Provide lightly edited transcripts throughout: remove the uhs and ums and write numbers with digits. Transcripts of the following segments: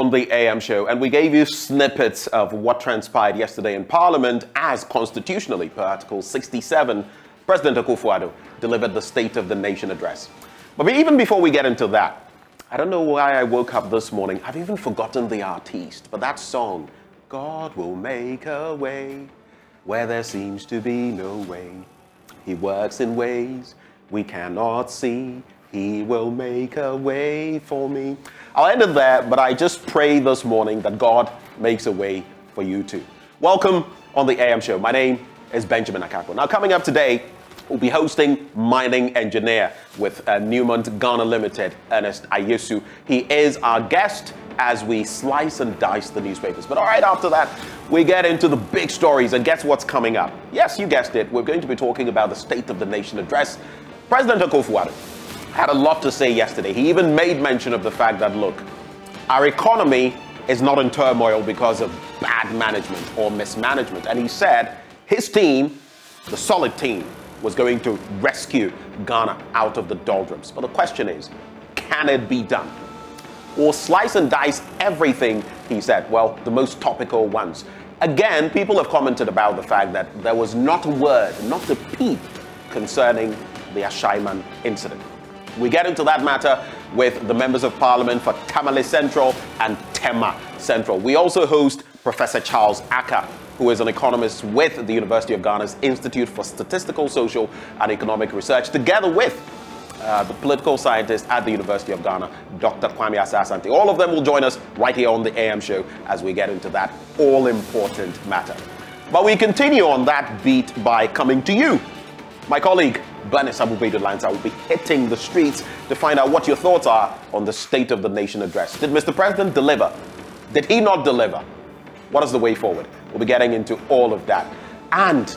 on the AM show, and we gave you snippets of what transpired yesterday in Parliament as constitutionally, per Article 67, President Akufo-Addo delivered the State of the Nation address. But even before we get into that, I don't know why I woke up this morning. I've even forgotten the artiste, but that song, God will make a way where there seems to be no way. He works in ways we cannot see. He will make a way for me. I'll end it there, but I just pray this morning that God makes a way for you too. Welcome on the AM show. My name is Benjamin Akakpo. Now, coming up today, we'll be hosting Mining Engineer with Newmont Ghana Limited, Ernest Ayesu. He is our guest as we slice and dice the newspapers. But all right, after that, we get into the big stories, and guess what's coming up? Yes, you guessed it. We're going to be talking about the State of the Nation address. President Akufo-Addo had a lot to say yesterday. He even made mention of the fact that, look, our economy is not in turmoil because of bad management or mismanagement. And he said his team, the solid team, was going to rescue Ghana out of the doldrums. But the question is, can it be done? Or slice and dice everything, he said. Well, the most topical ones. Again, people have commented about the fact that there was not a word, not a peep concerning the Ashaiman incident. We get into that matter with the members of Parliament for Tamale Central and Tema Central. We also host Professor Charles Aka, who is an economist with the University of Ghana's Institute for Statistical, Social and Economic Research, together with the political scientist at the University of Ghana, Dr. Kwame Asante. All of them will join us right here on the AM show as we get into that all-important matter. But we continue on that beat by coming to you. My colleague, Bernice Abubedu-Lanza, will be hitting the streets to find out what your thoughts are on the State of the Nation address. Did Mr. President deliver? Did he not deliver? What is the way forward? We'll be getting into all of that. And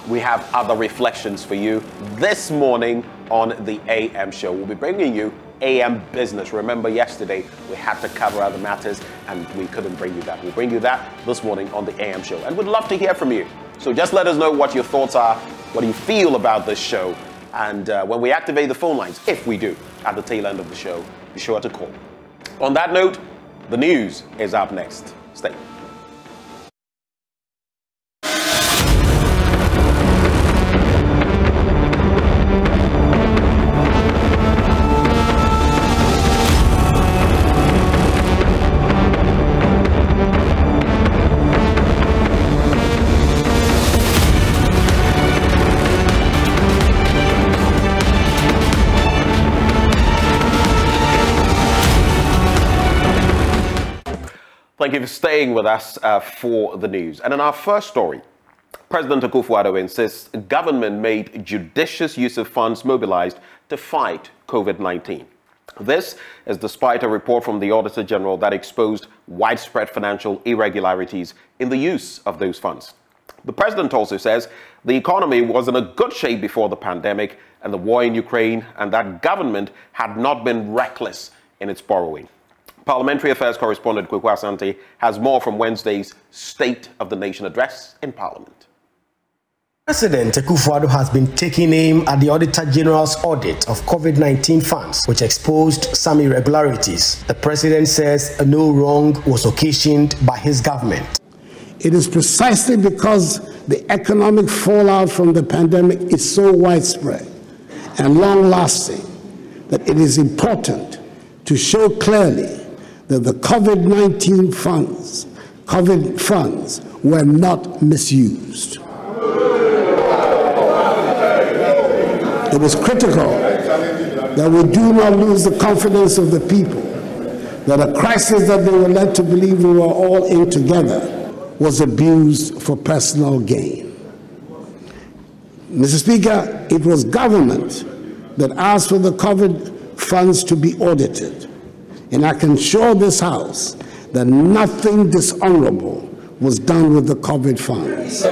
we have other reflections for you this morning on the AM show. We'll be bringing you AM business. Remember, yesterday we had to cover other matters and we couldn't bring you that. We'll bring you that this morning on the AM show. And we'd love to hear from you. So just let us know what your thoughts are. What do you feel about this show? And when we activate the phone lines, if we do, at the tail end of the show, be sure to call. On that note, the news is up next. Stay. Thank you for staying with us for the news. And in our first story, President Akufo-Addo insists government made judicious use of funds mobilized to fight COVID-19. This is despite a report from the Auditor General that exposed widespread financial irregularities in the use of those funds. The president also says the economy was in a good shape before the pandemic and the war in Ukraine, and that government had not been reckless in its borrowing. Parliamentary Affairs correspondent Kweku Asante has more from Wednesday's State of the Nation address in Parliament. President Akufo-Addo has been taking aim at the Auditor General's audit of COVID-19 funds, which exposed some irregularities. The president says no wrong was occasioned by his government. It is precisely because the economic fallout from the pandemic is so widespread and long-lasting that it is important to show clearly that the COVID-19 funds were not misused. It is critical that we do not lose the confidence of the people that a crisis that they were led to believe we were all in together was abused for personal gain. Mr. Speaker, it was government that asked for the COVID funds to be audited. And I can assure this House that nothing dishonorable was done with the COVID funds.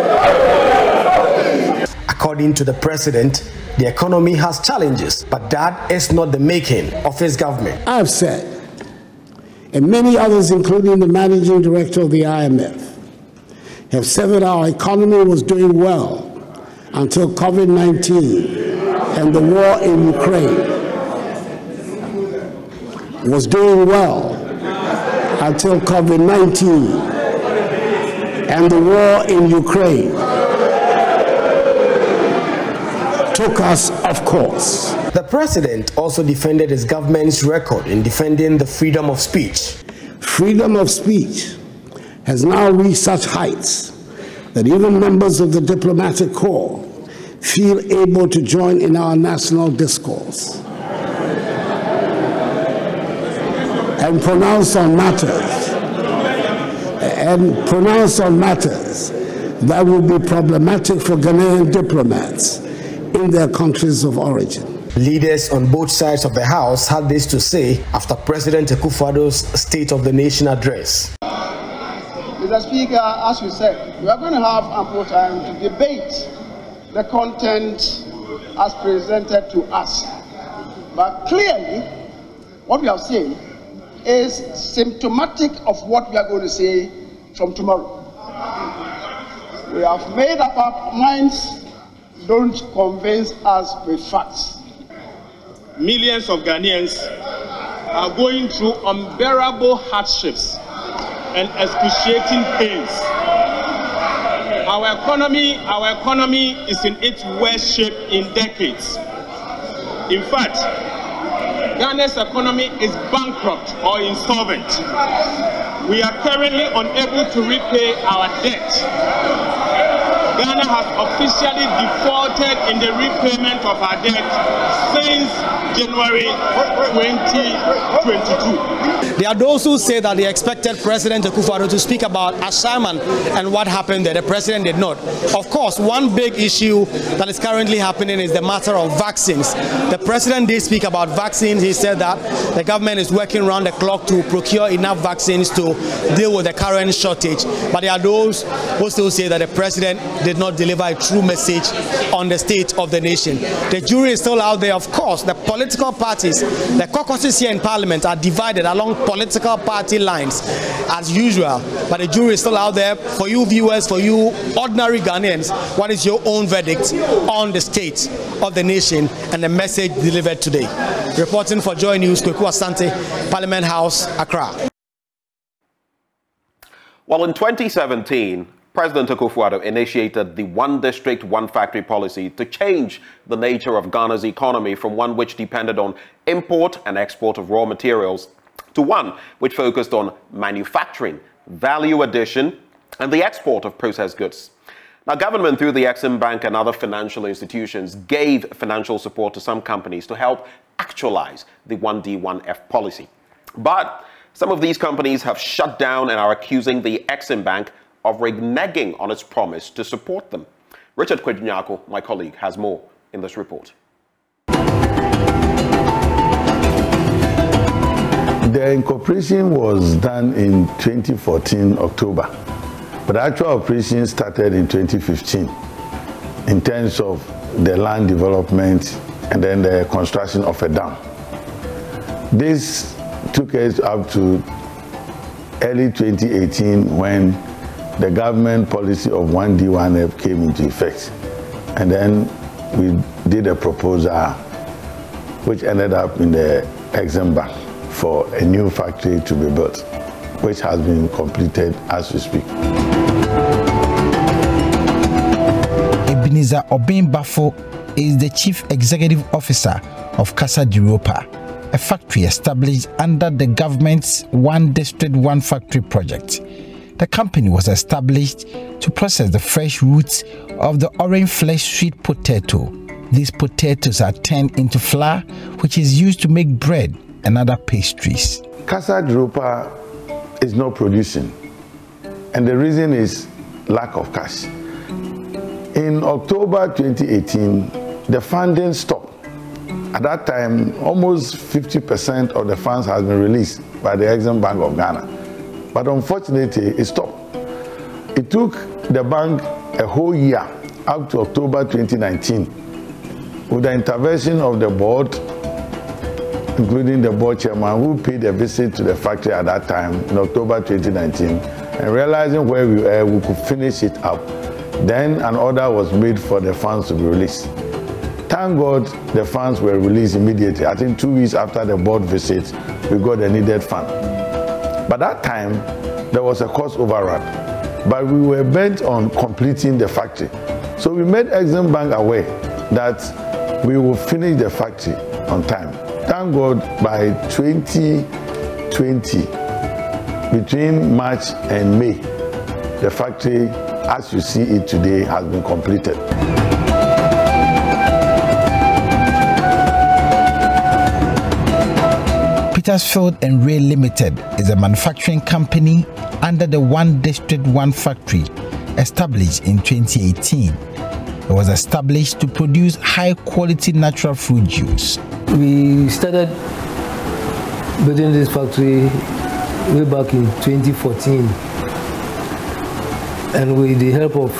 According to the president, the economy has challenges, but that is not the making of his government. I've said, and many others, including the managing director of the IMF, have said that our economy was doing well until COVID-19 and the war in Ukraine. Was doing well until COVID-19 and the war in Ukraine took us off course. The president also defended his government's record in defending the freedom of speech. Freedom of speech has now reached such heights that even members of the diplomatic corps feel able to join in our national discourse and pronounce on matters that will be problematic for Ghanaian diplomats in their countries of origin. Leaders on both sides of the House had this to say after President Akufo-Addo's State of the Nation address. Mr. Speaker, as you said, we are going to have ample time to debate the content as presented to us. But clearly, what we have seen is symptomatic of what we are going to say from tomorrow. We have made up our minds, don't convince us with facts. Millions of Ghanaians are going through unbearable hardships and excruciating pains. Our economy is in its worst shape in decades. In fact, Ghana's economy is bankrupt or insolvent. We are currently unable to repay our debt. Ghana has officially defaulted in the repayment of our debt since January 2022. There are those who say that they expected President Akufo-Addo to speak about Ashaman and what happened there. The president did not. Of course, one big issue that is currently happening is the matter of vaccines. The president did speak about vaccines. He said that the government is working around the clock to procure enough vaccines to deal with the current shortage. But there are those who still say that the president did not deliver a true message on the state of the nation. The jury is still out there. Of course, the political parties, the caucuses here in Parliament are divided along political party lines as usual, but the jury is still out there. For you viewers, for you ordinary Ghanaians, what is your own verdict on the state of the nation and the message delivered today? Reporting for JoyNews, Kweku Asante, Parliament House, Accra. Well, in 2017, President Akufo-Addo initiated the one district, one factory policy to change the nature of Ghana's economy from one which depended on import and export of raw materials to one which focused on manufacturing, value addition, and the export of processed goods. Now, government through the Exim Bank and other financial institutions gave financial support to some companies to help actualize the 1D1F policy. But some of these companies have shut down and are accusing the Exim Bank of reneging on its promise to support them. Richard Kwedunyako, my colleague, has more in this report. The incorporation was done in 2014, October, but the actual operation started in 2015 in terms of the land development and then the construction of a dam. This took us up to early 2018 when the government policy of 1D1F came into effect. And then we did a proposal which ended up in the Exim Bank for a new factory to be built, which has been completed as we speak. Ebenezer Obin-Bafo is the Chief Executive Officer of Casa de Europa, a factory established under the government's One District, One Factory project. The company was established to process the fresh roots of the orange flesh sweet potato. These potatoes are turned into flour, which is used to make bread and other pastries. Casa de Europa is not producing, and the reason is lack of cash. In October 2018, the funding stopped. At that time, almost 50% of the funds has been released by the Exim Bank of Ghana. But unfortunately, it stopped. It took the bank a whole year, up to October 2019, with the intervention of the board, including the board chairman, who paid a visit to the factory at that time in October 2019, and realizing where we were, we could finish it up. Then an order was made for the funds to be released. Thank God the funds were released immediately. I think 2 weeks after the board visit, we got the needed fund. By that time, there was a cost overrun, but we were bent on completing the factory. So we made Exim Bank aware that we will finish the factory on time. Thank God, by 2020, between March and May, the factory, as you see it today, has been completed. Petersfield and Rail Limited is a manufacturing company under the One District, One Factory, established in 2018. It was established to produce high-quality natural fruit juice. We started building this factory way back in 2014, and with the help of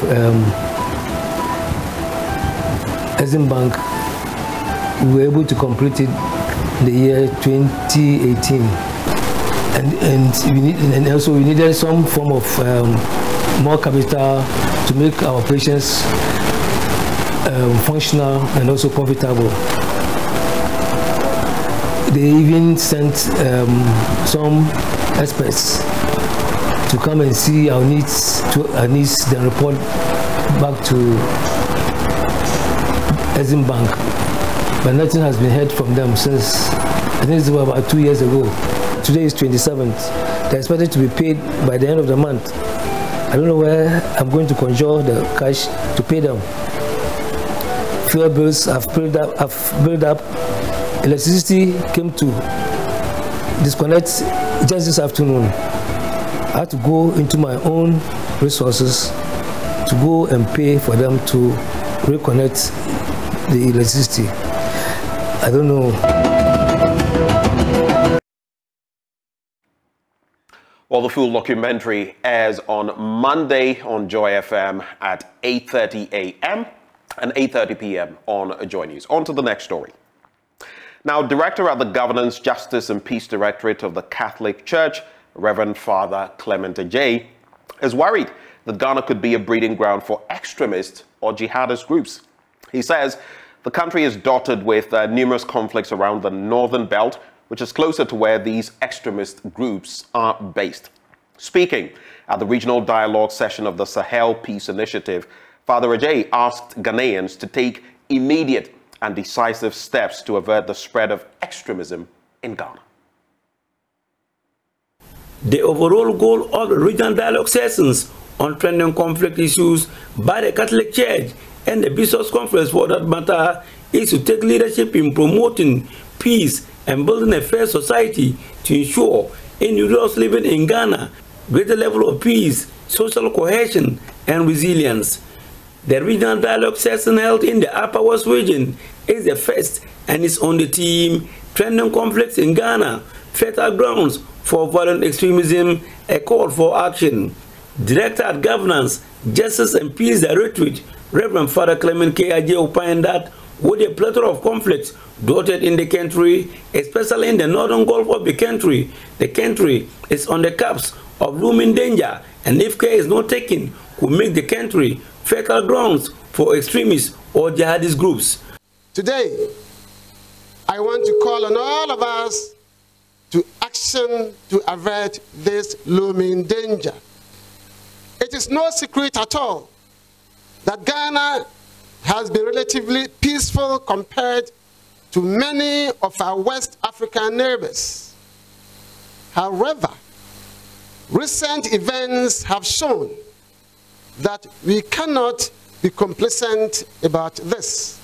Exim Bank, we were able to complete it in the year 2018, and also we needed some form of more capital to make our operations functional and also profitable. They even sent some experts to come and see our needs, then report back to Exim Bank. But nothing has been heard from them since, I think it's about 2 years ago. Today is 27th. They're expected to be paid by the end of the month. I don't know where I'm going to conjure the cash to pay them. Fuel bills have built up. Electricity came to disconnect just this afternoon. I had to go into my own resources to go and pay for them to reconnect the electricity. I don't know. Well, the full documentary airs on Monday on Joy FM at 8:30 a.m. and 8:30 p.m. on JoyNews. On to the next story. Now, Director at the Governance, Justice and Peace Directorate of the Catholic Church, Reverend Father Clement Ajay, is worried that Ghana could be a breeding ground for extremist or jihadist groups. He says the country is dotted with numerous conflicts around the northern belt, which is closer to where these extremist groups are based. Speaking at the regional dialogue session of the Sahel Peace Initiative, Father Ajay asked Ghanaians to take immediate and decisive steps to avert the spread of extremism in Ghana. The overall goal of the regional dialogue sessions on trending conflict issues by the Catholic Church and the Bishops' Conference for that matter is to take leadership in promoting peace and building a fair society to ensure individuals living in Ghana greater level of peace, social cohesion, and resilience. The regional dialogue session held in the Upper West region is the first and is on the theme Trending Conflicts in Ghana, Fertile Grounds for Violent Extremism, a Call for Action. Director at Governance, Justice and Peace Directorate, Reverend Father Clement Ajay opined that with a plethora of conflicts dotted in the country, especially in the northern Gulf of the country is on the cusp of looming danger, and if care is not taken, could make the country fertile grounds for extremist or jihadist groups. Today, I want to call on all of us to action to avert this looming danger. It is no secret at all that Ghana has been relatively peaceful compared to many of our West African neighbors. However, recent events have shown that we cannot be complacent about this.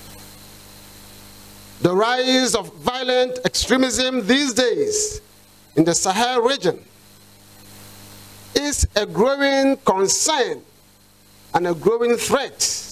The rise of violent extremism these days in the Sahel region is a growing concern and a growing threat.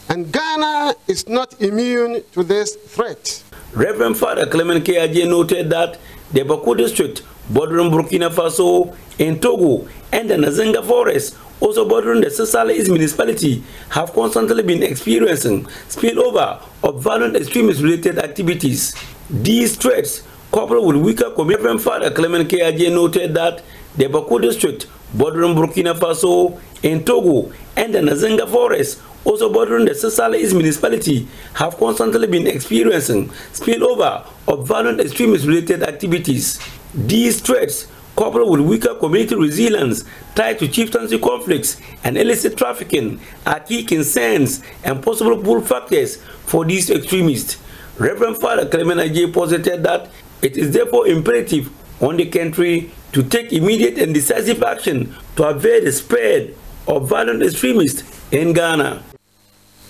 And Ghana is not immune to this threat. Reverend Father Clement Ajay noted that the Baku district bordering Burkina Faso and Togo and the Nazenga forest, also bordering the Sesale East municipality, have constantly been experiencing spillover of violent extremist-related activities. These threats, coupled with weaker community, Reverend Father Clement Ajay noted that the Baku district bordering Burkina Faso and Togo and the Nazenga forest, also bordering the Sesale East municipality, have constantly been experiencing spillover of violent extremist-related activities. These threats, coupled with weaker community resilience tied to chieftaincy conflicts and illicit trafficking, are key concerns and possible pull factors for these extremists. Reverend Father Clement Ajay posited that it is therefore imperative on the country to take immediate and decisive action to avert the spread of violent extremists in Ghana.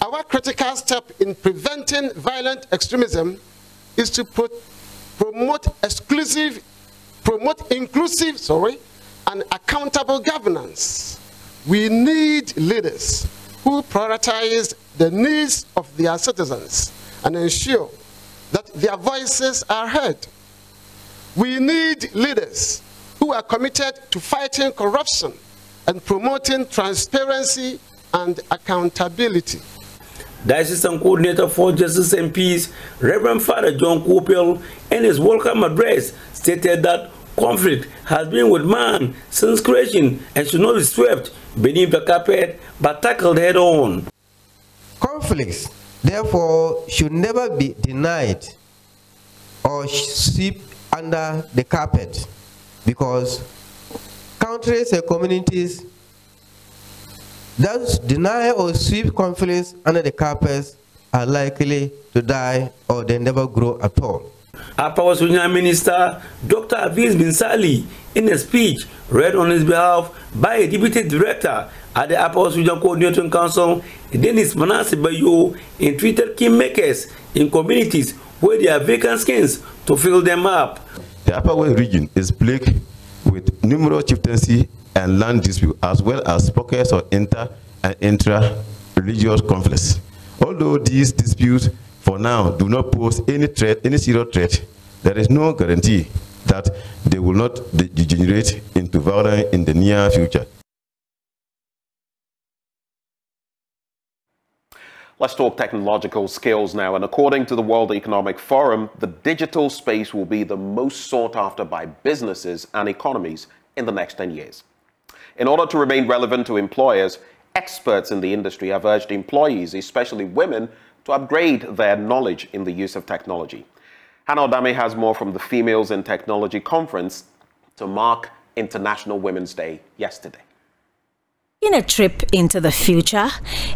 Our critical step in preventing violent extremism is to promote inclusive and accountable governance. We need leaders who prioritize the needs of their citizens and ensure that their voices are heard. We need leaders who are committed to fighting corruption and promoting transparency and accountability. The Assistant Coordinator for Justice and Peace, Reverend Father John Kopel, in his welcome address, stated that conflict has been with man since creation and should not be swept beneath the carpet but tackled head-on. Conflicts, therefore, should never be denied or swept under the carpet, because countries and communities that deny or sweep conflicts under the carpet are likely to die or they never grow at all. Upper Wasunya Minister Dr. Aviz Bin Sali, in a speech read on his behalf by a Deputy Director at the Upper Wasunya Coordinating Council, Dennis Manasseh Bayo, entreated kingmakers in communities where there are vacant skins to fill them up. The Upper West region is plagued with numerous chieftaincy and land disputes, as well as pockets of inter- and intra-religious conflicts. Although these disputes for now do not pose any serious threat, there is no guarantee that they will not degenerate into violence in the near future. Let's talk technological skills now. And according to the World Economic Forum, the digital space will be the most sought after by businesses and economies in the next 10 years. In order to remain relevant to employers, experts in the industry have urged employees, especially women, to upgrade their knowledge in the use of technology. Hannah Odame has more from the Females in Technology Conference to mark International Women's Day yesterday. In a trip into the future,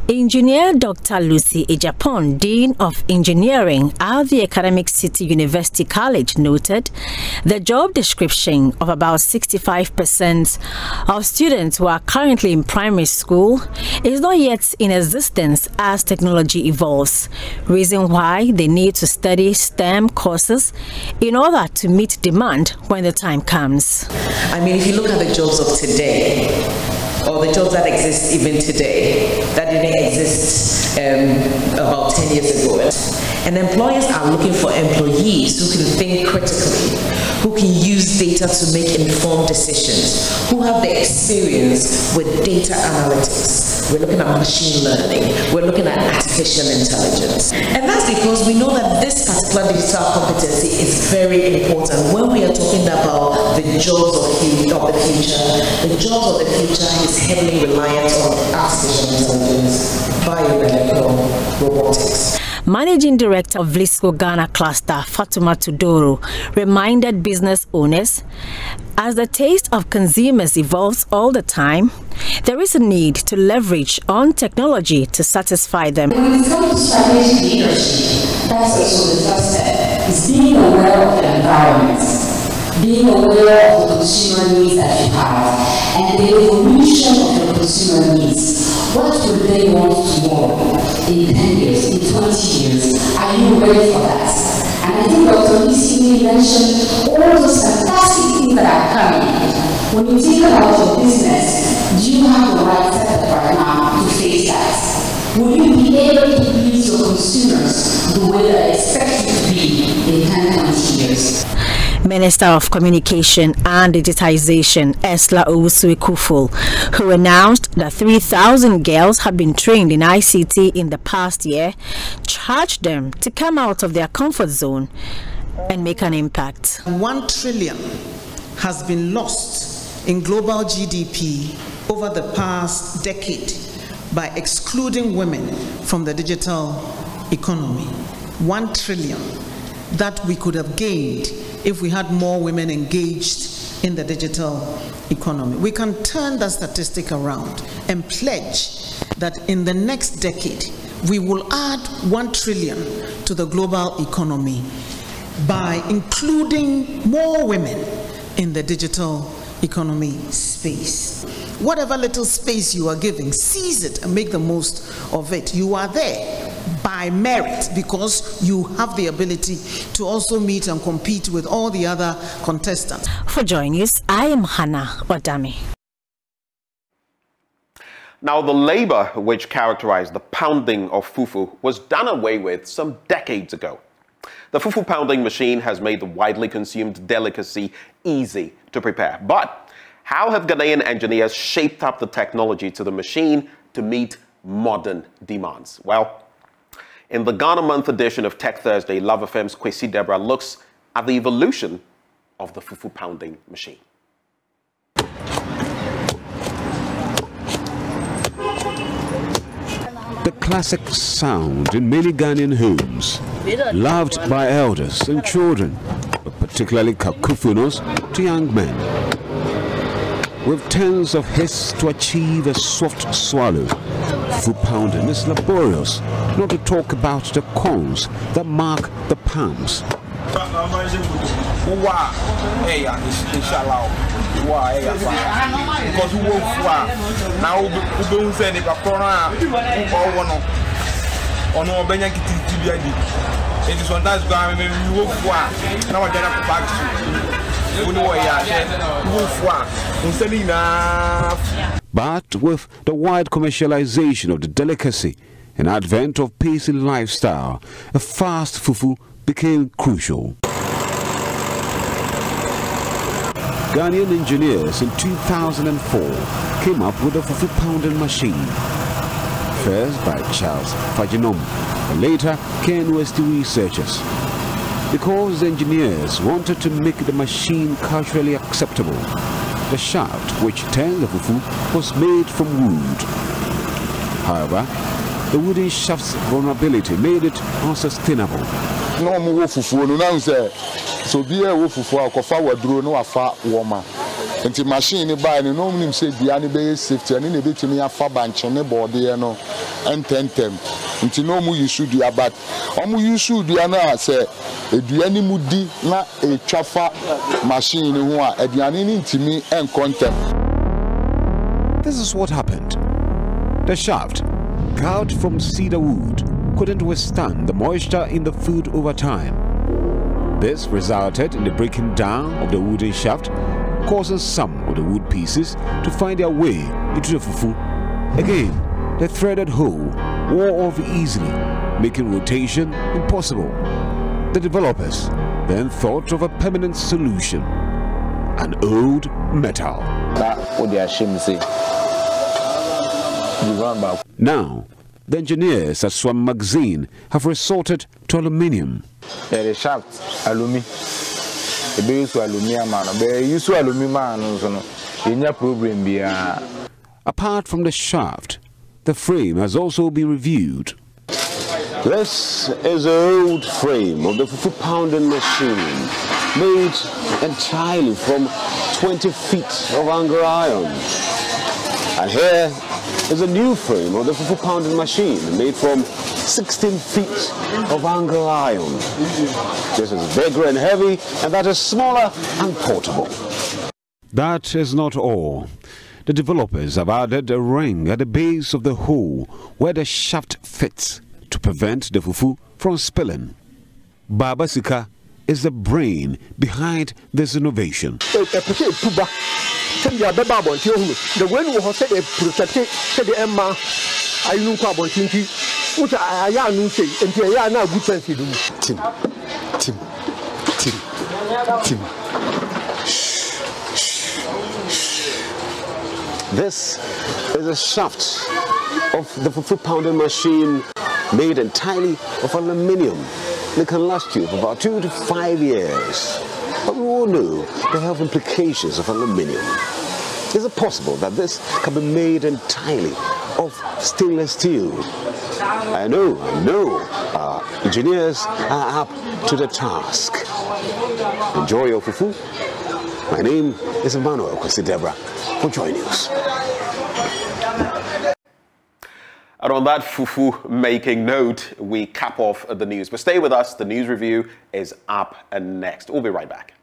engineer Dr. Lucy Ejapon, Dean of Engineering at the Academic City University College, noted the job description of about 65% of students who are currently in primary school is not yet in existence as technology evolves, reason why they need to study STEM courses in order to meet demand when the time comes. I mean, if you look at the jobs of today, or the jobs that exist even today, that didn't exist about 10 years ago. And employers are looking for employees who can think critically, who can use data to make informed decisions, who have the experience with data analytics. We're looking at machine learning. We're looking at artificial intelligence. And that's because we know that this particular digital competency is very important when we are talking about the jobs of the future. The jobs of the future is heavily reliant on artificial intelligence, biomedical, robotics. Managing Director of Vlisco Ghana Cluster, Fatuma Tudoro, reminded business owners, as the taste of consumers evolves all the time, there is a need to leverage on technology to satisfy them. When it comes to strategic leadership, that's also the first step, is being aware of the environment, being aware of the consumer needs that you have, and the evolution of the consumer needs. What do they want tomorrow, in 10 years, in 20 years? Are you ready for that? And I think Dr. Lisi mentioned all those fantastic things that are coming. When you think about your business, do you have the right setup right now to face that? Will you be able to please your consumers the way that I expect you to be in 10, 20 years? Minister of Communication and Digitization, Esla Owusu-Ekuful, who announced that 3,000 girls have been trained in ICT in the past year, charged them to come out of their comfort zone and make an impact. 1 trillion has been lost in global GDP over the past decade by excluding women from the digital economy. 1 trillion that we could have gained if we had more women engaged in the digital economy. We can turn that statistic around and pledge that in the next decade, we will add 1 trillion to the global economy by including more women in the digital economy space. Whatever little space you are giving, seize it and make the most of it. You are there by merit because you have the ability to also meet and compete with all the other contestants. For JoyNews, I am Hannah Wadami. Now, the labor which characterized the pounding of fufu was done away with some decades ago. The fufu pounding machine has made the widely consumed delicacy easy to prepare. But how have Ghanaian engineers shaped up the technology to the machine to meet modern demands? Well, in the Ghana Month edition of Tech Thursday, Love FM's Kwesi Deborah looks at the evolution of the fufu pounding machine. The classic sound in many Ghanaian homes, loved by elders and children, but particularly kakufunos to young men. With tens of hits to achieve a soft swallow, fufu pounding is laborious, not to talk about the corns that mark the palms. But with the wide commercialization of the delicacy and advent of pacey lifestyle, a fast fufu became crucial. Ghanaian engineers in 2004 came up with a fufu pounding machine. First by Charles Faginom, and later KNUST researchers. Because the engineers wanted to make the machine culturally acceptable, the shaft which turns the fufu was made from wood. However, the wooden shaft's vulnerability made it unsustainable. So be a wolf for a draw no afar warmer. And the machine by the no name said the anime safety and in a bit to me a far bunch and a body and 10 until no more you should do but you should do say a duany moody not a chaffa machine who are at the anini to me and content. This is what happened. The shaft, carved from cedar wood, couldn't withstand the moisture in the food over time. This resulted in the breaking down of the wooden shaft, causing some of the wood pieces to find their way into the fufu. Again, the threaded hole wore off easily, making rotation impossible. The developers then thought of a permanent solution: an old metal. Now, the engineers at Swam Magazine have resorted to aluminium. The shaft aluminium. The base aluminium man. The use aluminium man. Problem. Apart from the shaft, the frame has also been reviewed. This is an old frame of the fufu pounding machine, made entirely from 20 feet of Anglo iron. And here is a new frame of the fufu pounding machine, made from 16 feet of Anglo iron. This is bigger and heavy, and that is smaller and portable. That is not all. The developers have added a ring at the base of the hole where the shaft fits to prevent the fufu from spilling. Baba Sika is the brain behind this innovation. The way we have said a protected the Emma, I know about Tinky, which I know say, and they are now good sense. Tim. This is a shaft of the fufu pounding machine made entirely of aluminium. It can last you for about 2 to 5 years. But we all know the health implications of aluminium. Is it possible that this can be made entirely of stainless steel? I know, engineers are up to the task. Enjoy your fufu. My name is Emmanuel Kosidebra for JoyNews. And on that fufu making note, we cap off the news. But stay with us. The news review is up and next. We'll be right back.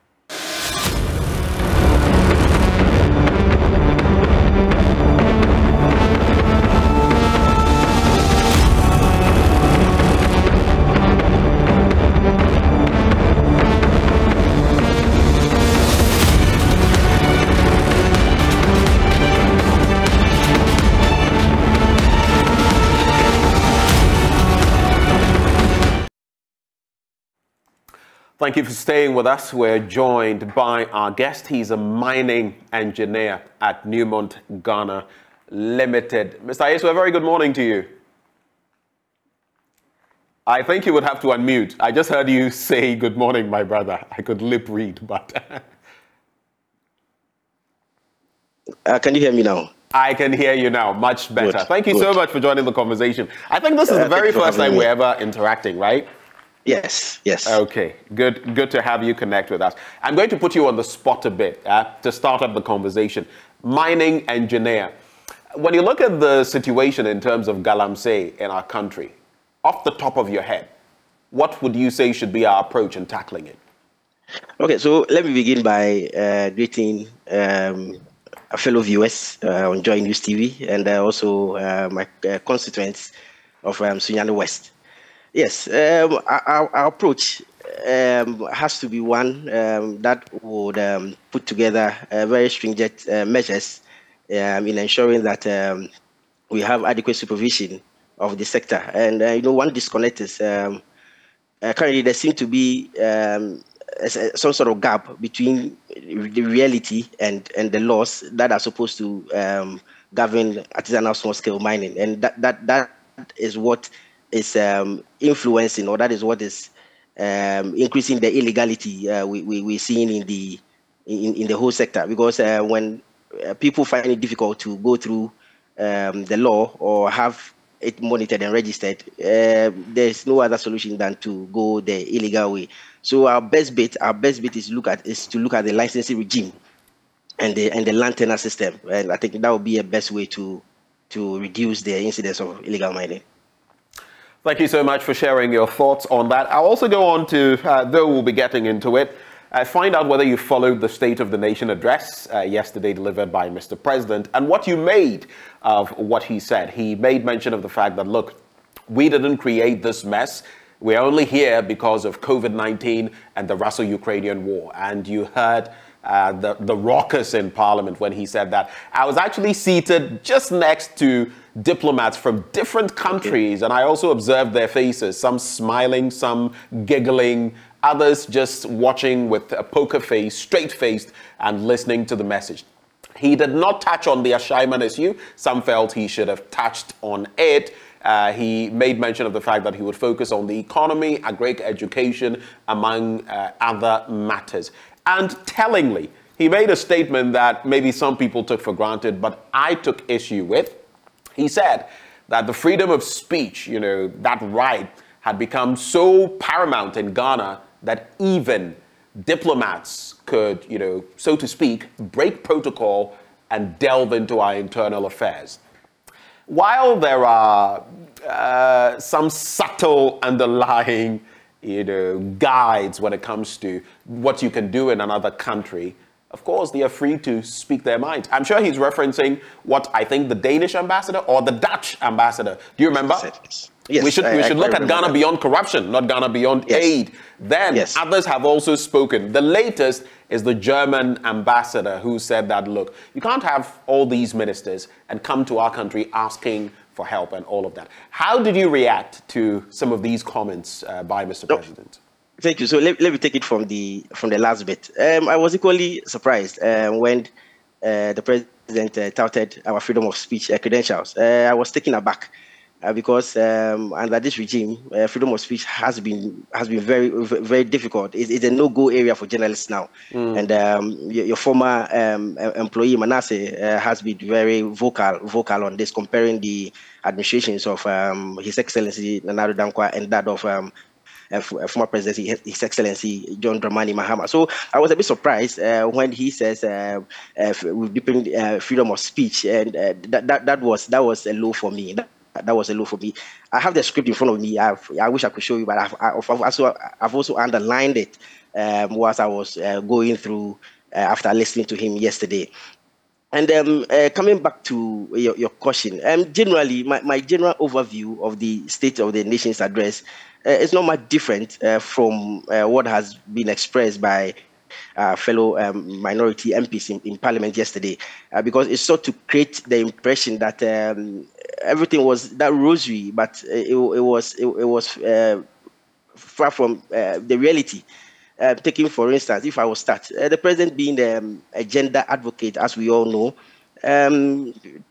Thank you for staying with us. We're joined by our guest. He's a mining engineer at Newmont Ghana Limited. Mr. Ayesu, a very good morning to you. I think you would have to unmute. I just heard you say good morning, my brother. I could lip read, but... Can you hear me now? I can hear you now, much better. Good. Thank you so much for joining the conversation. I think this is the very first time we're ever interacting, right? Yes, yes. Okay, good to have you connect with us. I'm going to put you on the spot a bit to start up the conversation. Mining engineer. When you look at the situation in terms of galamsey in our country, off the top of your head, what would you say should be our approach in tackling it? Okay, so let me begin by greeting a fellow viewers on JoyNews TV and also my constituents of Sunyani West. Yes, our approach has to be one that would put together very stringent measures in ensuring that we have adequate supervision of the sector. And, one disconnect is currently there seems to be some sort of gap between the reality and the laws that are supposed to govern artisanal small-scale mining. And that is what is influencing, or that is what is increasing the illegality we're seeing in the whole sector. Because when people find it difficult to go through the law or have it monitored and registered, there's no other solution than to go the illegal way. So our best bet is to look at the licensing regime and the land tenure system, and I think that would be a best way to reduce the incidence of illegal mining. Thank you so much for sharing your thoughts on that. I'll also go on to, though we'll be getting into it, find out whether you followed the State of the Nation address yesterday delivered by Mr. President and what you made of what he said. He made mention of the fact that, look, we didn't create this mess. We're only here because of COVID-19 and the Russo-Ukrainian war. And you heard the raucous in Parliament when he said that. I was actually seated just next to diplomats from different countries, and I also observed their faces, some smiling, some giggling, others just watching with a poker face, straight-faced, and listening to the message. He did not touch on the Ashaiman issue. Some felt he should have touched on it. He made mention of the fact that he would focus on the economy, agric education, among other matters. And tellingly, he made a statement that maybe some people took for granted, but I took issue with. He said that the freedom of speech, that right had become so paramount in Ghana that even diplomats could, so to speak, break protocol and delve into our internal affairs. While there are some subtle underlying, guides when it comes to what you can do in another country, of course, they are free to speak their mind. I'm sure he's referencing what I think the Danish ambassador or the Dutch ambassador. Do you remember? Yes, we should look at Ghana beyond corruption, not Ghana beyond aid. Then others have also spoken. The latest is the German ambassador who said that, look, you can't have all these ministers and come to our country asking for help and all of that. How did you react to some of these comments by Mr. President? Thank you. So let me take it from the last bit. I was equally surprised when the president touted our freedom of speech credentials. I was taken aback because under this regime, freedom of speech has been very, very difficult. It's a no-go area for journalists now. And your former employee Manasseh has been very vocal on this, comparing the administrations of His Excellency Nana Addo Dankwa and that of former President, His Excellency John Dramani Mahama. So I was a bit surprised when he says we've deepened freedom of speech, and that was a low for me. That was a low for me. I have the script in front of me. I wish I could show you, but I've also underlined it whilst I was going through after listening to him yesterday. And coming back to your question, generally, my general overview of the State of the Nation's address is not much different from what has been expressed by fellow minority MPs in Parliament yesterday, because it sought to create the impression that everything was that rosary, but it was far from the reality. Taking, for instance, if I was start, the president being a gender advocate, as we all know,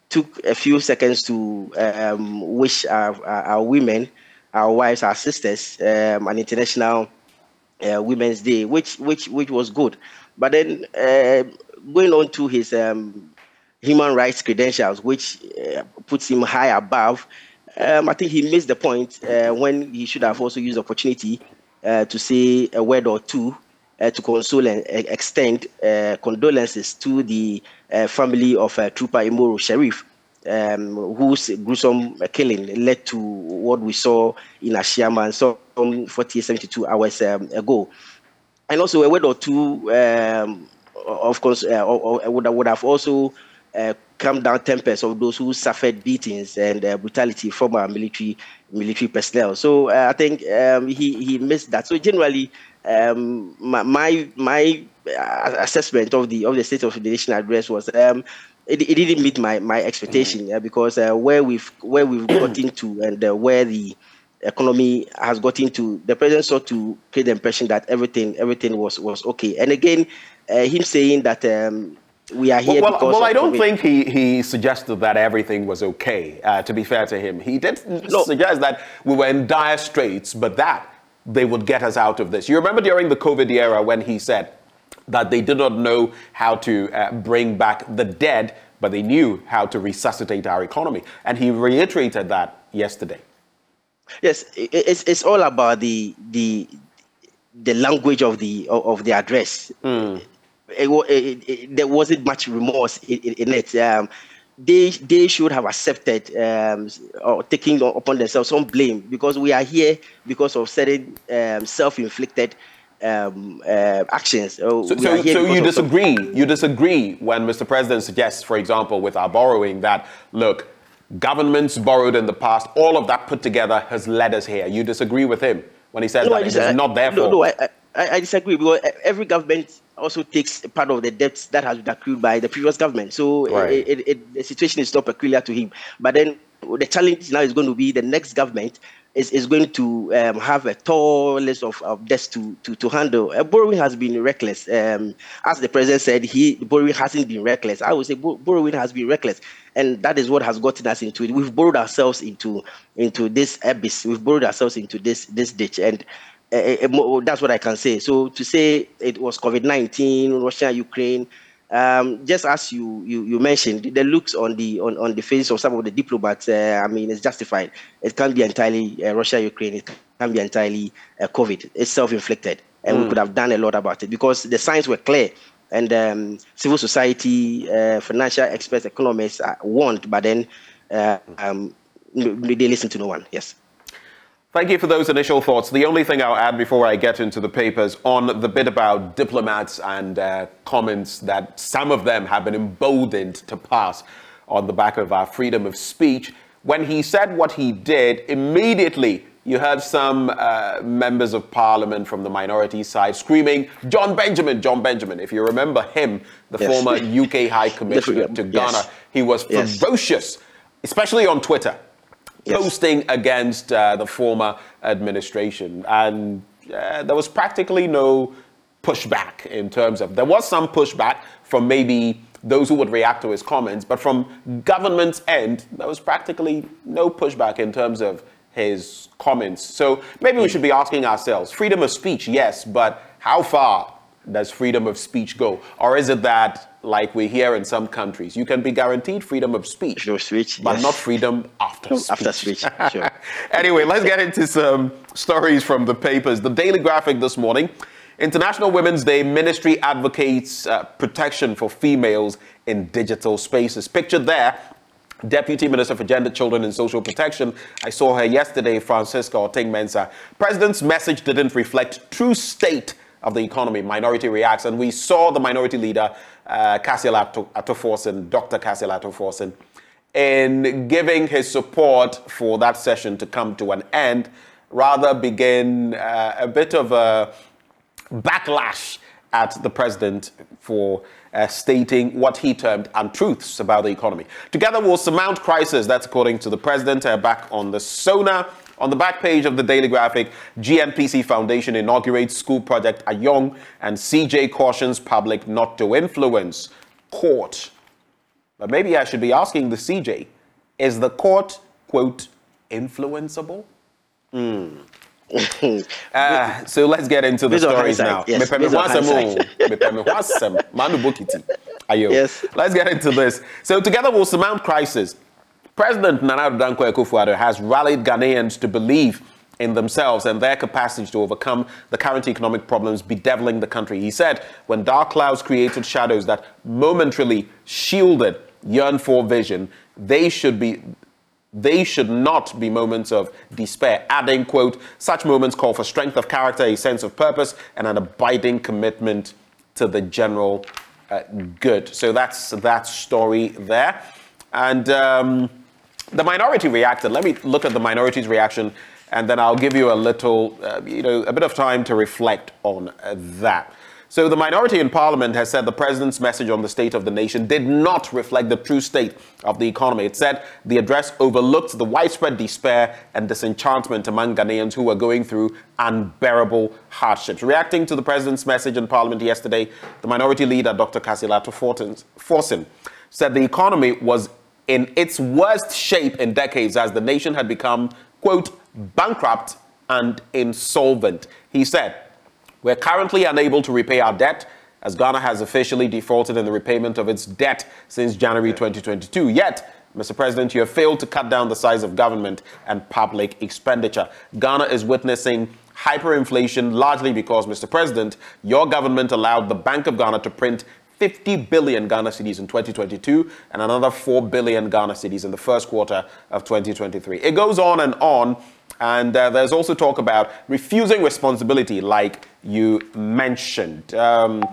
took a few seconds to wish our women, our wives, our sisters, an international Women's Day, which was good. But then going on to his human rights credentials, which puts him high above, I think he missed the point when he should have also used the opportunity to say a word or two to console and extend condolences to the family of Trooper Imoro Sharif, whose gruesome killing led to what we saw in Ashiaman some 72 hours ago. And also a word or two, of course, would have also calmed down tempers of those who suffered beatings and brutality from our military personnel. So I think he missed that. So generally, my assessment of the State of the Nation address was it didn't meet my expectation, because where we've gotten to and where the economy has gotten to, the president sought to create the impression that everything was okay. And again, him saying that we are here because well, I don't think he suggested that everything was okay. To be fair to him, he did suggest that we were in dire straits, but that they would get us out of this. You remember during the COVID era when he said that they did not know how to bring back the dead, but they knew how to resuscitate our economy, and he reiterated that yesterday. Yes, it's all about the language of the address. There wasn't much remorse in it. They should have accepted or taking upon themselves some blame, because we are here because of certain self-inflicted actions. So you disagree? You disagree when Mr. President suggests, for example, with our borrowing, that look, governments borrowed in the past, all of that put together has led us here. You disagree with him when he says that it is not their fault? No, I disagree, because every government also takes part of the debts that has been accrued by the previous government. So the situation is not peculiar to him. But then the challenge now is going to be the next government is going to have a tall list of debts to handle. Borrowing has been reckless. As the president said, borrowing hasn't been reckless. I would say borrowing has been reckless. And that is what has gotten us into it. We've borrowed ourselves into this abyss. We've borrowed ourselves into this ditch. And that's what I can say. So to say it was COVID-19, Russia, Ukraine, just as you mentioned, the looks on the faces of some of the diplomats, I mean, it's justified. It can't be entirely Russia, Ukraine. It can't be entirely COVID. It's self-inflicted, and we could have done a lot about it, because the signs were clear. And civil society, financial experts, economists warned, but then they listen to no one. Yes. Thank you for those initial thoughts. The only thing I'll add before I get into the papers on the bit about diplomats and comments that some of them have been emboldened to pass on the back of our freedom of speech. When he said what he did, immediately you heard some members of parliament from the minority side screaming, John Benjamin, John Benjamin. If you remember him, the former UK High Commissioner to Ghana, he was ferocious, especially on Twitter. Posting against the former administration, and there was practically no pushback in terms of, there was some pushback from maybe those who would react to his comments, but from government's end, there was practically no pushback in terms of his comments. So maybe we should be asking ourselves, freedom of speech, yes, but how far does freedom of speech go? Or is it that, like we hear in some countries, you can be guaranteed freedom of speech, but not freedom after speech? After speech, sure. Anyway, let's get into some stories from the papers. The Daily Graphic this morning. International Women's Day, Ministry advocates protection for females in digital spaces. Pictured there, Deputy Minister for Gender, Children and Social Protection. I saw her yesterday, Francisca Oting-Mensah. President's message didn't reflect true state of the economy. Minority reacts. And we saw the minority leader, Cassiel Ato-Forson, Dr. Cassiel Ato-Forson, in giving his support for that session to come to an end, rather begin a bit of a backlash at the president for stating what he termed untruths about the economy. Together we'll surmount crisis, that's according to the president. Back on the Sona. On the back page of the Daily Graphic, GNPC Foundation inaugurates school project Ayong, and CJ cautions public not to influence court. But maybe I should be asking the CJ, is the court, quote, influenceable? So let's get into the stories now. Yes. Let's get into this. So together we'll surmount crisis. President Nana Addo Akufo-Addo has rallied Ghanaians to believe in themselves and their capacity to overcome the current economic problems bedeviling the country. He said, when dark clouds created shadows that momentarily shielded yearn for vision, they should not be moments of despair, adding, quote, such moments call for strength of character, a sense of purpose, and an abiding commitment to the general good. So that's that story there. And the minority reacted. Let me look at the minority's reaction, and then I'll give you a little, a bit of time to reflect on that. So the minority in Parliament has said the president's message on the state of the nation did not reflect the true state of the economy. It said the address overlooked the widespread despair and disenchantment among Ghanaians who were going through unbearable hardships. Reacting to the president's message in Parliament yesterday, the minority leader, Dr. Cassiel Ato-Forson, said the economy was in its worst shape in decades as the nation had become, quote, bankrupt and insolvent. He said, we're currently unable to repay our debt as Ghana has officially defaulted in the repayment of its debt since January 2022. Yet, Mr. President, you have failed to cut down the size of government and public expenditure. Ghana is witnessing hyperinflation largely because, Mr. President, your government allowed the Bank of Ghana to print 50 billion Ghana cedis in 2022 and another 4 billion Ghana cedis in the first quarter of 2023. It goes on, and there's also talk about refusing responsibility, like you mentioned. And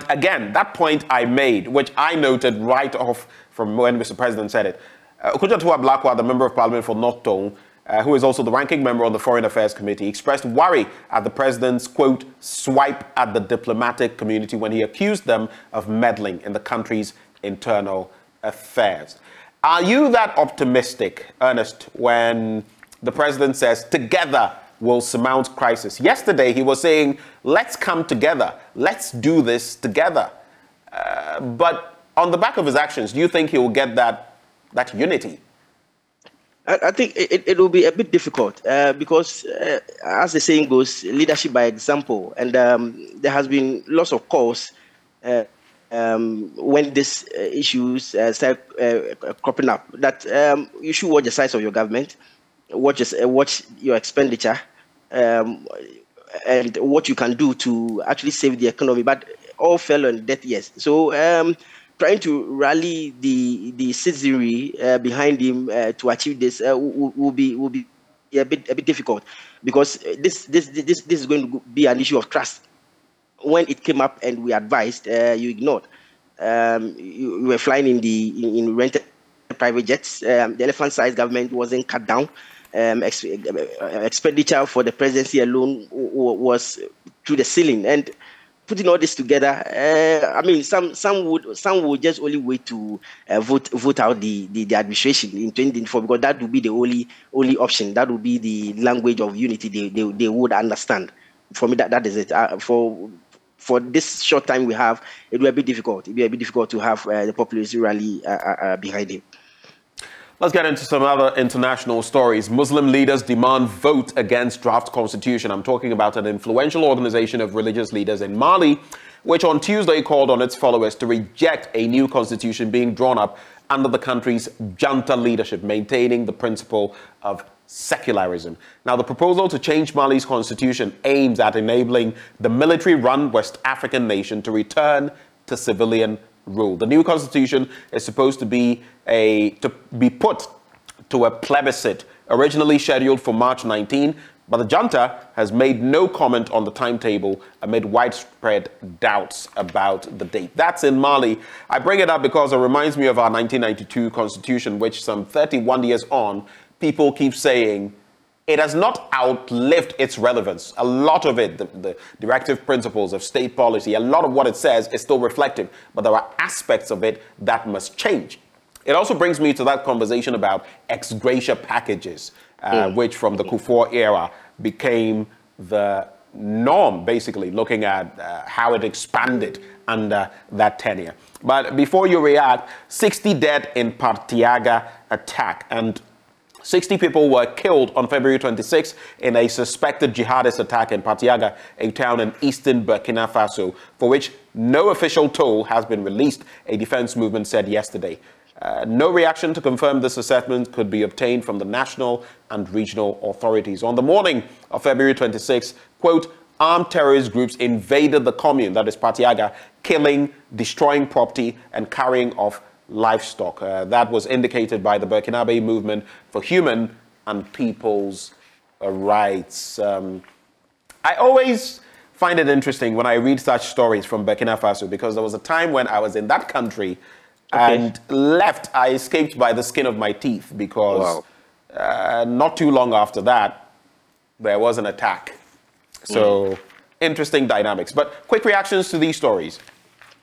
again, that point I made, which I noted right off from when Mr. President said it. Okujatua Blakwa, the Member of Parliament for North Tone, who is also the ranking member on the Foreign Affairs Committee, expressed worry at the president's, quote, swipe at the diplomatic community when he accused them of meddling in the country's internal affairs. Are you that optimistic, Ernest, when the president says, together we'll surmount crisis? Yesterday, he was saying, let's come together. Let's do this together. But on the back of his actions, do you think he will get that unity? I think it will be a bit difficult because, as the saying goes, leadership by example. And there has been lots of calls when these issues start cropping up that you should watch the size of your government, watch your expenditure, and what you can do to actually save the economy. But all fell on deaf ears. So trying to rally the citizenry behind him to achieve this will be a bit difficult, because this is going to be an issue of trust. When it came up and we advised, you ignored. You were flying in rented private jets. The elephant-sized government wasn't cut down. Expenditure for the presidency alone was to the ceiling. And putting all this together, I mean, some would just only wait to vote out the administration in 2024, because that would be the only option. That would be the language of unity they would understand. For me, that is it. For this short time we have, it will be difficult. It will be difficult to have the population rally behind him. Let's get into some other international stories. Muslim leaders demand vote against draft constitution. I'm talking about an influential organization of religious leaders in Mali, which on Tuesday called on its followers to reject a new constitution being drawn up under the country's junta leadership, maintaining the principle of secularism. Now, the proposal to change Mali's constitution aims at enabling the military-run West African nation to return to civilian rule. The new constitution is supposed to be put to a plebiscite, originally scheduled for March 19, but the junta has made no comment on the timetable amid widespread doubts about the date. That's in Mali. I bring it up because it reminds me of our 1992 constitution, which some 31 years on, people keep saying it has not outlived its relevance. A lot of it, the directive principles of state policy, a lot of what it says is still reflective, but there are aspects of it that must change. It also brings me to that conversation about ex gratia packages, which from the Kufuor era became the norm, basically, looking at how it expanded under that tenure. But before you react, 60 dead in Partiaga attack, and 60 people were killed on February 26 in a suspected jihadist attack in Partiaga, a town in eastern Burkina Faso, for which no official toll has been released, a defense movement said yesterday. No reaction to confirm this assessment could be obtained from the national and regional authorities. On the morning of February 26, quote, armed terrorist groups invaded the commune, that is Partiaga, killing, destroying property, and carrying off livestock. That was indicated by the Burkinabe Movement for Human and People's Rights. I always find it interesting when I read such stories from Burkina Faso, because there was a time when I was in that country and left. I escaped by the skin of my teeth because not too long after that, there was an attack. So interesting dynamics. But quick reactions to these stories.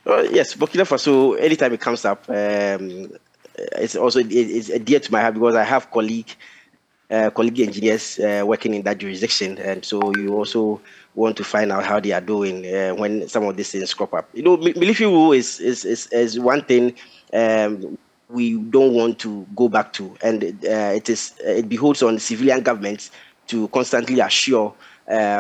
Yes, Burkina Faso, anytime it comes up, it's also it's dear to my heart because I have colleague engineers working in that jurisdiction, and so you also want to find out how they are doing when some of these things crop up. You know, military rule is one thing we don't want to go back to, and it beholds on civilian governments to constantly assure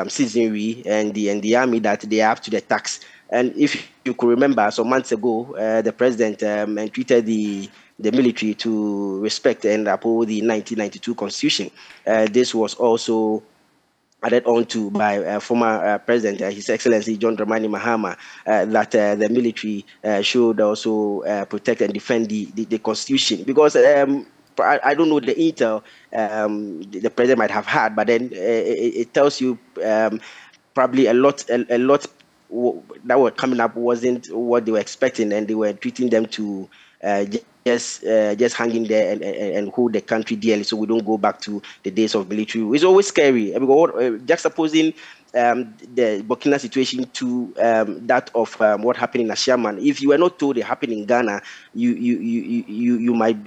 citizenry and the army that they are up to the task. And if you could remember, some months ago, the president entreated the military to respect and uphold the 1992 Constitution. This was also added on to by former President, His Excellency John Dramani Mahama, that the military should also protect and defend the Constitution. Because I don't know the intel the president might have had, but then it tells you probably a lot that were coming up wasn't what they were expecting, and they were treating them to just hanging there and hold the country dearly, so we don't go back to the days of military. It's always scary because juxtaposing the Burkina situation to that of what happened in Ashaman. If you were not told it happened in Ghana, you might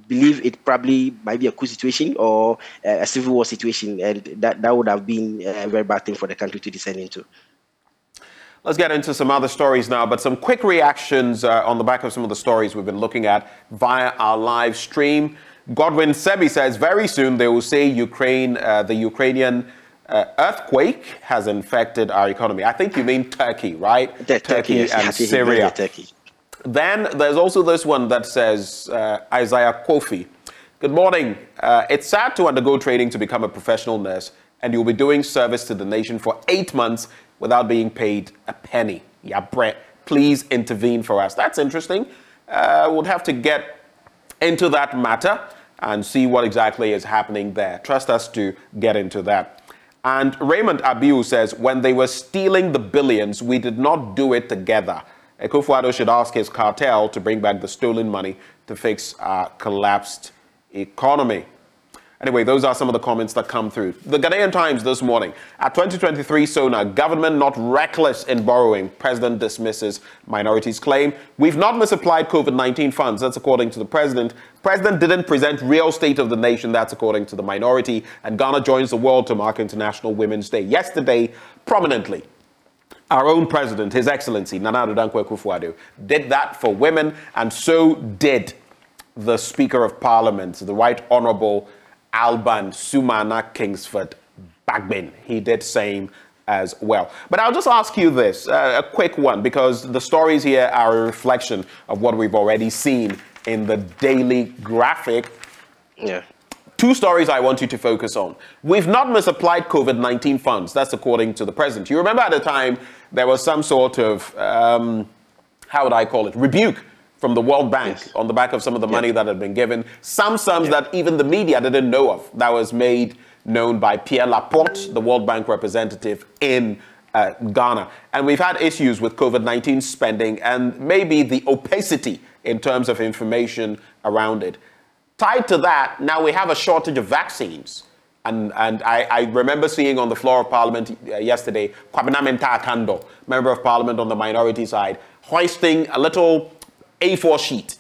believe it probably might be a coup situation or a civil war situation, and that would have been a very bad thing for the country to descend into. Let's get into some other stories now, but some quick reactions on the back of some of the stories we've been looking at via our live stream. Godwin Sebi says, very soon they will say the Ukrainian earthquake has infected our economy. I think you mean Turkey, right? Turkey and Syria. Then there's also this one that says, Isaiah Kofi. Good morning. It's sad to undergo training to become a professional nurse, and you'll be doing service to the nation for 8 months without being paid a penny. Yeah, Brett, please intervene for us. That's interesting. We'll have to get into that matter and see what exactly is happening there. Trust us to get into that. And Raymond Abiu says, when they were stealing the billions, we did not do it together. Akufo-Addo should ask his cartel to bring back the stolen money to fix our collapsed economy. Anyway, those are some of the comments that come through. The Ghanaian Times this morning. At 2023 SONA, government not reckless in borrowing. President dismisses minorities' claim. We've not misapplied COVID-19 funds. That's according to the president. President didn't present real state of the nation. That's according to the minority. And Ghana joins the world to mark International Women's Day. Yesterday, prominently, our own president, His Excellency Nana Addo Dankwa Akufo-Addo, did that for women, and so did the Speaker of Parliament, the Right Honourable Alban Sumana Kingsford Bagbin. He did same as well. But I'll just ask you this, a quick one, because the stories here are a reflection of what we've already seen in the daily graphic. Yeah. Two stories I want you to focus on. We've not misapplied COVID-19 funds. That's according to the president. You remember at the time there was some sort of, how would I call it, rebuke from the World Bank on the back of some of the money that had been given. Some sums that even the media didn't know of. That was made known by Pierre Laporte, the World Bank representative in Ghana. And we've had issues with COVID-19 spending and maybe the opacity in terms of information around it. Tied to that, now we have a shortage of vaccines. And I remember seeing on the floor of Parliament yesterday, Kwabena Mensah Akando, Member of Parliament on the minority side, hoisting a little A4 sheet,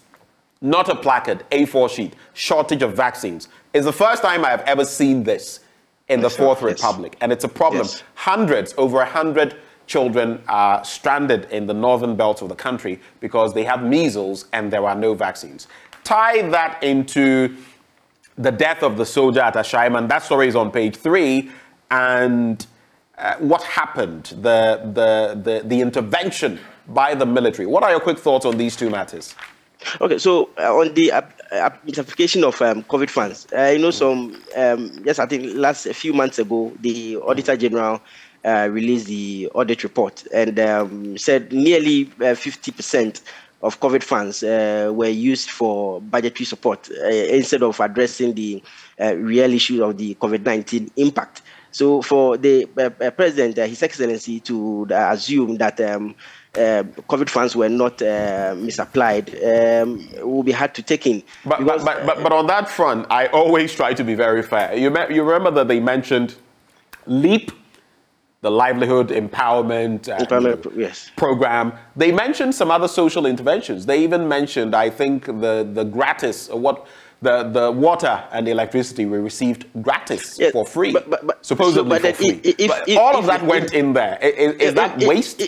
not a placard, A4 sheet, shortage of vaccines. It's the first time I have ever seen this in the Fourth Republic, and it's a problem. Hundreds, over 100 children are stranded in the northern belt of the country because they have measles and there are no vaccines. Tie that into the death of the soldier at Ashaiman. That story is on page 3, and what happened, the intervention by the military. What are your quick thoughts on these two matters? Okay, so on the application of COVID funds, you know, yes, I think a few months ago, the Auditor General released the audit report and said nearly 50% of COVID funds were used for budgetary support instead of addressing the real issue of the COVID-19 impact. So for the President, His Excellency, to assume that COVID funds were not misapplied will be hard to take in. But on that front, I always try to be very fair. You remember that they mentioned LEAP, the Livelihood Empowerment Program. They mentioned some other social interventions. They even mentioned, I think, the gratis, the water and the electricity we received gratis for free, supposedly for free. All of that went in there. Is that waste?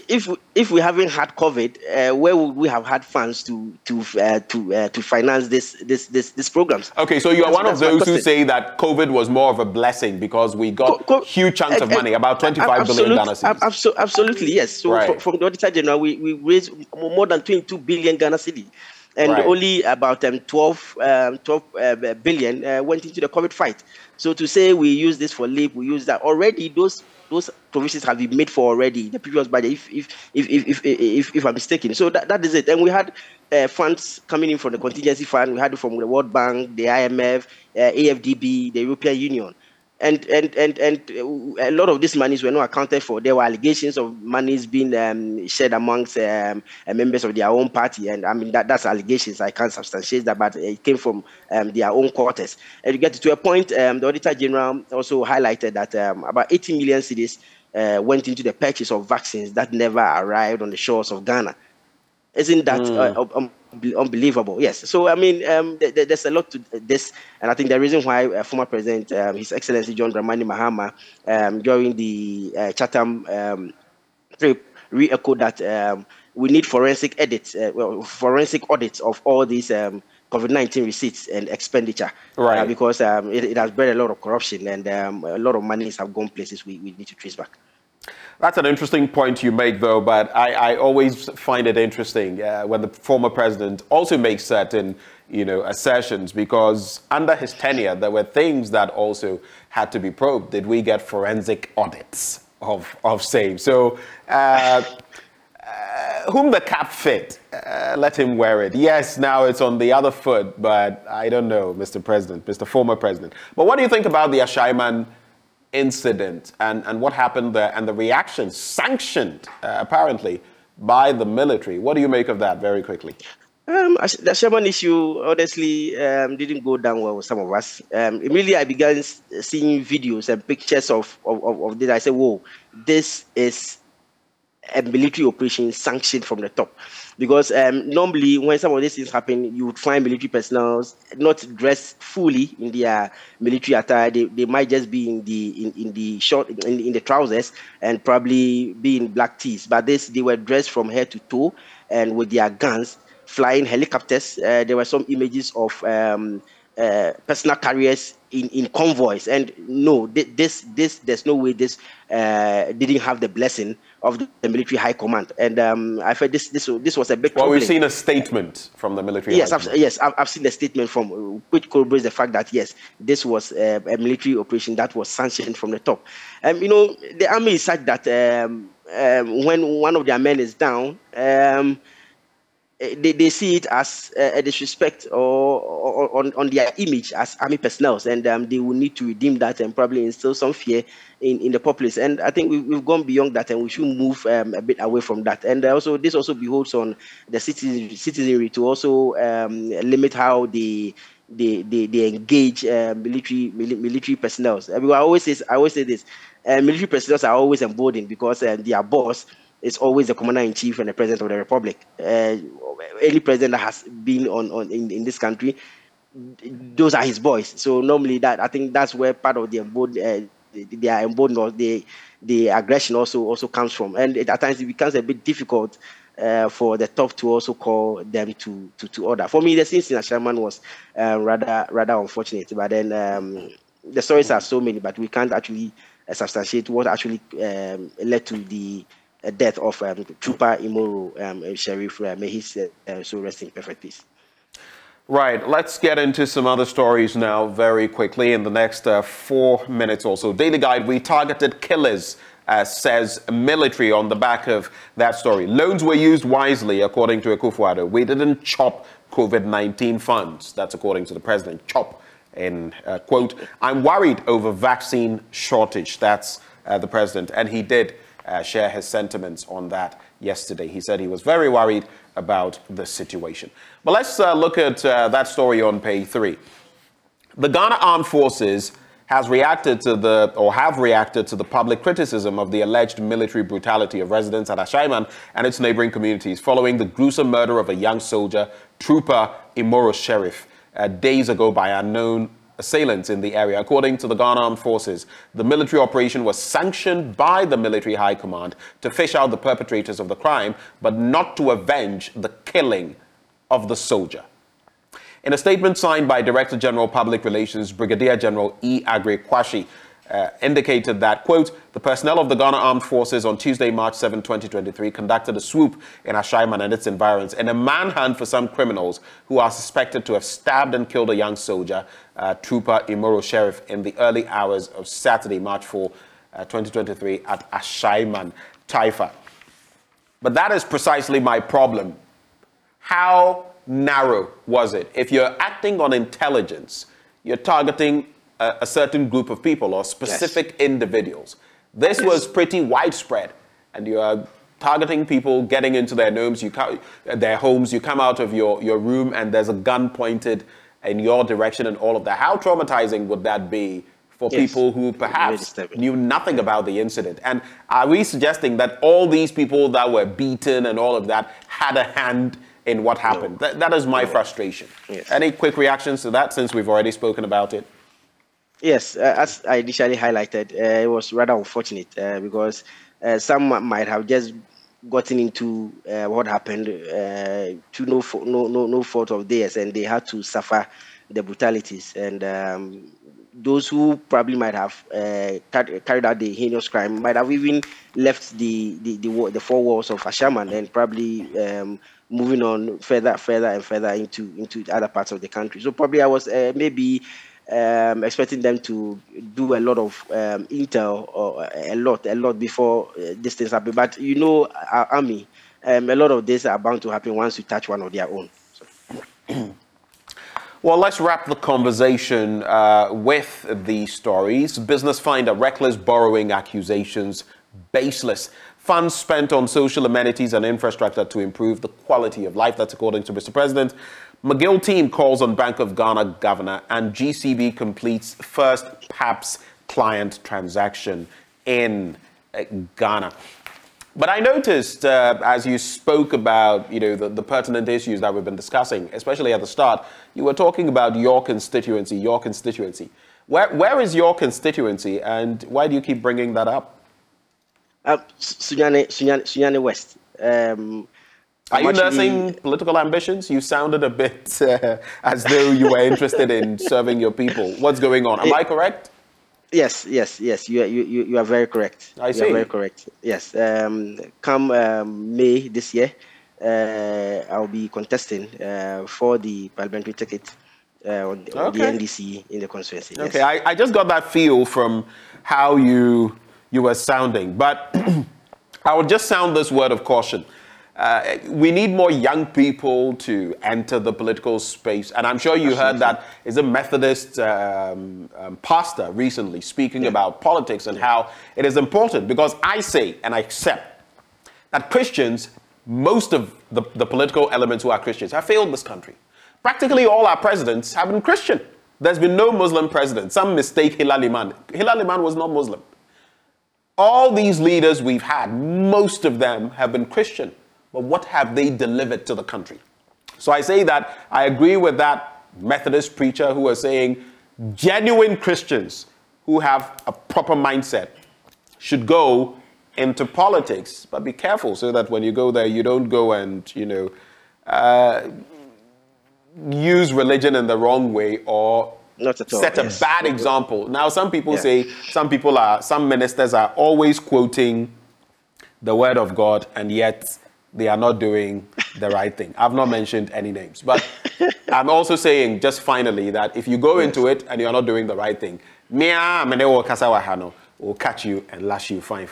If we haven't had COVID, where would we have had funds to finance this programs? Okay, so you are one of those who say that COVID was more of a blessing because we got huge chunks of money, about 25 billion Ghana cedis. Absolutely, yes. So from the Auditor General, we raised more than 22 billion Ghana cedis. And only about 12 billion went into the COVID fight. So to say we use this for LEAP, we use that already. Those provisions have been made for already the previous budget. If I'm mistaken, so that is it. And we had funds coming in from the contingency fund. We had it from the World Bank, the IMF, AFDB, the European Union. And a lot of these monies were not accounted for. There were allegations of monies being shared amongst members of their own party, and I mean that's allegations. I can't substantiate that, but it came from their own quarters. And to get to a point, the Auditor General also highlighted that about 80 million cedis went into the purchase of vaccines that never arrived on the shores of Ghana. Isn't that unbelievable? Yes. So I mean, there's a lot to this, and I think the reason why former President, His Excellency John Dramani Mahama, during the Chatham trip, re-echoed that we need forensic audits of all these COVID-19 receipts and expenditure, because it has bred a lot of corruption, and a lot of monies have gone places we need to trace back. That's an interesting point you make, though, but I always find it interesting when the former president also makes certain, assertions, because under his tenure, there were things that also had to be probed. Did we get forensic audits of same? So, whom the cap fit, let him wear it. Yes, now it's on the other foot, but I don't know, Mr. President, Mr. Former President. But what do you think about the Ashaiman incident and what happened there and the reaction sanctioned apparently by the military? What do you make of that very quickly? The Sherman issue honestly didn't go down well with some of us. Immediately I began seeing videos and pictures of this. I said, whoa, this is a military operation sanctioned from the top. Because normally when some of these things happen, you would find military personnel not dressed fully in their military attire. They might just be in the trousers and probably be in black tees. But they were dressed from head to toe and with their guns flying helicopters. There were some images of personal carriers in convoys, and no, there's no way this didn't have the blessing of the military high command. And I felt this was a big problem. Well, we've seen a statement from the military. Yes, I've seen the statement from which corroborates the fact that yes, this was a military operation that was sanctioned from the top. You know, the army is such that when one of their men is down, they see it as a disrespect or on their image as army personnel, and they will need to redeem that and probably instill some fear in the populace. And I think we've gone beyond that, and we should move a bit away from that. And this also beholds on the citizenry to also limit how they engage military personnel. I always say this: military personnel are always emboldened because their boss is always the commander-in-chief and the president of the republic. Any president that has been in this country, those are his boys. So normally I think that's where part of the emboldened or the aggression also comes from. And at times it becomes a bit difficult for the top to also call them to order. For me, the scene in Ashaiman was rather unfortunate. But then the stories are so many, but we can't actually substantiate what actually led to the death of Trooper Imoro Sheriff. May he so rest in perfect peace. Right, let's get into some other stories now very quickly in the next 4 minutes or so. Daily Guide, we targeted killers, says military on the back of that story. Loans were used wisely, according to Akufo-Addo. We didn't chop COVID-19 funds. That's according to the president. Chop, in quote. I'm worried over vaccine shortage. That's the president. And he did share his sentiments on that yesterday. He said he was very worried about the situation. But let's look at that story on page 3. The Ghana Armed Forces have reacted to the public criticism of the alleged military brutality of residents at Ashaiman and its neighboring communities following the gruesome murder of a young soldier, Trooper Imoro Sheriff, days ago by unknown assailants in the area. According to the Ghana Armed Forces, the military operation was sanctioned by the military high command to fish out the perpetrators of the crime, but not to avenge the killing of the soldier. In a statement signed by Director General Public Relations, Brigadier General E. Agri Kwashi, indicated that, quote, the personnel of the Ghana Armed Forces on Tuesday, March 7, 2023, conducted a swoop in Ashaiman and its environs in a manhunt for some criminals who are suspected to have stabbed and killed a young soldier, Trooper Imoro Sheriff, in the early hours of Saturday, March 4, 2023, at Ashaiman, Taifa. But that is precisely my problem. How narrow was it? If you're acting on intelligence, you're targeting a certain group of people or specific individuals. This was pretty widespread, and you are targeting people, getting into their homes. You come out of your room, and there's a gun pointed in your direction, and all of that. How traumatizing would that be for people who perhaps knew nothing about the incident? And are we suggesting that all these people that were beaten and all of that had a hand in what happened? No. That is my frustration. Yes. Any quick reactions to that, since we've already spoken about it? Yes, as I initially highlighted, it was rather unfortunate because some might have just gotten into what happened to no fault of theirs, and they had to suffer the brutalities. And those who probably might have carried out the heinous crime might have even left the four walls of Ashaiman and probably moving on further and further into other parts of the country. So probably I was maybe expecting them to do a lot of intel or a lot before these things happen. But you know, our army, a lot of this are bound to happen once you touch one of their own. So. Well, let's wrap the conversation with these stories. Business find a reckless borrowing accusations baseless. Funds spent on social amenities and infrastructure to improve the quality of life. That's according to Mr. President. McGill team calls on Bank of Ghana governor, and GCB completes first PAPS client transaction in Ghana. But I noticed as you spoke about, the pertinent issues that we've been discussing, especially at the start, you were talking about your constituency. Where is your constituency, and why do you keep bringing that up? Sunyani West. Are you nursing political ambitions? You sounded a bit as though you were interested in serving your people. What's going on? Am I correct? Yes. You are very correct. I see. You are very correct. Yes. Come May this year, I'll be contesting for the parliamentary ticket on the NDC in the constituency. Yes. Okay, I just got that feel from how you were sounding, but I would just sound this word of caution. We need more young people to enter the political space. And I'm sure you heard that is a Methodist pastor recently speaking about politics and how it is important. Because I say and I accept that Christians, most of the political elements who are Christians, have failed this country. Practically all our presidents have been Christian. There's been no Muslim president. Some mistake Hilal Iman. Hilal Iman was not Muslim. All these leaders we've had, most of them have been Christian. But what have they delivered to the country? So I say that I agree with that Methodist preacher who was saying genuine Christians who have a proper mindset should go into politics, but be careful so that when you go there, you don't go and, use religion in the wrong way or set a bad example. Now, some people say, some ministers are always quoting the word of God, and yet they are not doing the right thing. I've not mentioned any names, but I'm also saying just finally that if you go into it and you're not doing the right thing, will catch you and lash you fine.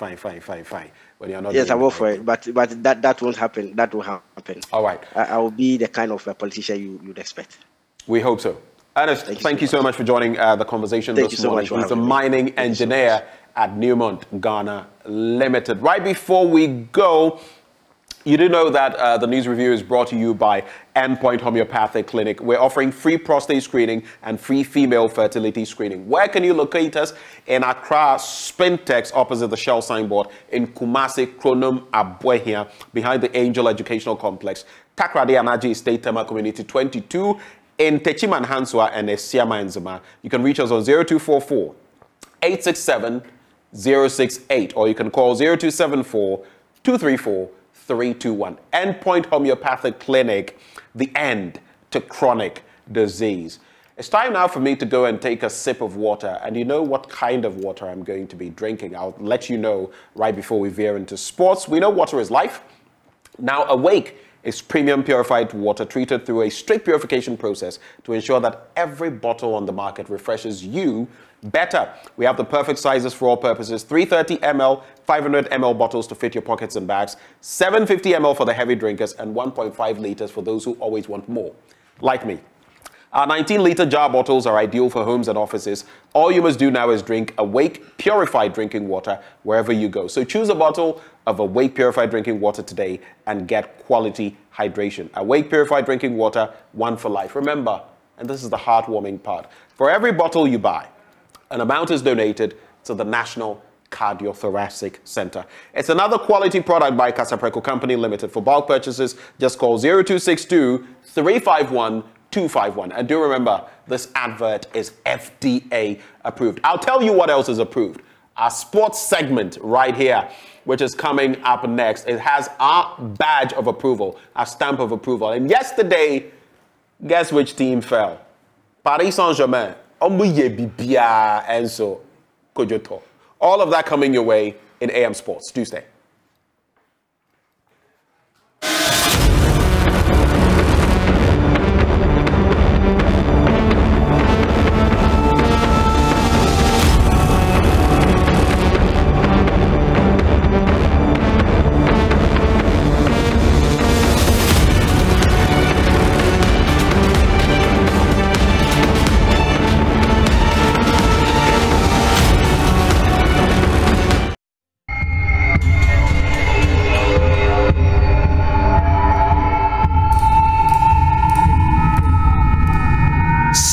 When you're not I will for it, but that won't happen. That will happen. All right. I will be the kind of politician you'd expect. We hope so. Ernest, thank you so much for joining the conversation this morning. He's a mining engineer at Newmont, Ghana Limited. Right before we go, you do know that the news review is brought to you by Endpoint Homeopathic Clinic. We're offering free prostate screening and free female fertility screening. Where can you locate us? In Accra, Spintex, opposite the Shell signboard. In Kumasi, Kronum, Abuehia, behind the Angel Educational Complex. Takrade Anaji Estate, Tema Community 22. In Techiman Hanswa and Esiama Nzima. You can reach us on 0244 867 068, or you can call 0274 234 321. Endpoint Homeopathic Clinic, the end to chronic disease. It's time now for me to go and take a sip of water, and you know what kind of water I'm going to be drinking. I'll let you know right before we veer into sports. We know water is life. Now, Awake is premium purified water treated through a strict purification process to ensure that every bottle on the market refreshes you better. We have the perfect sizes for all purposes: 330 ml, 500 ml bottles to fit your pockets and bags, 750 ml for the heavy drinkers, and 1.5 liters for those who always want more, like me. Our 19-liter jar bottles are ideal for homes and offices. All you must do now is drink Awake purified drinking water wherever you go. So choose a bottle of Awake purified drinking water today and get quality hydration. Awake purified drinking water, one for life. Remember, and this is the heartwarming part, for every bottle you buy, an amount is donated to the National Cardiothoracic Center. It's another quality product by Casapreco Company Limited. For bulk purchases, just call 0262 351 251. And do remember, this advert is FDA approved. I'll tell you what else is approved. Our sports segment right here, which is coming up next. It has our badge of approval, our stamp of approval. And yesterday, guess which team fell? Paris Saint-Germain. And so, Kojoto. All of that coming your way in AM Sports Tuesday.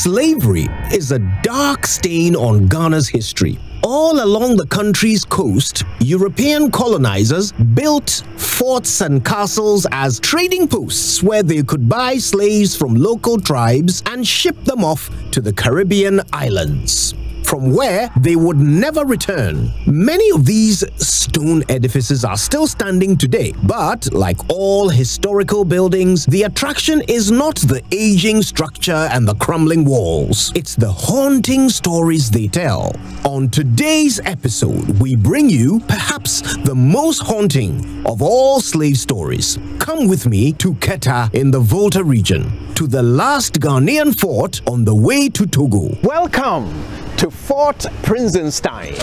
Slavery is a dark stain on Ghana's history. All along the country's coast, European colonizers built forts and castles as trading posts where they could buy slaves from local tribes and ship them off to the Caribbean islands. from where they would never return. Many of these stone edifices are still standing today, but like all historical buildings, the attraction is not the aging structure and the crumbling walls. It's the haunting stories they tell. On today's episode, we bring you perhaps the most haunting of all slave stories. Come with me to Keta in the Volta region, to the last Ghanaian fort on the way to Togo. Welcome to Fort Prinsenstein.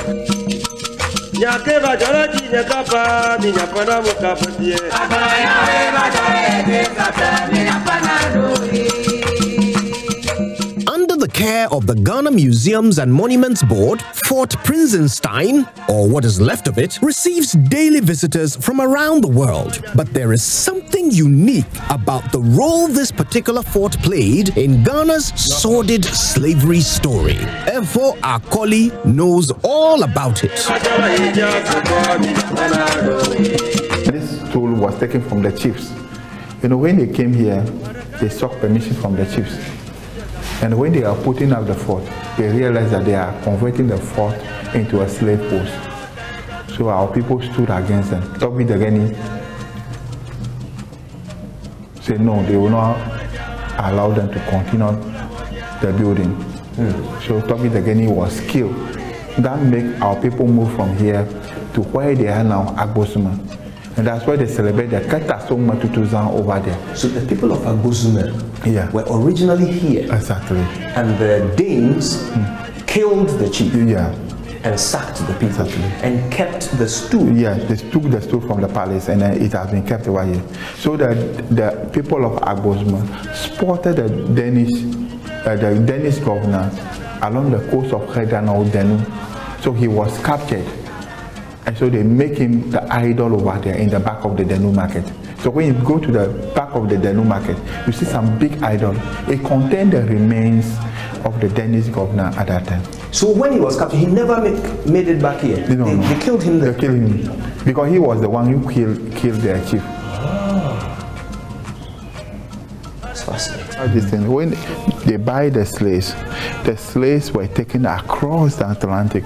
Under the care of the Ghana Museums and Monuments Board, Fort Prinsenstein, or what is left of it, receives daily visitors from around the world. But there is something unique about the role this particular fort played in Ghana's sordid slavery story. Therefore, our colleague knows all about it. This tool was taken from the chiefs. You know, when they came here, they sought permission from the chiefs. And when they are putting up the fort, they realized that they are converting the fort into a slave post. So our people stood against them. Toby Degeni said no, they will not allow them to continue the building. So Toby Degeni was killed. That made our people move from here to where they are now, Agbosuma. And that's why they celebrate the Katasoma Tutuzan over there. So the people of Agbosuma were originally here. Exactly. And the Danes killed the chief and sacked the people and kept the stool. Yeah, they took the stool from the palace and it has been kept over here. So that the people of Agbosuma spotted the Danish governor along the coast of Hedana Denu. So he was captured. And so they make him the idol over there in the back of the Denu market. So when you go to the back of the Denu market, you see some big idol. It contained the remains of the Danish governor at that time. So when he was captured, he never made it back here? No. They killed him there? They killed him. Because he was the one who killed their chief. That's fascinating. This thing, when they buy the slaves were taken across the Atlantic.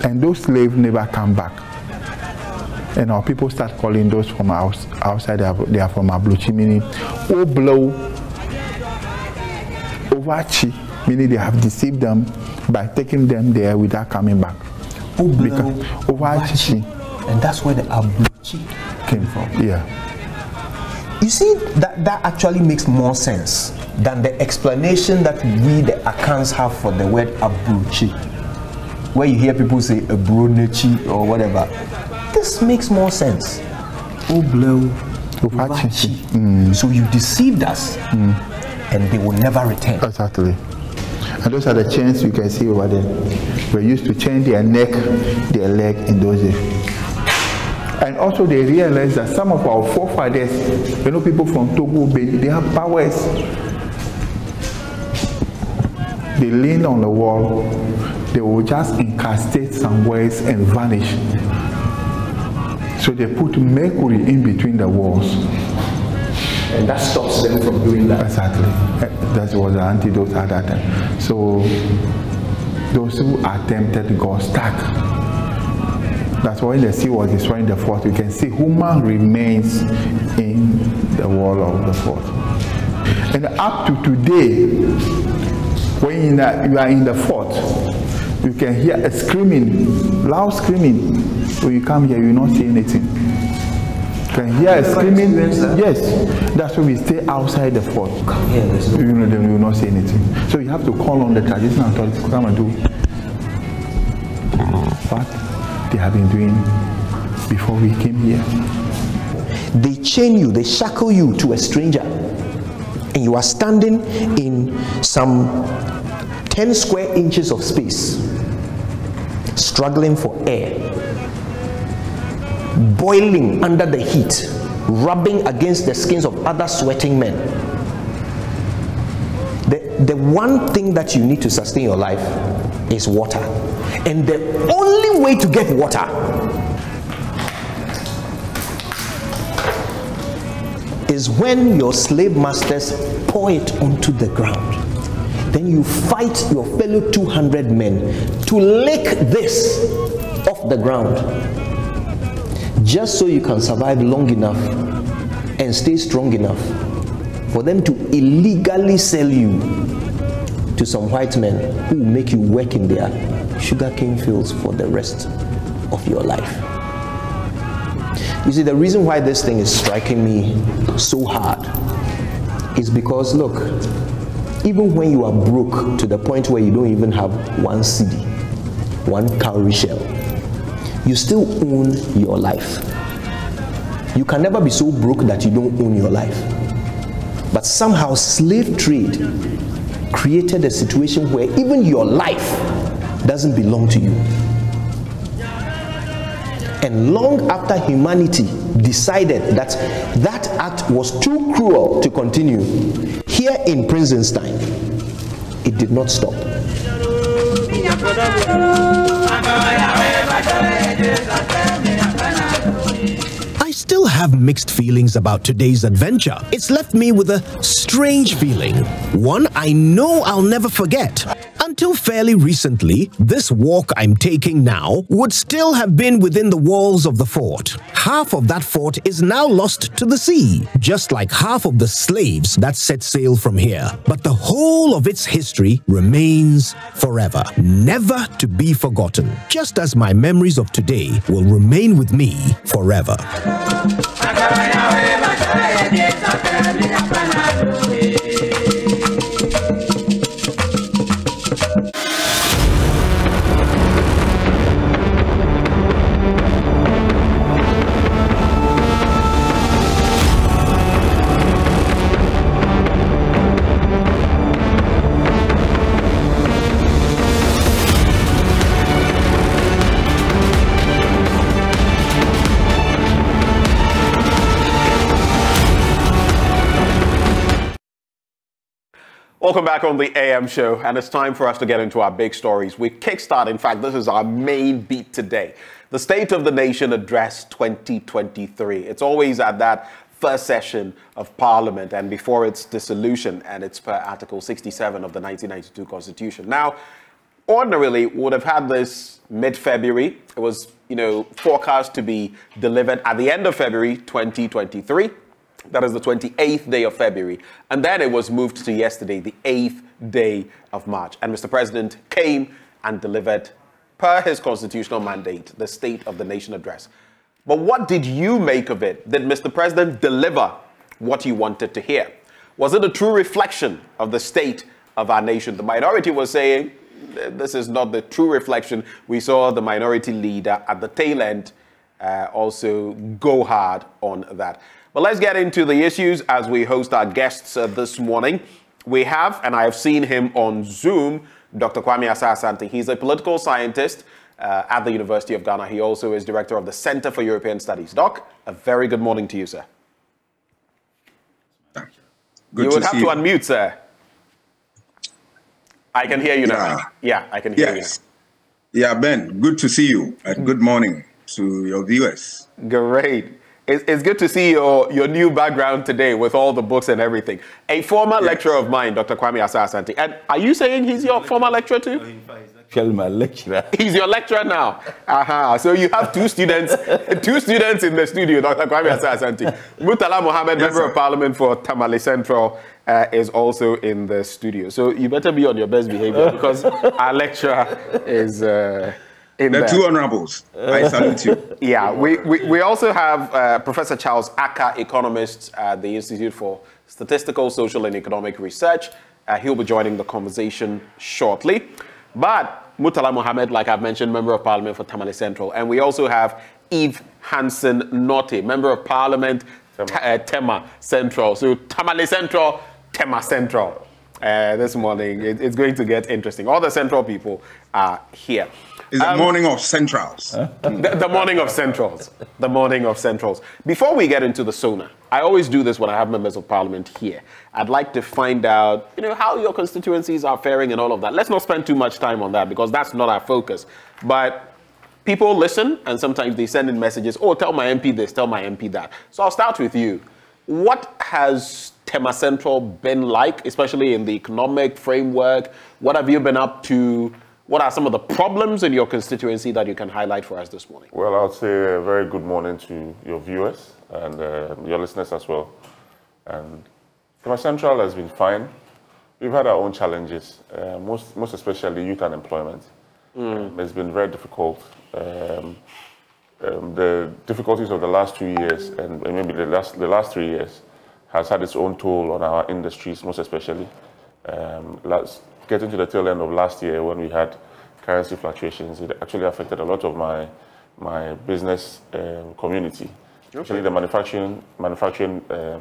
And those slaves never come back. And our people start calling those from outside, they are from Abluchi, meaning Oblo, Ovachi, meaning they have deceived them by taking them there without coming back. Oblo, Ovachi. And that's where the Abluchi came from. Yeah. You see, that actually makes more sense than the explanation that we, the Akans, have for the word Abluchi. Where you hear people say a bronechi or whatever. This makes more sense. Oblo, Ovachi. So you deceived us and they will never return. Exactly. And those are the chains you can see over there. We used to chain their neck, their leg in those days. And also they realized that some of our forefathers, you know, people from Togo, they have powers. They lean on the wall, they will just incastate some words and vanish. So they put mercury in between the walls. And that stops them from doing that. Exactly. That was the antidote at that time. So those who attempted got stuck. That's why when the sea was destroying the fort, you can see human remains in the wall of the fort. And up to today, when you are in the fort, you can hear a screaming, loud screaming. When you come here, you will not see anything. You can hear a screaming. Yes, that's why we stay outside the fort. You will not see anything. So you have to call on the traditional authorities to come and do what they have been doing before we came here. They chain you, they shackle you to a stranger. And you are standing in some 10 square inches of space, struggling for air, boiling under the heat, rubbing against the skins of other sweating men. The one thing that you need to sustain your life is water. And the only way to get water is when your slave masters pour it onto the ground. then you fight your fellow 200 men to lick this off the ground, just so you can survive long enough and stay strong enough for them to illegally sell you to some white men who will make you work in their sugarcane fields for the rest of your life. You see, the reason why this thing is striking me so hard is because, look, even when you are broke to the point where you don't even have one cedi, one cowrie shell, you still own your life. You can never be so broke that you don't own your life. But somehow slave trade created a situation where even your life doesn't belong to you. And long after humanity decided that that act was too cruel to continue, here in Prinsenstein, it did not stop. I still have mixed feelings about today's adventure. It's left me with a strange feeling, one I know I'll never forget. Until fairly recently, this walk I'm taking now would still have been within the walls of the fort. Half of that fort is now lost to the sea, just like half of the slaves that set sail from here. But the whole of its history remains forever, never to be forgotten, just as my memories of today will remain with me forever. Welcome back on the AM show, and it's time for us to get into our big stories. We kickstart, in fact, this is our main beat today. The State of the Nation Address 2023. It's always at that first session of Parliament and before its dissolution, and it's per Article 67 of the 1992 Constitution. Now, ordinarily, we would have had this mid-February. It was, forecast to be delivered at the end of February 2023. That is the 28th day of February. And then it was moved to yesterday, the 8th day of March. And Mr. President came and delivered, per his constitutional mandate, the State of the Nation Address. But what did you make of it? Did Mr. President deliver what you wanted to hear? Was it a true reflection of the state of our nation? The minority was saying, this is not the true reflection. We saw the minority leader at the tail end also go hard on that. But let's get into the issues as we host our guests this morning. We have, and I have seen him on Zoom, Dr. Kwame Asah-Asante. He's a political scientist at the University of Ghana. He also is director of the Center for European Studies. Doc, a very good morning to you, sir. Thank you. Good you would have to unmute, sir. I can hear you now. Yeah, I can hear you now. Yeah, Ben, good to see you. And good morning to your viewers. Great. It's good to see your new background today with all the books and everything. A former lecturer of mine, Dr. Kwame Asah-Asante. And are you saying he's your former lecturer too? Actually, my lecturer. He's your lecturer now. So you have two students in the studio, Dr. Kwame Asah-Asante. Murtala Mohammed, member of parliament for Tamale Central, is also in the studio. So you better be on your best behavior because our lecturer is... the two honorables. I salute you. Yeah, we also have Professor Charles Aka, economist at the Institute for Statistical, Social and Economic Research. He'll be joining the conversation shortly. But Murtala Mohammed, like I've mentioned, member of parliament for Tamale Central. And we also have Eve Hansen Norte, member of parliament, Tema Central. So Tamale Central, Tema Central. This morning, it's going to get interesting. All the Central people are here. It's the morning of Centrals. The morning of Centrals. The morning of Centrals. Before we get into the SONA, I always do this when I have members of parliament here. I'd like to find out, how your constituencies are faring and all of that. Let's not spend too much time on that because that's not our focus. But people listen and sometimes they send in messages, oh, tell my MP this, tell my MP that. So I'll start with you. What has Tema Central been like, especially in the economic framework? What have you been up to? What are some of the problems in your constituency that you can highlight for us this morning? Well, I'll say a very good morning to your viewers and your listeners as well. And Tema Central has been fine. We've had our own challenges, most especially youth unemployment. It's been very difficult. The difficulties of the last 2 years and maybe the last 3 years has had its own toll on our industries, most especially. Getting to the tail end of last year when we had currency fluctuations, it actually affected a lot of my business community, especially the manufacturing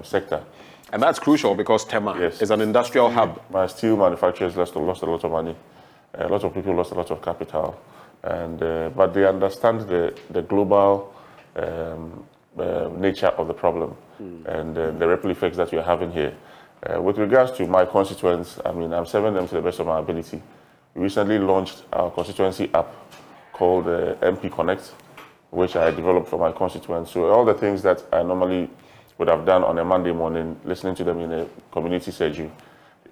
sector. And that's crucial because Tema is an industrial hub. My steel manufacturers lost a lot of money. A lot of people lost a lot of capital. And, but they understand the global nature of the problem and the ripple effects that we are having here. With regards to my constituents, I mean, I'm serving them to the best of my ability. We recently launched our constituency app called MP Connect, which I developed for my constituents. So all the things that I normally would have done on a Monday morning, listening to them in a community surgery,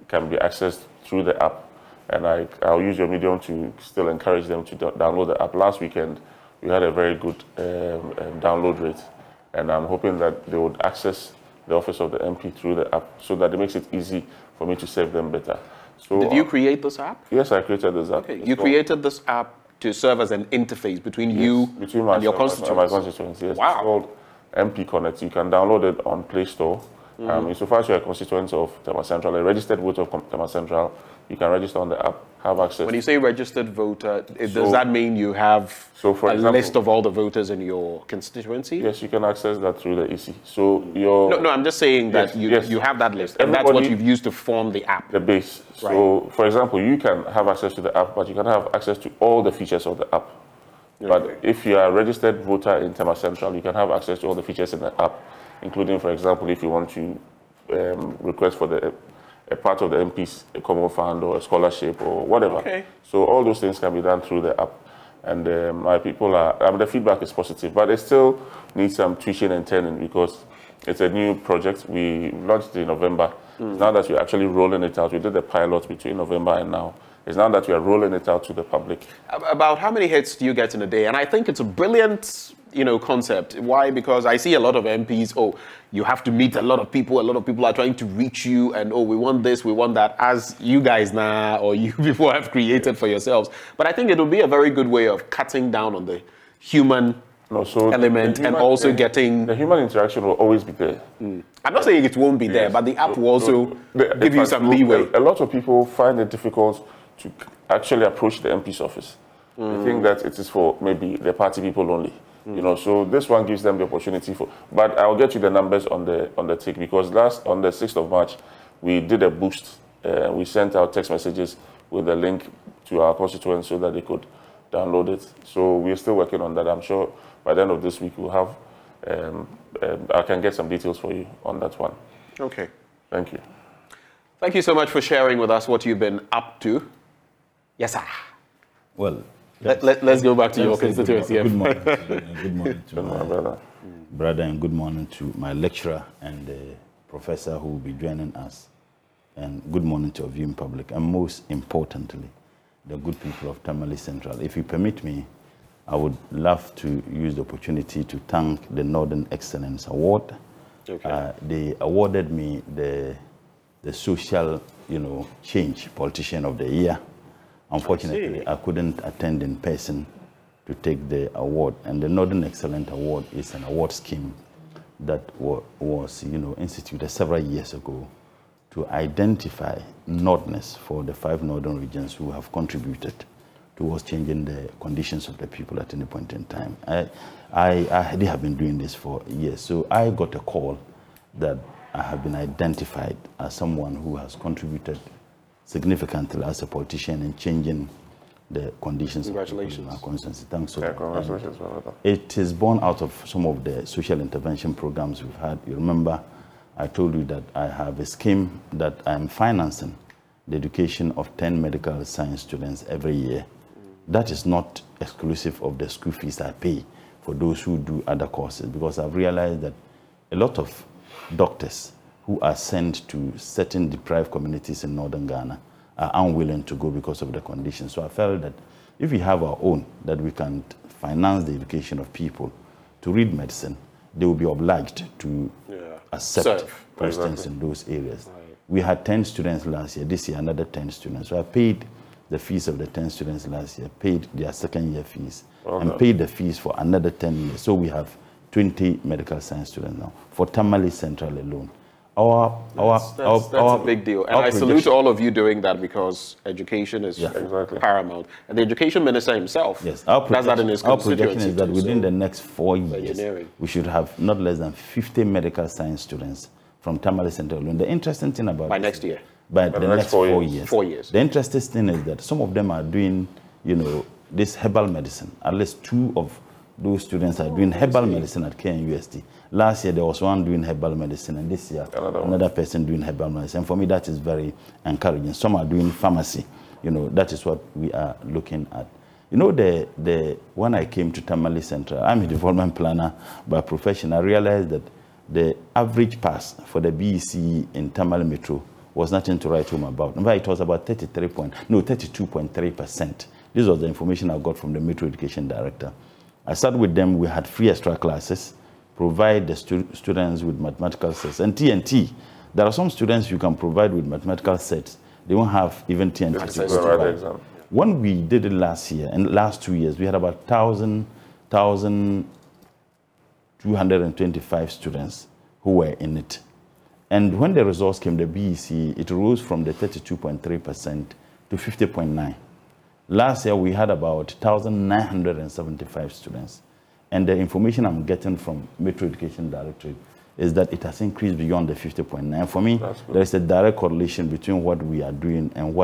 can be accessed through the app. And I'll use your medium to still encourage them to download the app. Last weekend, we had a very good download rate. And I'm hoping that they would access the office of the MP through the app so that it makes it easy for me to serve them better. So, did you create this app? Yes, I created this app. Okay, you created this app to serve as an interface between you and your constituents? My constituents, yes. Wow. It's called MP Connect. You can download it on Play Store. Insofar as you're a constituent of Tema Central, a registered voter of Tema Central, you can register on the app, have access. When you say registered voter, does that mean you have for a example, list of all the voters in your constituency? Yes, you can access that through the EC. So your No, I'm just saying that you have that list, and that's what you've used to form the app. The base. So, for example, you can have access to the app, but you can have access to all the features of the app. But if you are a registered voter in Tema Central, you can have access to all the features in the app, including, for example, if you want to request for a part of the MP's a common fund or a scholarship or whatever. Okay. So all those things can be done through the app. And my people the feedback is positive, but it still needs some tweaking and turning because it's a new project. We launched in November. Now that we're actually rolling it out, we did the pilot between November and now. It's now that we are rolling it out to the public. About how many hits do you get in a day? And I think it's a brilliant, concept. Why? Because I see a lot of MPs, you have to meet a lot of people are trying to reach you, and we want this, we want that, as you guys now, or you people have created for yourselves. But I think it will be a very good way of cutting down on the human element and also getting... The human interaction will always be there. I'm not saying it won't be there, but the app will also give you some leeway. A lot of people find it difficult to actually approach the MP's office. They think that it is for maybe the party people only. So this one gives them the opportunity for. But I'll get you the numbers on the tick because on the 6th of March, we did a boost. We sent out text messages with a link to our constituents so that they could download it. So we're still working on that. I'm sure by the end of this week we'll have. I can get some details for you on that one. Okay. Thank you. Thank you so much for sharing with us what you've been up to. Yes, sir. Well, let's go back to your constituency. Good morning. Good morning to my brother, and good morning to my lecturer and the professor who will be joining us. And good morning to our viewing public. And most importantly, the good people of Tamale Central. If you permit me, I would love to use the opportunity to thank the Northern Excellence Award. Okay. They awarded me the social, change politician of the year. Unfortunately, I couldn't attend in person to take the award. And the Northern Excellent Award is an award scheme that was, instituted several years ago to identify Northerners for the 5 northern regions who have contributed towards changing the conditions of the people at any point in time. They have been doing this for years. So I got a call that I have been identified as someone who has contributed significantly as a politician in changing the conditions of our constituency. Thanks so much. Congratulations. It is born out of some of the social intervention programs we've had. You remember I told you that I have a scheme that I'm financing the education of 10 medical science students every year. That is not exclusive of the school fees I pay for those who do other courses, because I've realized that a lot of doctors who are sent to certain deprived communities in northern Ghana are unwilling to go because of the conditions. So I felt that if we have our own, that we can finance the education of people to read medicine, they will be obliged to accept postings in those areas. Right. We had 10 students last year. This year, another 10 students. So I paid the fees of the 10 students last year, paid their second year fees, and paid the fees for another 10 years. So we have 20 medical science students now for Tamale Central alone. That's a big deal. And I salute all of you doing that, because education is paramount. And the education minister himself does that in his constituency. Our projection is that within the next 4 years, we should have not less than 50 medical science students from Tamale Central alone. The interesting thing about by next year. By the next 4 years. 4 years. The interesting thing is that some of them are doing, this herbal medicine. At least 2 of those students are doing herbal medicine at KNUST. Last year, there was one doing herbal medicine, and this year, another person doing herbal medicine. And for me, that is very encouraging. Some are doing pharmacy. That is what we are looking at. When I came to Tamale Central, I'm a development planner by profession. I realized that the average pass for the BEC in Tamale Metro was nothing to write home about. In fact, it was about 32.3%. This was the information I got from the Metro Education Director. I started with them. We had free extra classes, provide the students with mathematical sets. And TNT, there are some students you can provide with mathematical sets. They won't have even TNT to provide. When we did it last year, and last 2 years, we had about 1,225 students who were in it. And when the results came, the BEC, it rose from the 32.3% to 50.9%. Last year, we had about 1,975 students. And the information I'm getting from Metro Education Directorate is that it has increased beyond the 50.9. For me, there is a direct correlation between what we are doing and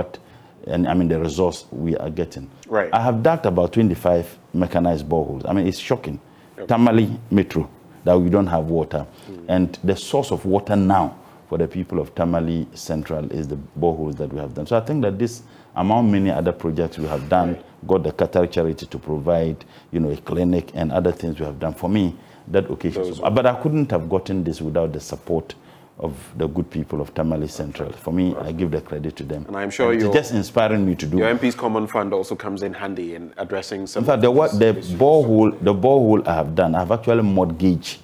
the results we are getting. Right. I have dug about 25 mechanized boreholes. It's shocking. Tamale Metro, that we don't have water. And the source of water now for the people of Tamale Central is the boreholes that we have done. So I think that this, among many other projects we have done, got the Qatar charity to provide, a clinic and other things we have done. For me, that occasion. But I couldn't have gotten this without the support of the good people of Tamale Central. For me, I give the credit to them. And I'm sure it's just inspiring me to do. Your MP's Common Fund also comes in handy in addressing some. In fact, the borehole I have done, I've actually mortgaged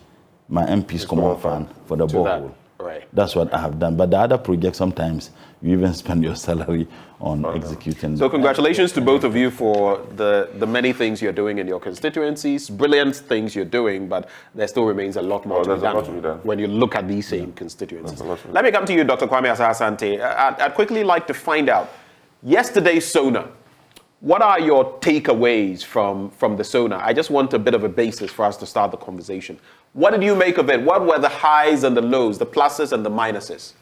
my MP's Common Fund for the borehole. Right. That's what I have done. But the other projects, sometimes you even spend your salary on executing. So congratulations to both of you for the many things you're doing in your constituencies, brilliant things you're doing, but there still remains a lot more to be done when you look at these same constituencies. Let me come to you, Dr. Kwame Asah-Asante. I'd quickly like to find out, yesterday's SONA, what are your takeaways from the SONA? I just want a bit of a basis for us to start the conversation. What did you make of it? What were the highs and the lows, the pluses and the minuses?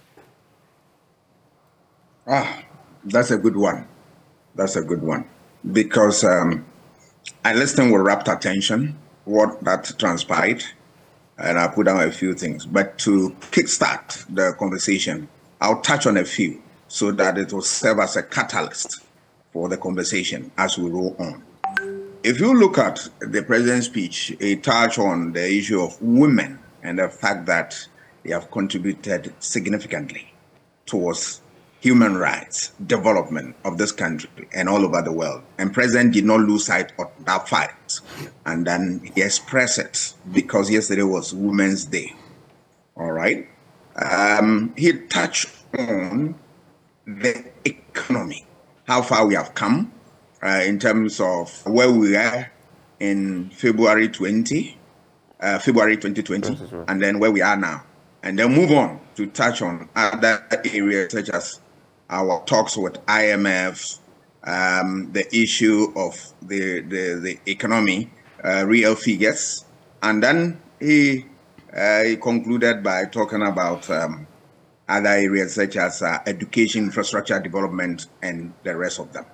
That's a good one. That's a good one. Because I listened with rapt attention what that transpired, and I put down a few things. But to kickstart the conversation, I'll touch on a few so that it will serve as a catalyst for the conversation as we roll on. If you look at the president's speech, it touched on the issue of women and the fact that they have contributed significantly towards human rights, development of this country and all over the world. And President did not lose sight of that fight. And then he expressed it because yesterday was Women's Day. All right. He touched on the economy, how far we have come in terms of where we are in February 2020, and then where we are now. And then move on to touch on other areas such as our talks with IMF, the issue of the economy, real figures. And then he concluded by talking about other areas such as education, infrastructure development, and the rest of them.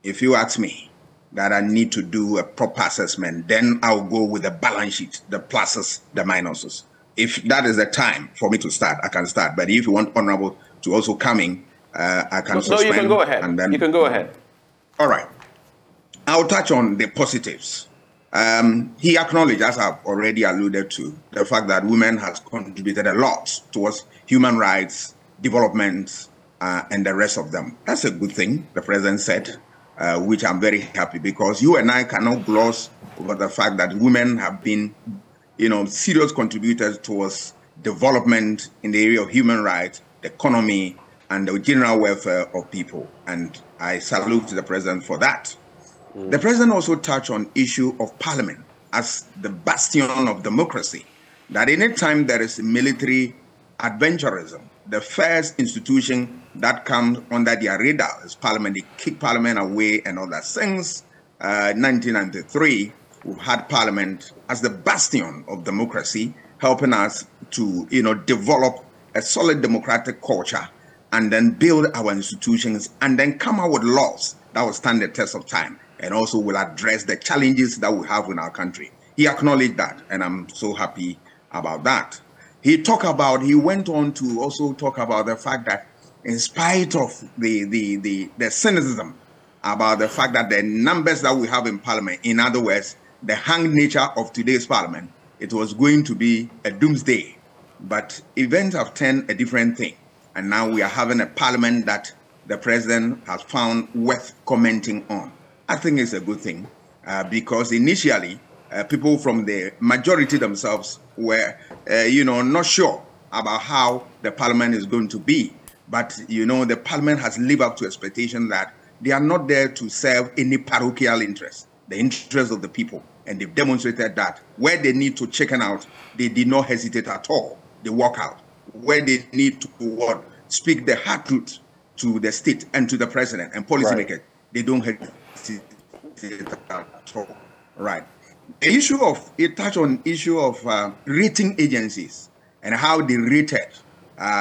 If you ask me that I need to do a proper assessment, then I'll go with the balance sheet, the pluses, the minuses. If that is the time for me to start, I can start. But if you want Honorable to also come in, I can suspend. No, you can go ahead. And then, you can go ahead. All right. I'll touch on the positives. He acknowledged, as I've already alluded to, the fact that women has contributed a lot towards human rights, development, and the rest of them. That's a good thing, the president said, which I'm very happy, because you and I cannot gloss over the fact that women have been, serious contributors towards development in the area of human rights, the economy, and the general welfare of people. And I salute the president for that. The president also touched on issue of parliament as the bastion of democracy, that anytime there is military adventurism, the first institution that comes under their radar is parliament. They kick parliament away and all that. Since 1993, we've had parliament as the bastion of democracy, helping us to, develop a solid democratic culture and then build our institutions and then come out with laws that will stand the test of time and also will address the challenges that we have in our country. He acknowledged that, and I'm so happy about that. He went on to also talk about the fact that in spite of the cynicism about the fact that the numbers that we have in parliament, in other words, the hanged nature of today's parliament, it was going to be a doomsday. But events have turned a different thing. And now we are having a parliament that the president has found worth commenting on. I think it's a good thing because initially people from the majority themselves were, not sure about how the parliament is going to be. But, the parliament has lived up to expectation that they are not there to serve any parochial interest, the interest of the people. And they've demonstrated that where they need to chicken out, they did not hesitate at all. They walk out. Where they need to speak the hard truth to the state and to the president and policymakers, they don't hesitate at all. Right. It touched on issue of rating agencies and how they rated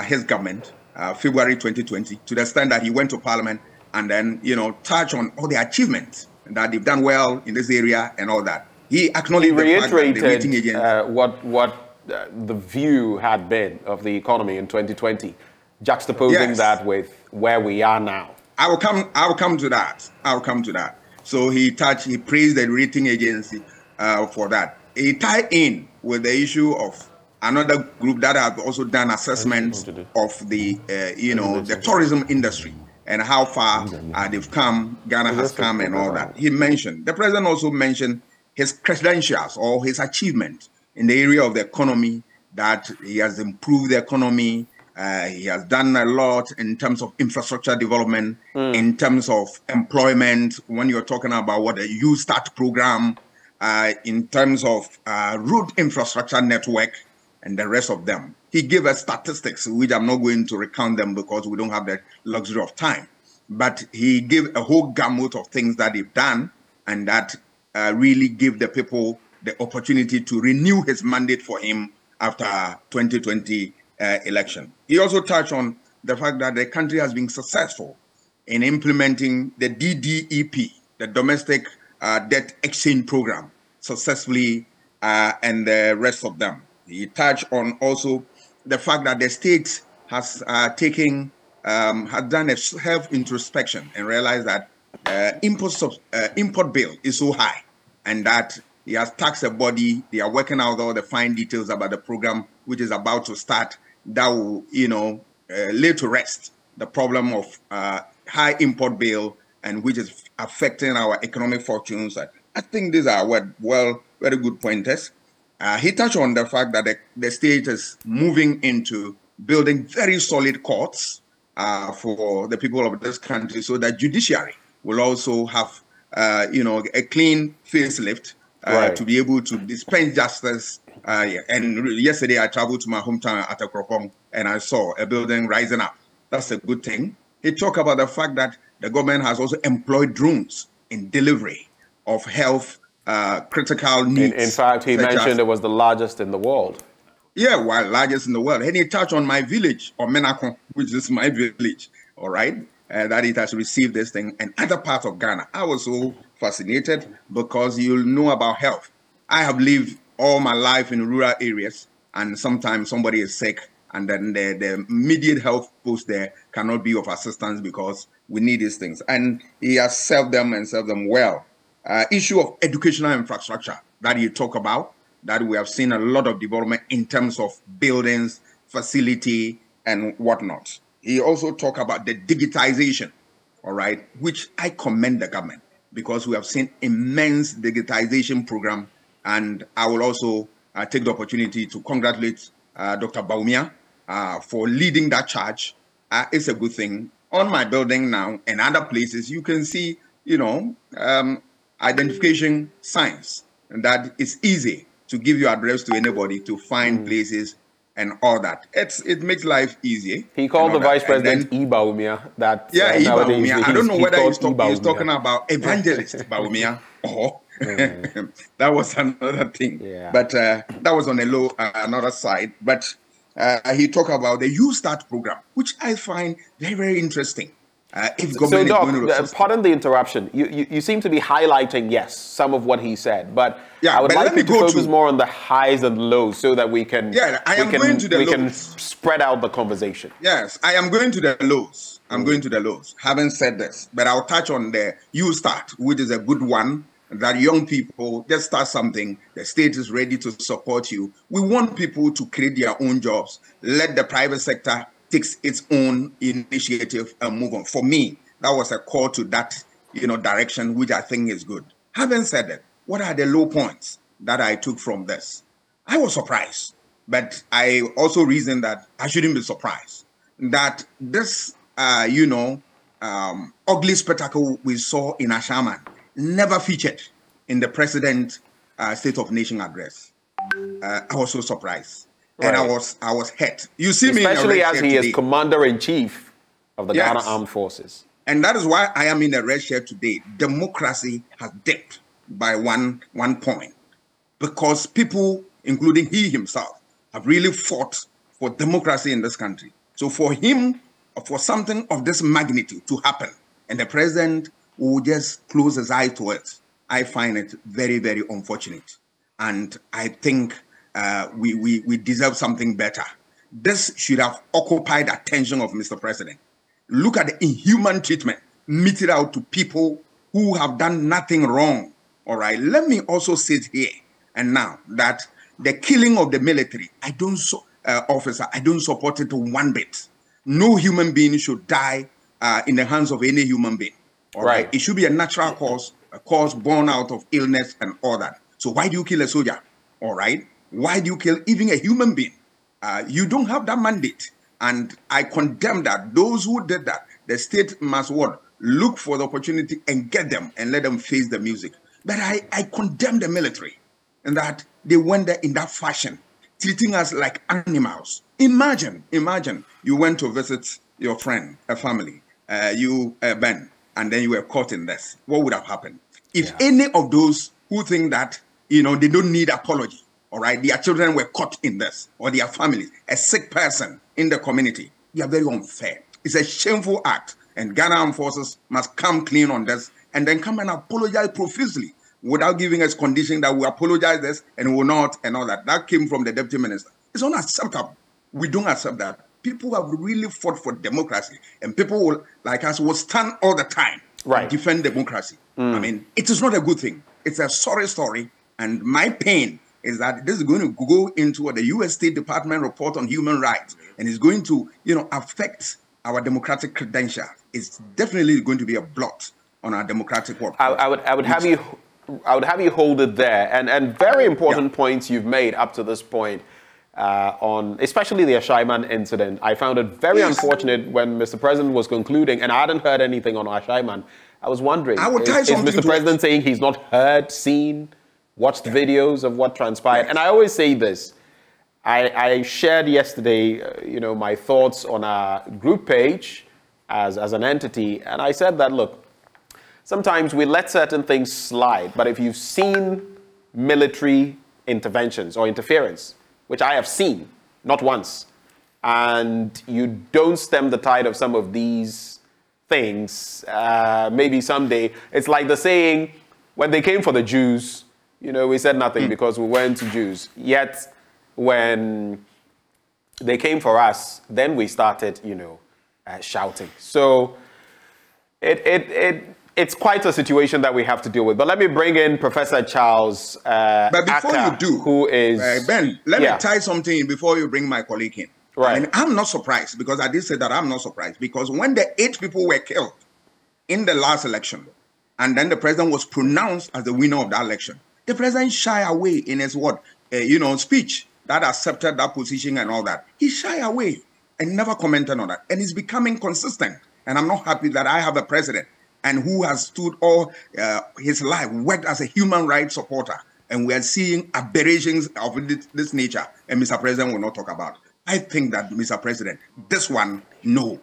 his government February 2020 to the extent that he went to parliament and then, touched on all the achievements that they've done well in this area and all that. He acknowledged the fact that the rating agencies... what the view had been of the economy in 2020, juxtaposing that with where we are now. I will come to that. So he praised the rating agency for that. He tied in with the issue of another group that have also done assessments of the the tourism industry and how far they've come, Ghana has come and all that. The president also mentioned his credentials or his achievement in the area of the economy, that he has improved the economy. He has done a lot in terms of infrastructure development, in terms of employment, when you're talking about what the Youth Start program, in terms of road infrastructure network, and the rest of them. He gave us statistics, which I'm not going to recount them because we don't have the luxury of time. But he gave a whole gamut of things that they've done, and that really give the people the opportunity to renew his mandate for him after 2020 election. He also touched on the fact that the country has been successful in implementing the DDEP, the Domestic Debt Exchange Program, successfully, and the rest of them. He touched on also the fact that the state has done a self-introspection and realized that import bill is so high, and that he has taxed a body. They are working out all the fine details about the program, which is about to start, that will, lay to rest the problem of high import bill, and which is affecting our economic fortunes. I think these are very good pointers. He touched on the fact that the state is moving into building very solid courts for the people of this country, so that judiciary will also have, a clean facelift to be able to dispense justice. And yesterday I traveled to my hometown at Akropong, and I saw a building rising up. That's a good thing. He talked about the fact that the government has also employed drones in delivery of health critical needs. In fact, he mentioned it was the largest in the world. Yeah, largest in the world. And he touched on my village, or Menakon, which is my village, all right, that it has received this thing, and other parts of Ghana. I was so fascinated because you'll know about health. I have lived all my life in rural areas, and sometimes somebody is sick, and then the immediate health post there cannot be of assistance because we need these things. And he has served them and served them well. issue of educational infrastructure that you talk about, that we have seen a lot of development in terms of buildings, facility, and whatnot. He also talked about the digitization, all right, which I commend the government because we have seen immense digitization program. And I will also take the opportunity to congratulate Dr. Bawumia for leading that charge. It's a good thing. On my building now and other places, you can see, you know, identification signs, and that it's easy to give your address to anybody to find places and all that. It makes life easy. He called the vice president Bawumia. That Bawumia. I don't know whether he's talking about evangelist Bawumia or that was another thing. Yeah. But that was on a low another side. But he talked about the You Start program, which I find very, very interesting. If government so, Doc, is going to pardon the interruption. You seem to be highlighting, yes, some of what he said, but I would like you to focus more on the highs and lows so that we can spread out the conversation. Yes, I am going to the lows. I'm going to the lows. Having said this, but I'll touch on the You Start, which is a good one. That young people just start something. The state is ready to support you. We want people to create their own jobs. Let the private sector takes its own initiative and move on. For me, that was a call to that, you know, direction, which I think is good. Having said that, what are the low points that I took from this? I was surprised, but I also reasoned that I shouldn't be surprised that this, ugly spectacle we saw in Ashaman never featured in the President's State of Nation address. I was so surprised. Right. And I was hurt. You see me especially as he is Commander-in-Chief of the Ghana Armed Forces. And that is why I am in a red shirt today. Democracy has dipped by one point because people, including he himself, have really fought for democracy in this country. So for him, for something of this magnitude to happen, and the president will just close his eye to it, I find it very, very unfortunate. And I think we deserve something better. This should have occupied the attention of Mr. President. Look at the inhuman treatment meted out to people who have done nothing wrong. All right, let me also sit here and now that the killing of the military, officer, I don't support it one bit. No human being should die in the hands of any human being. All right. It should be a natural cause, a cause born out of illness and all that. So why do you kill a soldier? All right. Why do you kill even a human being? You don't have that mandate. And I condemn that. Those who did that, the state must look for the opportunity and get them and let them face the music. But I condemn the military and that they went there in that fashion, treating us like animals. Imagine you went to visit your friend, a family, Ben, and then you were caught in this. What would have happened? If any of those who think that, they don't need apology, all right, their children were caught in this, or their families, a sick person in the community, they are very unfair. It's a shameful act, and Ghana Armed Forces must come clean on this and then come and apologize profusely without giving us condition that we apologize this and will not and all that. That came from the deputy minister. It's unacceptable. We don't accept that. People have really fought for democracy, and people like us will stand all the time to defend democracy. I mean, it is not a good thing. It's a sorry story, and my pain is that this is going to go into the U.S. State Department report on human rights, and it's going to, affect our democratic credentials. It's definitely going to be a blot on our democratic work. I would have you hold it there, and very important points you've made up to this point. On especially the Ashaiman incident. I found it very unfortunate when Mr. President was concluding, and I hadn't heard anything on Ashaiman. I was wondering, is Mr. President saying he's not heard, seen, watched videos of what transpired? And I always say this. I shared yesterday, my thoughts on our group page as an entity, and I said that, look, sometimes we let certain things slide, but if you've seen military interventions or interference, which I have seen, not once, and you don't stem the tide of some of these things, maybe someday, it's like the saying, when they came for the Jews, we said nothing because we weren't Jews. Yet, when they came for us, then we started, shouting. So, it it's quite a situation that we have to deal with. But let me bring in Professor Charles But before Aka, you do, who is... Ben, let me tie something in before you bring my colleague in. Right. I mean, I'm not surprised, because I did say that I'm not surprised, because when the 8 people were killed in the last election, and then the president was pronounced as the winner of that election, the president shy away in his speech that accepted that position and all that. He shy away and never commented on that. And he's becoming consistent. And I'm not happy that I have a president and who has stood all his life, worked as a human rights supporter. And we are seeing aberrations of this nature. And Mr. President will not talk about it. I think that, Mr. President, this one, no.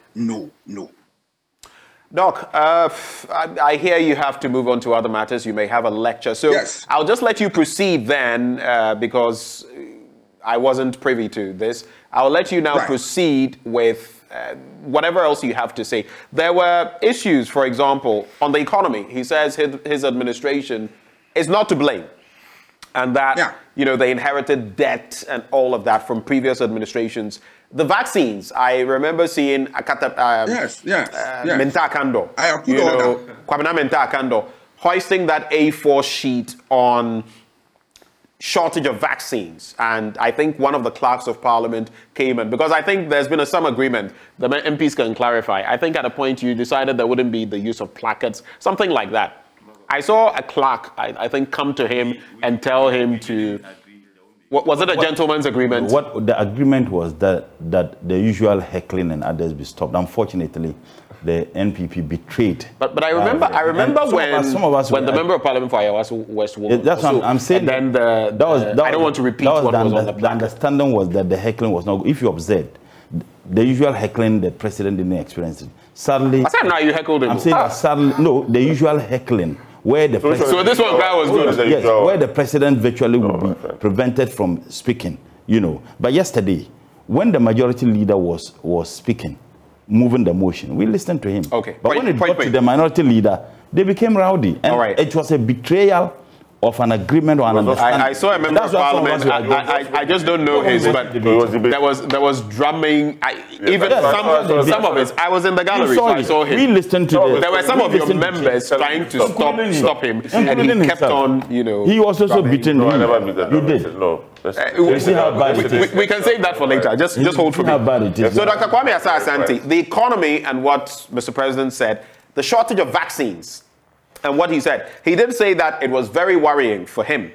Doc, I hear you have to move on to other matters. You may have a lecture. So yes. I'll just let you proceed then, because I wasn't privy to this. I'll let you now proceed with whatever else you have to say. There were issues, for example, on the economy. He says his administration is not to blame. And that, they inherited debt and all of that from previous administrations. The vaccines, I remember seeing Menta Akando, Kwabena Menta Akando, hoisting that A4 sheet on shortage of vaccines. And I think one of the clerks of parliament came in, because I think there's been some agreement, the MPs can clarify. I think at a point you decided there wouldn't be the use of placards, something like that. I saw a clerk, I think, come to him and tell him to... Was it a gentleman's agreement? What the agreement was that the usual heckling and others be stopped. Unfortunately, the NPP betrayed. But I remember when the member of parliament for Ayawaso West was. That's what I'm saying. And then I don't want to repeat what was on the placard. The understanding was that the heckling was not. If you observed, the usual heckling, the president didn't experience it. Sadly, I said now you heckled him. I'm saying that sadly, no, the usual heckling. Where the so this one guy was good. Yes, where the president virtually would be prevented from speaking, But yesterday, when the majority leader was speaking, moving the motion, we listened to him. Okay. But when it got to the minority leader, they became rowdy. And it was a betrayal of an agreement or an understanding. I saw a member of parliament. I just don't know his, but there was drumming. Even some of it. I was in the gallery, so I saw him. We listened to there were some of your members trying to stop him, and he kept on, He was also beaten. You did. No. We can save that for later. Just hold for me. So Dr. Kwame Asah-Asante, the economy and what Mr. President said, the shortage of vaccines. And what he said, he did say that it was very worrying for him.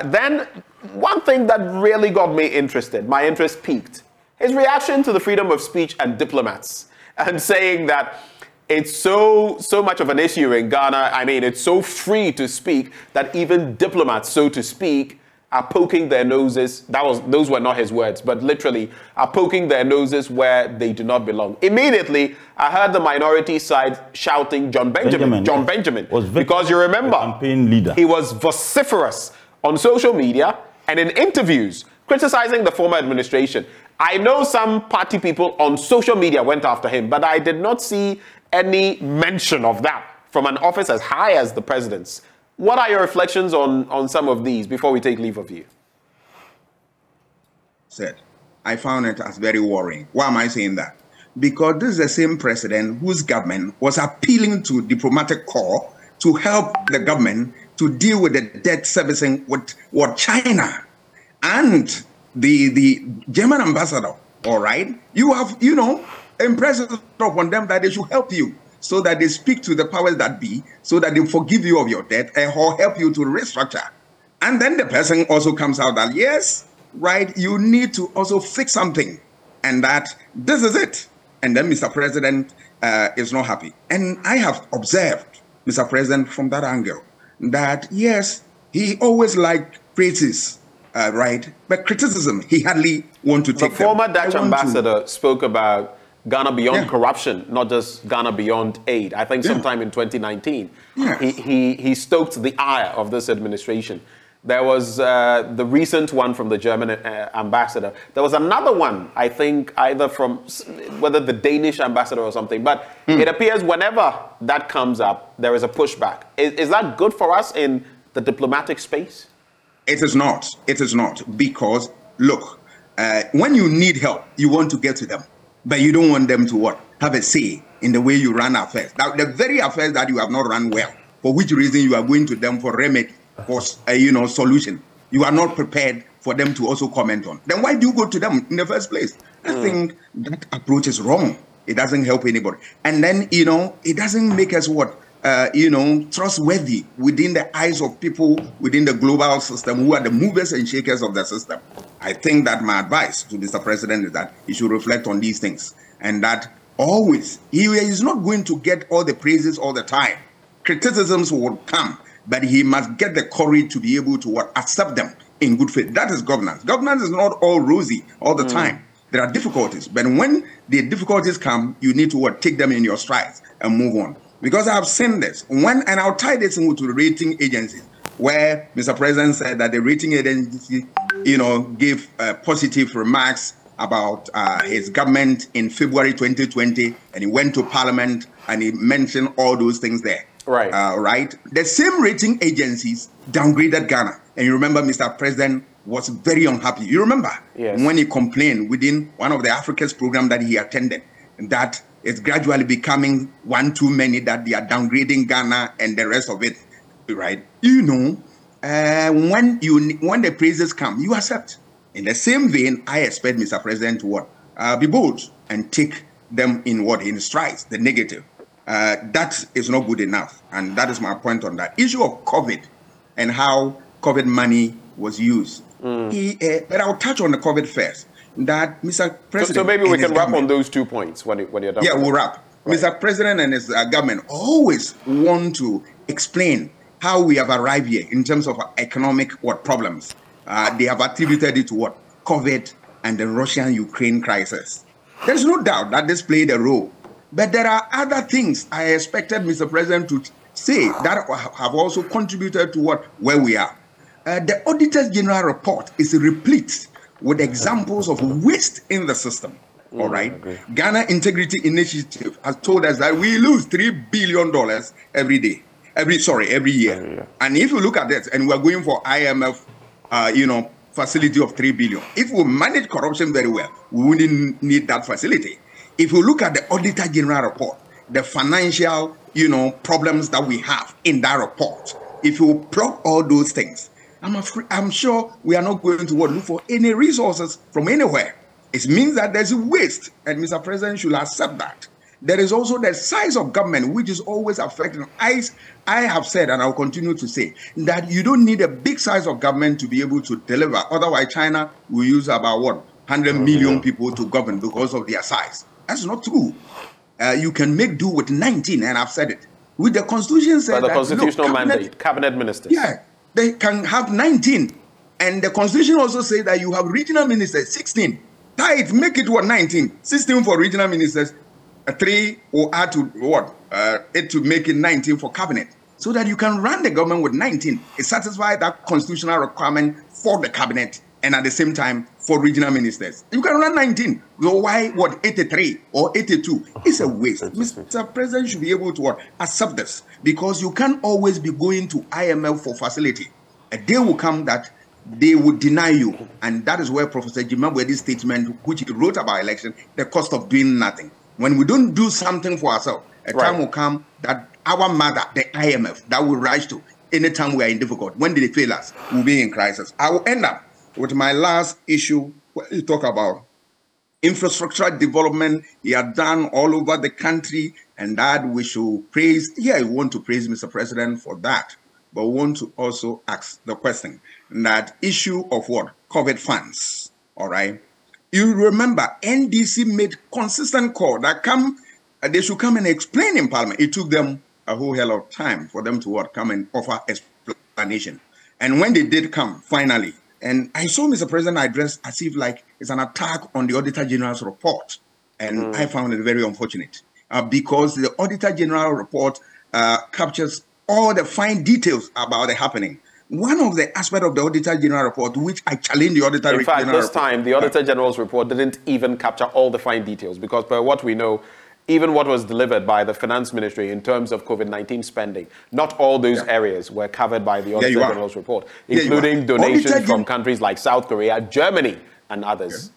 Then, one thing that really got me interested, my interest peaked, his reaction to the freedom of speech and diplomats, and saying that it's so much of an issue in Ghana. I mean, it's so free to speak that even diplomats, so to speak, are poking their noses. Those were not his words, but literally are poking their noses where they do not belong. Immediately, I heard the minority side shouting John Benjamin. Because you remember, campaign leader. He was vociferous on social media and in interviews criticizing the former administration. I know some party people on social media went after him, but I did not see any mention of that from an office as high as the president's. What are your reflections on some of these before we take leave of you? I found it as very worrying. Why am I saying that? Because this is the same president whose government was appealing to diplomatic corps to help the government to deal with the debt servicing with what China and the German ambassador. All right, you have impressed upon them that they should help you, so that they speak to the powers that be, so that they forgive you of your debt or help you to restructure. And then the person also comes out that, yes, right, you need to also fix something, and that this is it. And then Mr. President is not happy. And I have observed, Mr. President, from that angle, that, yes, he always liked praises, right, but criticism, he hardly want to take. The former Dutch ambassador spoke about Ghana beyond corruption, not just Ghana beyond aid. I think sometime in 2019, he stoked the ire of this administration. There was the recent one from the German ambassador. There was another one, I think, either from whether the Danish ambassador or something. But it appears whenever that comes up, there is a pushback. Is that good for us in the diplomatic space? It is not. It is not. Because, look, when you need help, you want to get to them. But you don't want them to what? have a say in the way you run affairs. Now, the very affairs that you have not run well, for which reason you are going to them for remedy, for solution, you are not prepared for them to also comment on. Then why do you go to them in the first place? I think that approach is wrong. It doesn't help anybody. And then, it doesn't make us trustworthy within the eyes of people within the global system who are the movers and shakers of the system. I think that my advice to Mr. President is that he should reflect on these things, and that always, he is not going to get all the praises all the time. Criticisms will come, but he must get the courage to be able to accept them in good faith. That is governance. Governance is not all rosy all the time. There are difficulties, but when the difficulties come, you need to take them in your strides and move on. Because I have seen this, and I'll tie this into the rating agencies, where Mr. President said that the rating agency, gave positive remarks about his government in February 2020, and he went to Parliament and he mentioned all those things there. Right. Right. The same rating agencies downgraded Ghana, and you remember Mr. President was very unhappy. You remember when he complained within one of the Africa's program that he attended that it's gradually becoming one too many, that they are downgrading Ghana and the rest of it, right? When the praises come, you accept. In the same vein, I expect Mr. President to be bold and take them in strides, the negative. That is not good enough, and that is my point on that issue of COVID and how COVID money was used. But I'll touch on the COVID first. That Mr. President. So maybe we can wrap on those 2 points when you're done. Yeah, we'll wrap. Right. Mr. President and his government always want to explain how we have arrived here in terms of economic problems. They have attributed it to COVID and the Russian-Ukraine crisis. There's no doubt that this played a role. But there are other things I expected Mr. President to say that have also contributed to where we are. The Auditor General report is replete with examples of waste in the system. All right. Ghana Integrity Initiative has told us that we lose $3 billion every year. And if you look at that, and we're going for IMF, facility of $3 billion. If we manage corruption very well, we wouldn't need that facility. If you look at the Auditor General report, the financial, problems that we have in that report, if you plug all those things, I'm sure we are not going to look for any resources from anywhere. It means that there's a waste, and Mr. President should accept that. There is also the size of government, which is always affecting. I have said, and I'll continue to say, that you don't need a big size of government to be able to deliver. Otherwise, China will use about 100 million people to govern because of their size. That's not true. You can make do with 19, and I've said it. With the Constitution said that the constitutional mandate, cabinet ministers. Yeah, they can have 19, and the Constitution also says that you have regional ministers 16. Tight, make it 19, 16 for regional ministers. 3 will add to it to make it 19 for cabinet, so that you can run the government with 19. It satisfies that constitutional requirement for the cabinet, and at the same time for regional ministers. You can run 19. So why 83 or 82? It's a waste. Mr. President should be able to accept this, because you can't always be going to IMF for facility. A day will come that they would deny you, and that is where Professor Jimabwedi's statement, which he wrote about election, the cost of doing nothing. When we don't do something for ourselves, a time will come that our mother, the IMF, that will rise to anytime we are in difficulty. When they fail us, we'll be in crisis. I will end up with my last issue, where you talk about infrastructure development he had done all over the country, and that we should praise. Yeah, I want to praise Mr. President for that, but we want to also ask the question, that issue of COVID funds, all right? You remember NDC made consistent call that they should come and explain in Parliament. It took them a whole hell of time for them to come and offer explanation. And when they did come, finally, and I saw Mr. President address as if like it's an attack on the Auditor General's report. And I found it very unfortunate because the Auditor General report captures all the fine details about the happening. One of the aspects of the Auditor General report, which I challenge the Auditor General. In fact, this time, the Auditor General's report didn't even capture all the fine details, because per what we know, even what was delivered by the Finance Ministry in terms of COVID-19 spending, not all those areas were covered by the Auditor General's report, including donations from countries like South Korea, Germany, and others.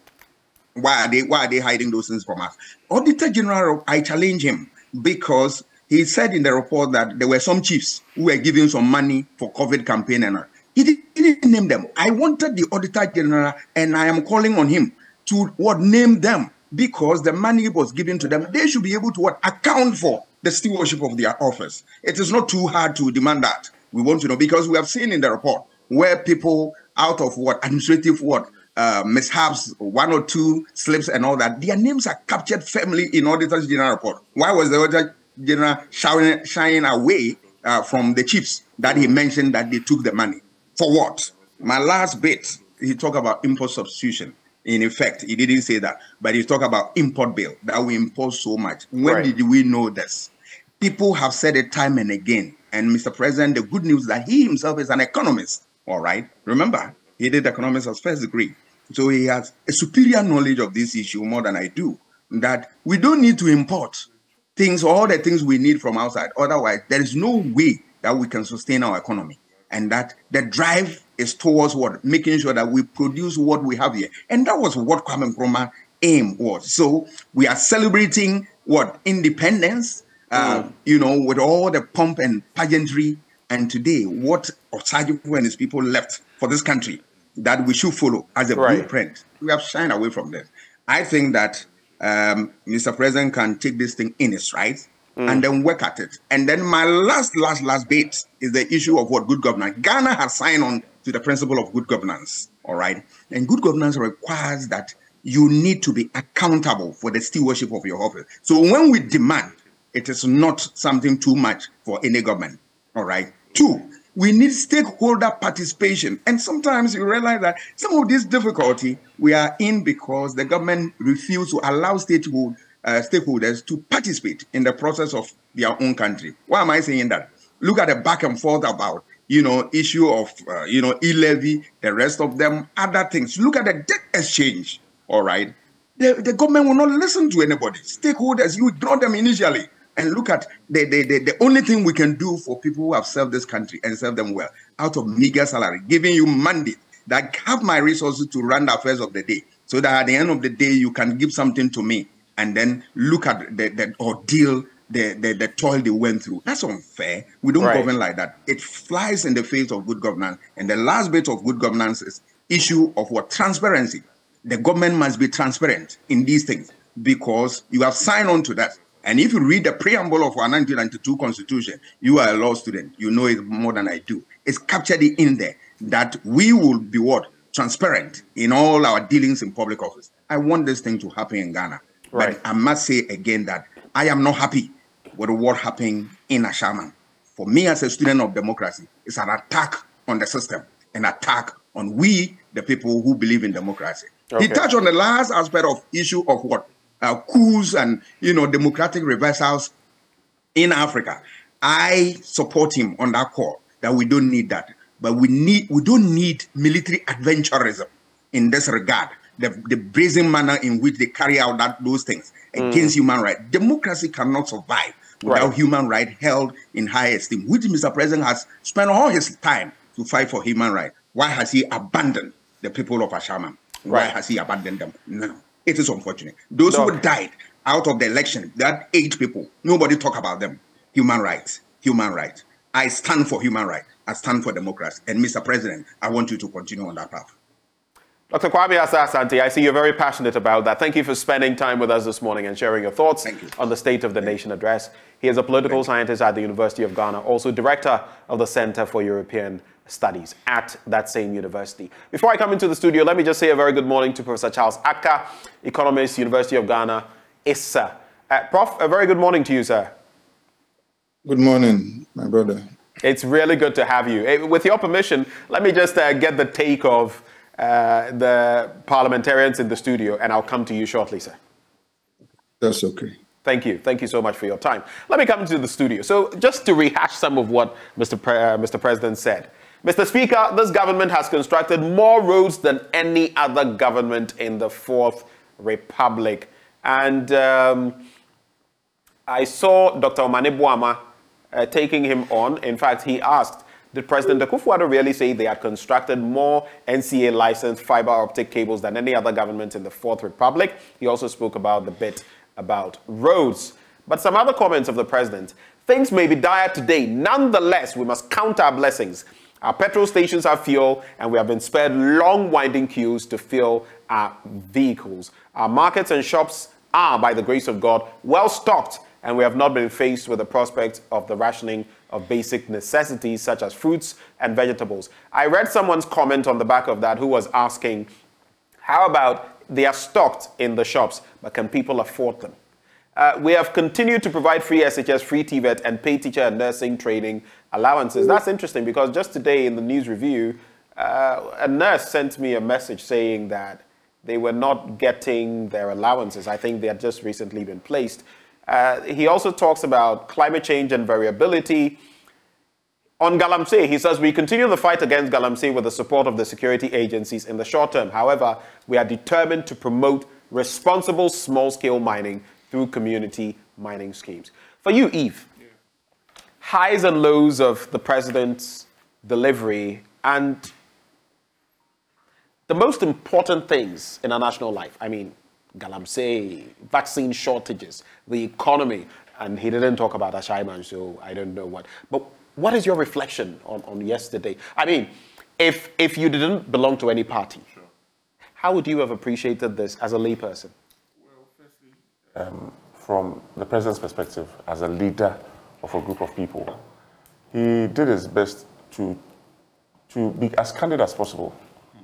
Why are they hiding those things from us? Auditor General, I challenge him because he said in the report that there were some chiefs who were giving some money for COVID campaign and all. He didn't name them. I wanted the Auditor General, and I am calling on him to name them, because the money was given to them. They should be able to account for the stewardship of their office. It is not too hard to demand that. We want to know, because we have seen in the report where people out of administrative mishaps, 1 or 2 slips and all that, their names are captured firmly in Auditor's General report. Why was the Auditor General shying away from the chiefs that he mentioned that they took the money? For what? My last bit, he talked about import substitution. In effect, he didn't say that, but he talked about import bill, that we import so much. When did we know this? People have said it time and again. And Mr. President, the good news is that he himself is an economist, all right? Remember, he did economics as first degree. So he has a superior knowledge of this issue more than I do, that we don't need to import things, all the things we need from outside. Otherwise, there is no way that we can sustain our economy. And that the drive is towards making sure that we produce what we have here. And that was what Kwame Nkrumah's aim was. So we are celebrating independence, with all the pomp and pageantry. And today, what Osagyefo and his people left for this country that we should follow as a blueprint. We have shined away from this. I think that Mr. President can take this thing in its stride and then work at it. And then my last bit is the issue of good governance. Ghana has signed on to the principle of good governance, all right? And good governance requires that you need to be accountable for the stewardship of your office. So when we demand, it is not something too much for any government, all right? 2, we need stakeholder participation. And sometimes you realize that some of this difficulty we are in because the government refused to allow stakeholders to participate in the process of their own country. Why am I saying that? Look at the back and forth about, issue of, e-levy, the rest of them, other things. Look at the debt exchange, all right? The government will not listen to anybody. Stakeholders, you ignore them initially. And look at the only thing we can do for people who have served this country and served them well, out of meager salary, giving you mandate that have my resources to run the affairs of the day, so that at the end of the day, you can give something to me and then look at the ordeal, the toil they went through. That's unfair. We don't govern like that. It flies in the face of good governance. And the last bit of good governance is issue of transparency. The government must be transparent in these things because you have signed on to that. And if you read the preamble of our 1992 Constitution, you are a law student. You know it more than I do. It's captured in there that we will be transparent in all our dealings in public office. I want this thing to happen in Ghana. But I must say again that I am not happy with what happened in Ashaman. For me as a student of democracy, it's an attack on the system, an attack on we, the people who believe in democracy. He touched on the last aspect of issue of coups and democratic reversals in Africa. I support him on that call that we don't need that, but we don't need military adventurism in this regard. The brazen manner in which they carry out those things against human rights. Democracy cannot survive without human rights held in high esteem, which Mr. President has spent all his time to fight for human rights. Why has he abandoned the people of Ashaman? Why has he abandoned them? No. It is unfortunate. Those who died out of the election, that 8 people, nobody talk about them. Human rights, human rights. I stand for human rights. I stand for democracy. And Mr. President, I want you to continue on that path. Dr. Kwame Asah-Asante, I see you're very passionate about that. Thank you for spending time with us this morning and sharing your thoughts on the State of the Nation address. He is a political scientist at the University of Ghana, also director of the Center for European Studies at that same university. Before I come into the studio, let me just say a very good morning to Professor Charles Akka, economist, University of Ghana, ISSA. Prof, a very good morning to you, sir. Good morning, my brother. It's really good to have you. With your permission, let me just get the take of the parliamentarians in the studio, and I'll come to you shortly, sir. That's okay. Thank you. Thank you so much for your time. Let me come into the studio. So just to rehash some of what Mr. President said. Mr. Speaker, this government has constructed more roads than any other government in the Fourth Republic. And I saw Dr. Omane Boama taking him on. In fact, he asked Did President Akufo-Addo really say they had constructed more NCA-licensed fiber optic cables than any other government in the Fourth Republic? He also spoke about the bit about roads. But some other comments of the president. Things may be dire today. Nonetheless, we must count our blessings. Our petrol stations have fuel, and we have been spared long winding queues to fill our vehicles. Our markets and shops are, by the grace of God, well stocked, and we have not been faced with the prospect of the rationing of basic necessities such as fruits and vegetables. I read someone's comment on the back of that who was asking, how about they are stocked in the shops, but can people afford them? We have continued to provide free SHS, free TVET, and pay teacher and nursing training allowances. That's interesting because just today in the news review, a nurse sent me a message saying that they were not getting their allowances. I think they had just recently been placed. He also talks about climate change and variability. On Galamsey, he says, we continue the fight against Galamsey with the support of the security agencies in the short term. However, we are determined to promote responsible small-scale mining through community mining schemes. For you, Eve, highs and lows of the president's delivery and the most important things in our national life. I mean, Galamsey, vaccine shortages, the economy, and he didn't talk about Ashaiman, so I don't know what. But what is your reflection on yesterday? I mean, if you didn't belong to any party, how would you have appreciated this as a layperson? From the president's perspective, as a leader of a group of people, he did his best to be as candid as possible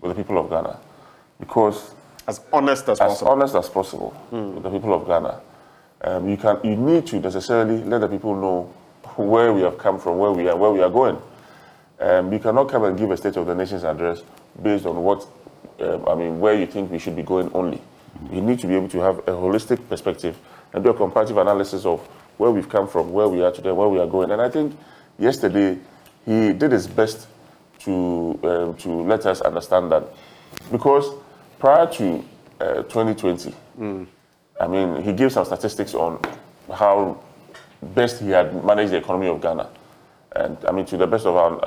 with the people of Ghana, because as honest as possible with the people of Ghana. You need to necessarily let the people know where we have come from, where we are going. You cannot come and give a State of the Nation's address based on what where you think we should be going only. You need to be able to have a holistic perspective and do a comparative analysis of where we've come from, where we are today, where we are going. And I think yesterday he did his best to let us understand that, because prior to 2020, he gave some statistics on how best he had managed the economy of Ghana. And to the best of our,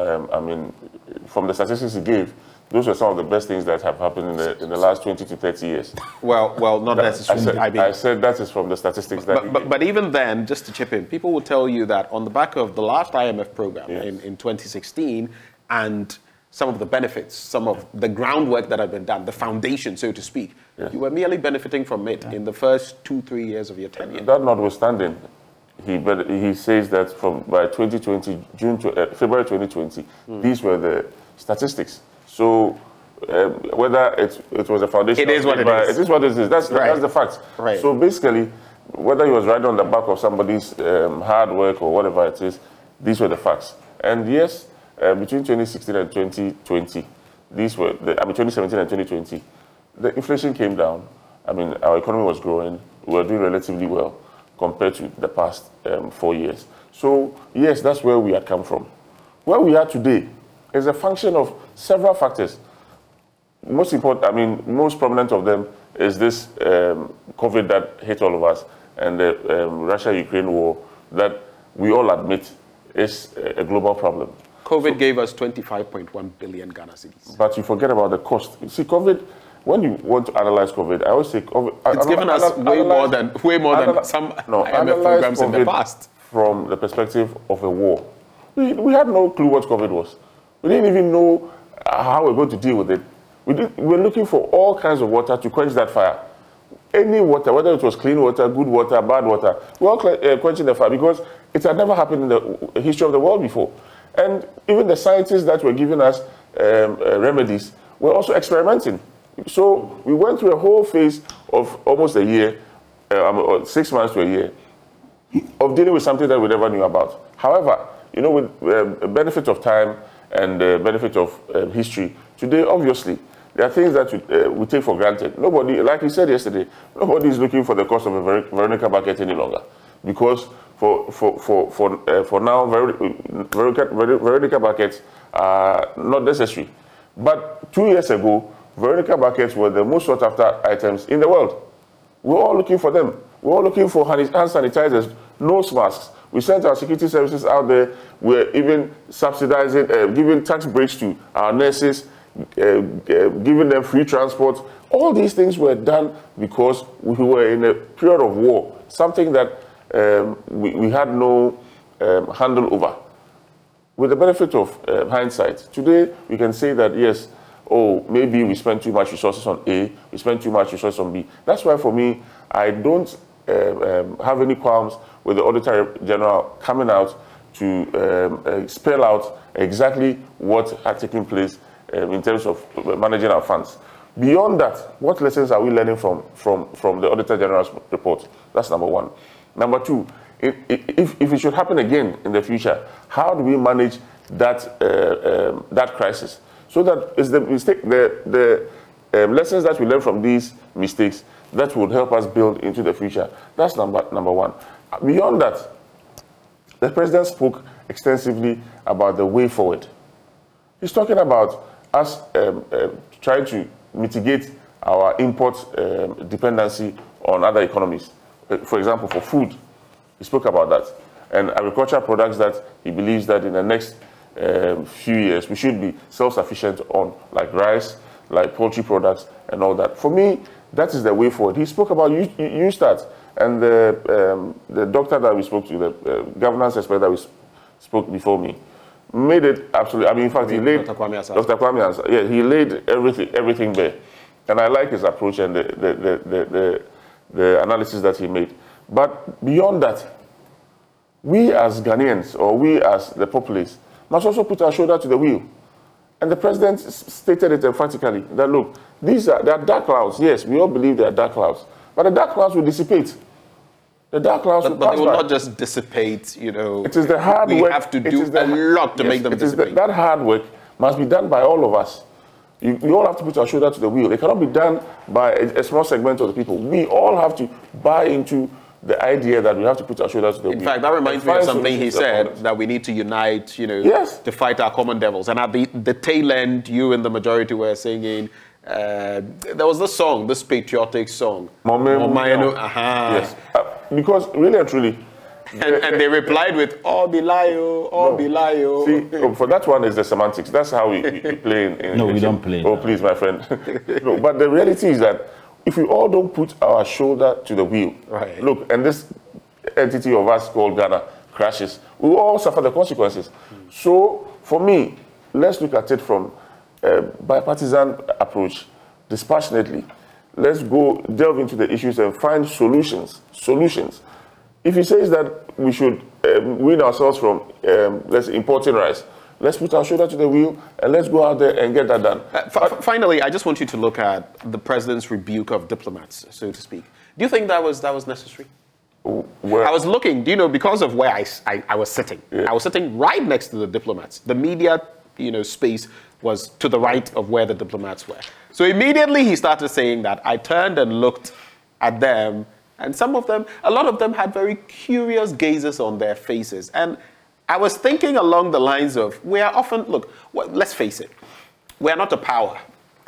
from the statistics he gave, those are some of the best things that have happened in the last 20 to 30 years. Well, not necessarily. I said that is from the statistics but even then, just to chip in, people will tell you that on the back of the last IMF program in 2016 and some of the benefits, some of the groundwork that had been done, the foundation, so to speak, you were merely benefiting from it in the first 2-3 years of your tenure. That notwithstanding, he says that by 2020, February 2020, these were the statistics. So whether it was a foundation, it is what it is. It is what it is. That's the fact. Right. So basically, whether he was riding on the back of somebody's hard work or whatever it is, these were the facts. And yes, between 2016 and 2020, these were 2017 and 2020, the inflation came down. Our economy was growing. We were doing relatively well compared to the past 4 years. So yes, that's where we had come from. Where we are today is a function of several factors. Most important, most prominent of them is this COVID that hit all of us, and the Russia-Ukraine war that we all admit is a global problem. COVID gave us 25.1 billion Ghana cedis. But you forget about the cost. You see, COVID, when you want to analyze COVID, I always say COVID, it's given us way more than some IMF programs in the past. From the perspective of a war, we had no clue what COVID was. We didn't even know how we're going to deal with it. We were looking for all kinds of water to quench that fire. Any water, whether it was clean water, good water, bad water, we're all quenching the fire because it had never happened in the history of the world before. And even the scientists that were giving us remedies were also experimenting. So we went through a whole phase of almost a year, 6 months to a year, of dealing with something that we never knew about. However, with the benefit of time and the benefit of history, today, obviously, there are things that we take for granted. Nobody, like we said yesterday, nobody is looking for the cost of a Veronica bucket any longer. Because for now, Veronica buckets are not necessary. But 2 years ago, Veronica buckets were the most sought after items in the world. We're all looking for them. We're all looking for hand sanitizers, nose masks. We sent our security services out there. We're even subsidizing, giving tax breaks to our nurses, giving them free transport. All these things were done because we were in a period of war, something that we had no handle over. With the benefit of hindsight, today we can say that, yes, oh, maybe we spent too much resources on A, we spent too much resources on B. That's why, for me, I don't have any qualms with the Auditor General coming out to spell out exactly what had taken place in terms of managing our funds. Beyond that, what lessons are we learning from the Auditor General's report? That's number one. Number two, if it should happen again in the future, how do we manage that that crisis? So that is the mistake, the lessons that we learn from these mistakes that would help us build into the future. That's number one. Beyond that, the president spoke extensively about the way forward. He's talking about us trying to mitigate our import dependency on other economies. For example, for food, he spoke about that. And agricultural products that he believes that in the next few years we should be self-sufficient on, like rice, like poultry products and all that. For me, that is the way forward. He spoke about Ustart, and the doctor that we spoke to, the governance expert that we spoke before me, made it absolutely. I mean, in fact, he laid Dr. Kwame Ansah. Yeah, he laid everything there, and I like his approach and the analysis that he made. But beyond that, we as Ghanaians, or we as the populace, must also put our shoulder to the wheel. And the president stated it emphatically that, look, they are dark clouds. Yes, we all believe they are dark clouds, but the dark clouds will dissipate. The dark clouds will pass by. But they will not just dissipate, you know. It is the hard work. We have to do a lot to make them dissipate. That hard work must be done by all of us. We all have to put our shoulder to the wheel. It cannot be done by a small segment of the people. We all have to buy into the idea that we have to put our shoulders to the wheel. In fact, that reminds me of something he said, that we need to unite, you know, to fight our common devils. And at the tail end, you and the majority were singing, there was this song, this patriotic song. Yes. Because really and truly. And they replied with, "Oh, Bilayo, oh, Bilayo." See, for that one is the semantics. That's how we play in we don't play. Oh, please, my friend. No, but the reality is that if we all don't put our shoulder to the wheel, look, and this entity of us called Ghana crashes, we will all suffer the consequences. So, for me, let's look at it from a bipartisan approach, dispassionately. Let's go delve into the issues and find solutions. If he says that we should wean ourselves from let's importing rice, let's put our shoulder to the wheel and let's go out there and get that done. Finally, I just want you to look at the president's rebuke of diplomats, so to speak. Do you think that was necessary? Where? I was looking, you know, because of where I was sitting. Yeah. I was sitting right next to the diplomats. The media, you know, space was to the right of where the diplomats were. So immediately he started saying that. I turned and looked at them, and a lot of them had very curious gazes on their faces. And I was thinking along the lines of, we are often, look, let's face it, we are not a power.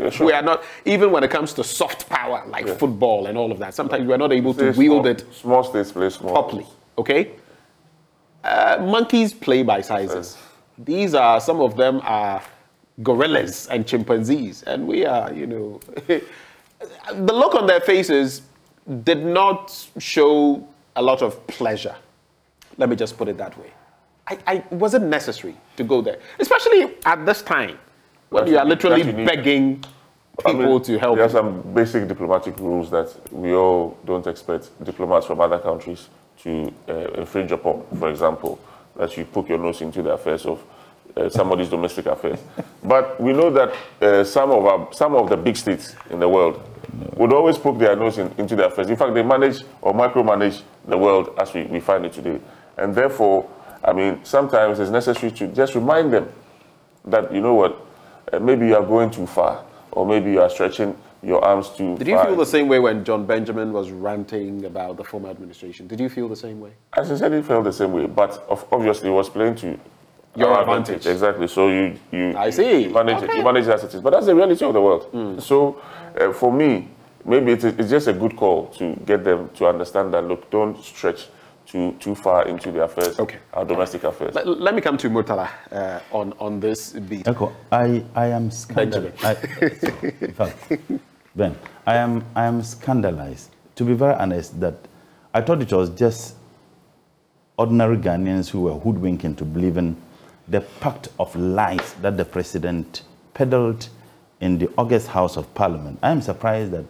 Yeah, sure. We are not, even when it comes to soft power, like football and all of that, sometimes we are not able to wield it. Small states play small properly, okay? Monkeys play by sizes. These are, some of them are gorillas and chimpanzees, and we are, you know, the look on their faces did not show a lot of pleasure. Let me just put it that way. Was it necessary to go there? Especially at this time, when you are literally begging people to help. There are some basic diplomatic rules that we all don't expect diplomats from other countries to infringe upon. For example, that you poke your nose into the affairs of somebody's domestic affairs. But we know that some of the big states in the world would always poke their nose into their affairs. In fact, they manage or micromanage the world as we find it today. And therefore, I mean, sometimes it's necessary to just remind them that, you know what, maybe you are going too far, or maybe you are stretching your arms too far. Did you feel the same way when John Benjamin was ranting about the former administration? Did you feel the same way? I sincerely felt the same way, but obviously it was playing to your advantage. Exactly. So you manage as it is. But that's the reality of the world. So for me, maybe it's just a good call to get them to understand that, look, don't stretch too far into the affairs, our domestic affairs. Let me come to Murtala on this beat. Echo, I am scandalized. In fact, Ben, I am scandalized. To be very honest, that I thought it was just ordinary Ghanaians who were hoodwinked into believing the pact of lies that the president peddled in the August House of Parliament. I am surprised that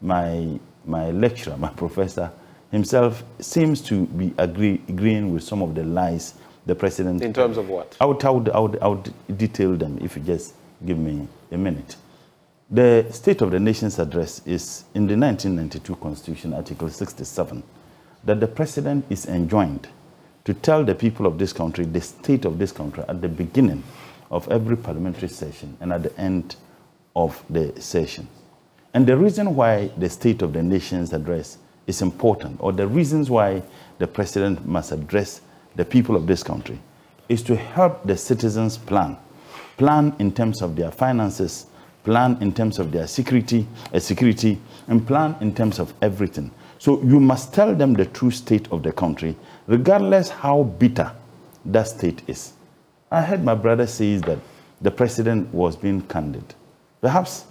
my lecturer, my professor himself, seems to be agreeing with some of the lies the president... In terms of what? I would detail them if you just give me a minute. The State of the Nation's address is in the 1992 Constitution, Article 67, that the president is enjoined to tell the people of this country the state of this country at the beginning of every parliamentary session and at the end of the session. And the reason why the State of the Nation's address is important, or the reasons why the president must address the people of this country, is to help the citizens plan in terms of their finances, plan in terms of their security, and plan in terms of everything. So you must tell them the true state of the country, regardless how bitter that state is. I heard my brother say that the president was being candid. Perhaps,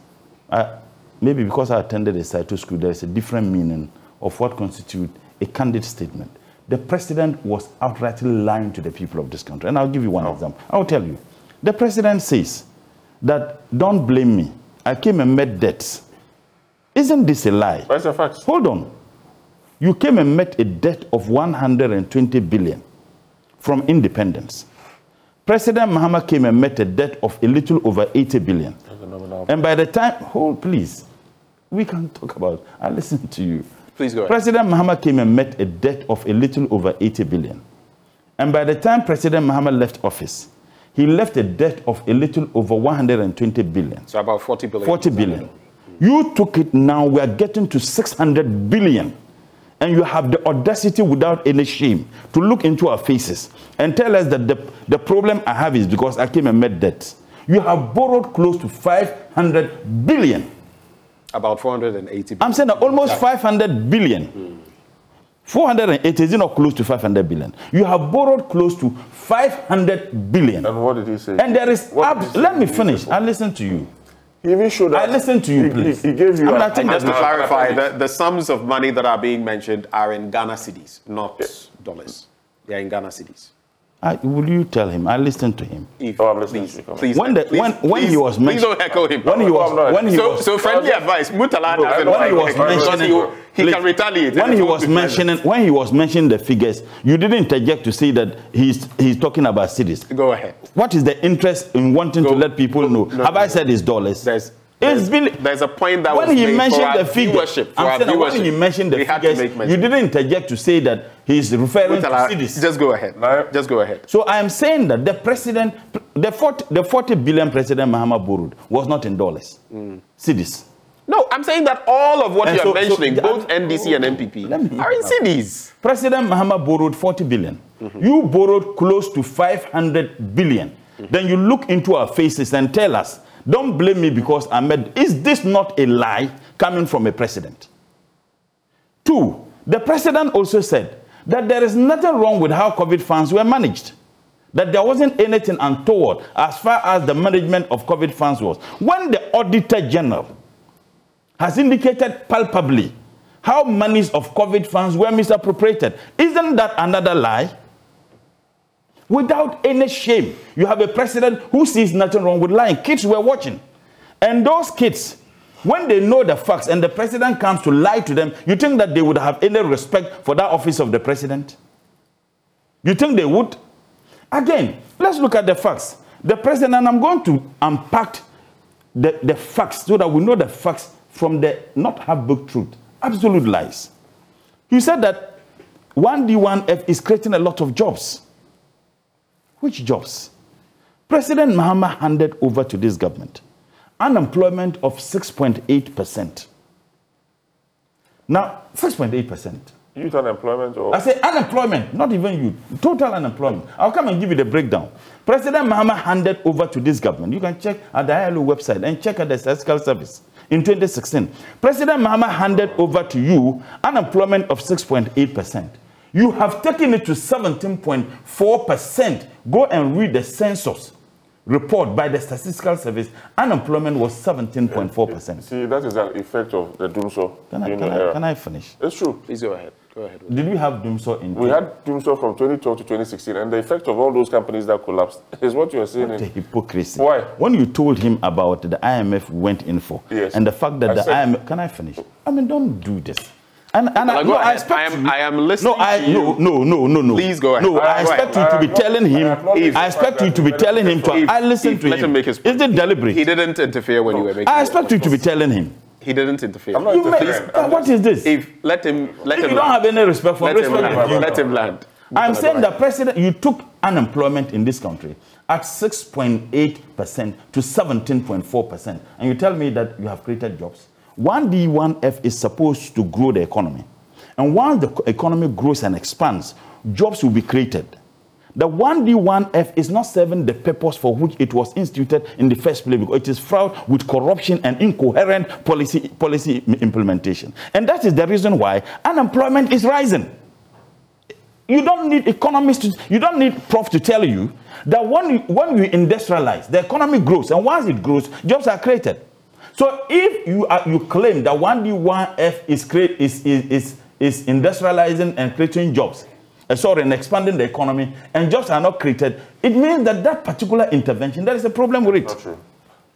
maybe because I attended a Saito school, there is a different meaning of what constitutes a candid statement. The president was outrightly lying to the people of this country. And I'll give you one example. I'll tell you. The president says that, don't blame me, I came and met debts. Isn't this a lie? That's a fact. Hold on. You came and met a debt of 120 billion from independence. President Mahama came and met a debt of a little over 80 billion. And by the time, hold please, we can talk about, I listen to you. Please go ahead. President Mahama came and met a debt of a little over 80 billion. And by the time President Mahama left office, he left a debt of a little over 120 billion. So about 40 billion. 40 billion. You took it now, we are getting to 600 billion. And you have the audacity without any shame to look into our faces and tell us that the problem I have is because I came and met debts. You have borrowed close to 500 billion. About 480 billion. I'm saying that almost 500 billion. 480 is not close to 500 billion. You have borrowed close to 500 billion. And what did he say? And there is, let me finish. I listen to you. He even showed that. I listen to you, please. He gave you. Just to clarify, the sums of money that are being mentioned are in Ghana cedis, not dollars. They are in Ghana cedis. Will you tell him? I listened to him. I'm listening to you. Please, when he was mentioning, please don't echo him. So friendly advice. Mutala he can retaliate. When he was mentioning the figures, you didn't interject to say that he's talking about cities. Go ahead. What is the interest in wanting to let people know? Have I said it's dollars? There's a point that when was he made mentioned for the figures, when he mentioned the figures, you didn't interject to say that he's referring to cities. Just go ahead. Just go ahead. So I am saying that the president, the 40 billion President Mahama borrowed was not in dollars, cities. No, I'm saying that all of what you are mentioning, both NDC and MPP, are in cities. President Mahama borrowed 40 billion. You borrowed close to 500 billion. Then you look into our faces and tell us, don't blame me because I made... Is this not a lie coming from a president? 2, the president also said that there is nothing wrong with how COVID funds were managed. That there wasn't anything untoward as far as the management of COVID funds was. When the Auditor General has indicated palpably how monies of COVID funds were misappropriated, isn't that another lie? Without any shame, you have a president who sees nothing wrong with lying. Kids were watching. And those kids, when they know the facts and the president comes to lie to them, you think that they would have any respect for that office of the president? You think they would? Again, let's look at the facts. The president, and I'm going to unpack the facts so that we know the facts from the not half-book truth. Absolute lies. You said that 1D1F is creating a lot of jobs. Which jobs? President Mahama handed over to this government unemployment of 6.8%. Now, 6.8%. Youth unemployment? Or? I say unemployment, not even youth. Total unemployment. I'll come and give you the breakdown. President Mahama handed over to this government. You can check at the ILO website and check at the Statistical Service. In 2016, President Mahama handed over to you unemployment of 6.8%. You have taken it to 17.4%. Go and read the census report by the Statistical Service. Unemployment was 17.4%. See, that is an effect of the doomsaw. Can I finish? It's true. Please go ahead. Go ahead. Did we have doomsaw in? We had doomsaw from 2012 to 2016, and the effect of all those companies that collapsed is what you are saying. What a hypocrisy. Why? When you told him about the IMF went in for, yes, and the fact that IMF... Can I finish? I mean, don't do this. And I expect I am listening to you. No. Please go ahead. No, I expect you to be telling him. I expect you to be telling him to. I listen to him. Let him make his point. Is it deliberate? He didn't interfere when you were making. I expect you to be telling him. He didn't interfere. I'm not interfering. What is this? Let him. If you don't have any respect for let him land. I'm saying the president, you took unemployment in this country at 6.8% to 17.4%, and you tell me that you have created jobs. 1D1F is supposed to grow the economy. And once the economy grows and expands, jobs will be created. The 1D1F is not serving the purpose for which it was instituted in the first place, because it is fraught with corruption and incoherent policy implementation. And that is the reason why unemployment is rising. You don't need economists you don't need prof to tell you that when you industrialize, the economy grows, and once it grows, jobs are created. So if you claim that 1D1F is industrializing and creating jobs, and expanding the economy, and jobs are not created, it means that that particular intervention, there is a problem with it. Not true.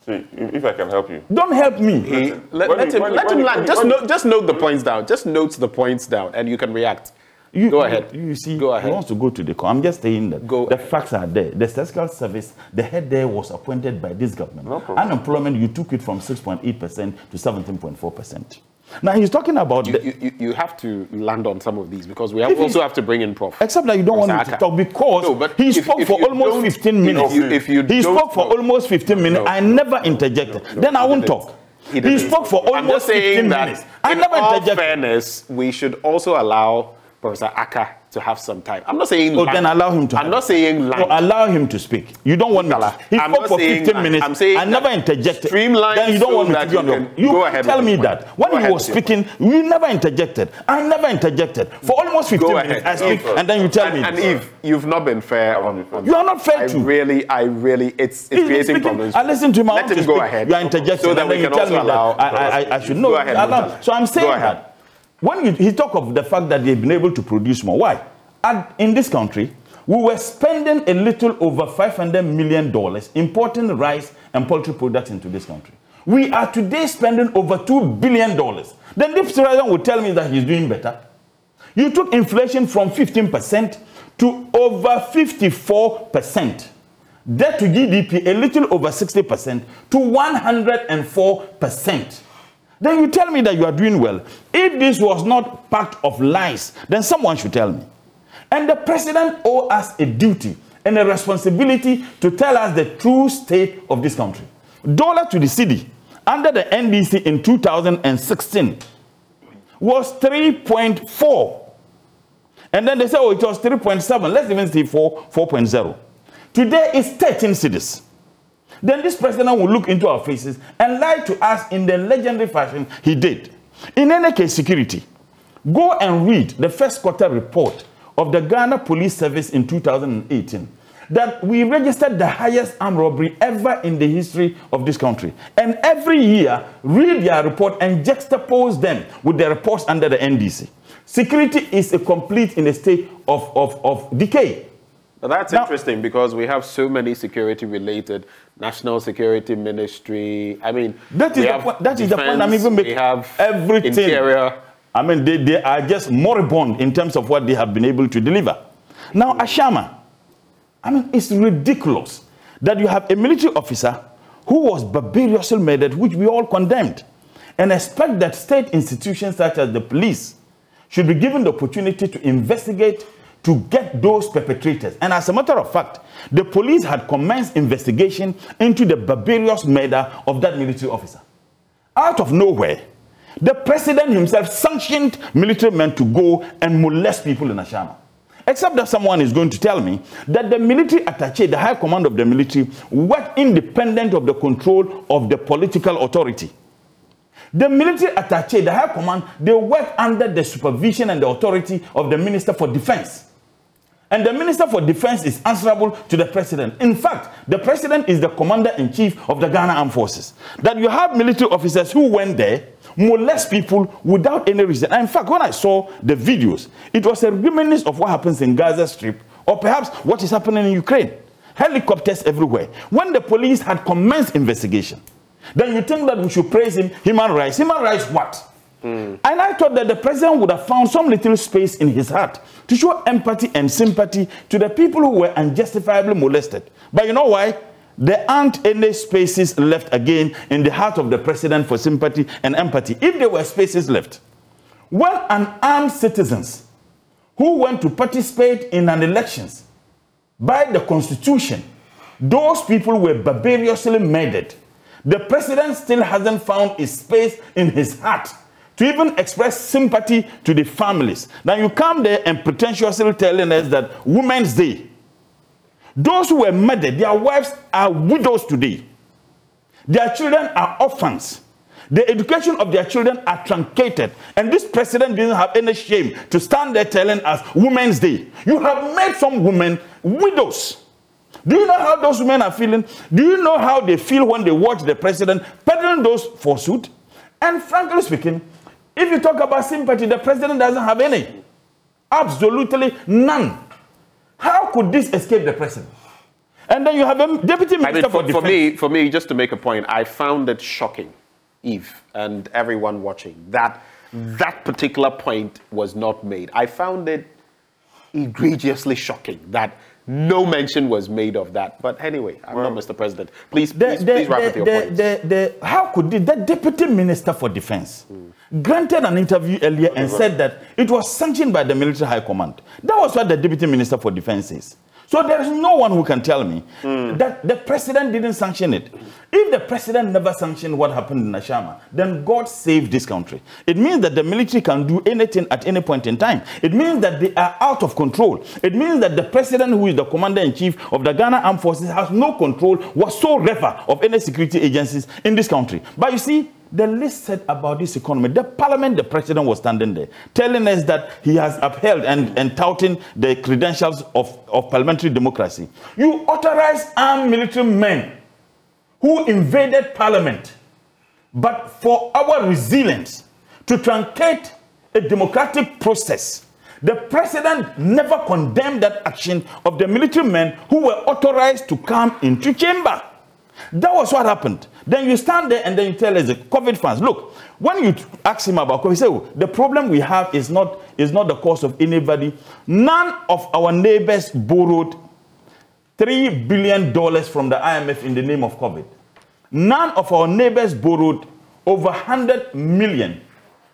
See, if I can help you. Don't help me. Let him land. Just note the points down. Just note the points down, and you can react. Go ahead. You see, go ahead. He wants to go to the court. I'm just saying that the facts are there. The Statistical Service, the head there was appointed by this government. No problem. Unemployment, you took it from 6.8% to 17.4%. Now he's talking about... You have to land on some of these, because we also have to bring in Prof. Except that you don't want me to talk, because he spoke for almost 15 minutes. He spoke for almost 15 minutes. I never interjected. Then I won't talk. He spoke for almost 15 minutes. I never interjected. In all fairness, we should also allow Professor Aka to have some time. I'm not saying land. Then allow him to. I'm not saying land. No, allow him to speak. You don't want me to. He spoke for 15 minutes. I'm saying I never interjected. Streamline. Then you don't want me to be on your... You go ahead. Tell me that. When he was speaking, you never interjected. I never interjected. For almost 15 minutes, I speak, and then you tell me. And Eve, you've not been fair. You are not fair too. I really, it's creating problems. I listen to him. Let him go ahead. You are interjecting. So that we can also allow... I should know. Go ahead. So I'm saying that. When he talk of the fact that they've been able to produce more, why? In this country, we were spending a little over $500 million importing rice and poultry products into this country. We are today spending over $2 billion. Then this president will tell me that he's doing better. You took inflation from 15% to over 54%. Debt to GDP a little over 60% to 104%. Then you tell me that you are doing well. If this was not part of lies, then someone should tell me. And the president owes us a duty and a responsibility to tell us the true state of this country. Dollar to the cedi under the NDC in 2016 was 3.4. And then they say, oh, it was 3.7. Let's even say 4.0. Today it's 13 cedis. Then this president will look into our faces and lie to us in the legendary fashion he did. In any case, security. Go and read the first quarter report of the Ghana Police Service in 2018, that we registered the highest armed robbery ever in the history of this country. And every year, read their report and juxtapose them with the reports under the NDC. Security is in a state of decay. But that's interesting, because we have so many security-related, National Security Ministry. I mean, that is the point I'm even making. We have everything. Interior. I mean, they are just moribund in terms of what they have been able to deliver. Now, Ashama, I mean, it's ridiculous that you have a military officer who was barbarously murdered, which we all condemned, and expect that state institutions such as the police should be given the opportunity to investigate, to get those perpetrators. And as a matter of fact, the police had commenced investigation into the barbarous murder of that military officer. Out of nowhere, the president himself sanctioned military men to go and molest people in Ashama. Except that someone is going to tell me that the military attaché, the high command of the military, worked independent of the control of the political authority. The military attaché, the high command, they work under the supervision and the authority of the Minister for Defense. And the Minister for Defense is answerable to the President. In fact, the President is the Commander-in-Chief of the Ghana Armed Forces. That you have military officers who went there, molest people without any reason. And in fact, when I saw the videos, it was a reminiscence of what happens in Gaza Strip, or perhaps what is happening in Ukraine. Helicopters everywhere. When the police had commenced investigation, then you think that we should praise him, human rights. Human rights what? And I thought that the President would have found some little space in his heart to show empathy and sympathy to the people who were unjustifiably molested. But you know why? There aren't any spaces left again in the heart of the President for sympathy and empathy. If there were spaces left, when unarmed citizens who went to participate in an elections by the Constitution, those people were barbarously murdered. The President still hasn't found a space in his heart to even express sympathy to the families. Now you come there and pretentiously telling us that Women's Day, those who were murdered, their wives are widows today. Their children are orphans. The education of their children are truncated. And this President didn't have any shame to stand there telling us Women's Day. You have made some women widows. Do you know how those women are feeling? Do you know how they feel when they watch the President peddling those forsooth? And frankly speaking, if you talk about sympathy, the President doesn't have any. Absolutely none. How could this escape the President? And then you have a Deputy Minister for Defense. For me, just to make a point, I found it shocking, Eve, and everyone watching, that that particular point was not made. I found it egregiously shocking that no mention was made of that. But anyway, I'm not Mr. President. Please wrap with your points. How could the Deputy Minister for Defense granted an interview earlier and said that it was sanctioned by the Military High Command? That was what the Deputy Minister for Defense is. So there is no one who can tell me that the President didn't sanction it. If the President never sanctioned what happened in Ashama, then God save this country. It means that the military can do anything at any point in time. It means that they are out of control. It means that the President, who is the Commander-in-Chief of the Ghana Armed Forces, has no control whatsoever of any security agencies in this country. But you see, the list said about this economy. The Parliament, the President was standing there, telling us that he has upheld and touting the credentials of parliamentary democracy. You authorize armed military men who invaded Parliament, but for our resilience to truncate a democratic process, the President never condemned that action of the military men who were authorized to come into chamber. That was what happened. Then you stand there and then you tell us the COVID funds. Look, when you ask him about COVID, he say, oh, the problem we have is not the cause of anybody. None of our neighbors borrowed $3 billion from the IMF in the name of COVID. None of our neighbors borrowed over 100 million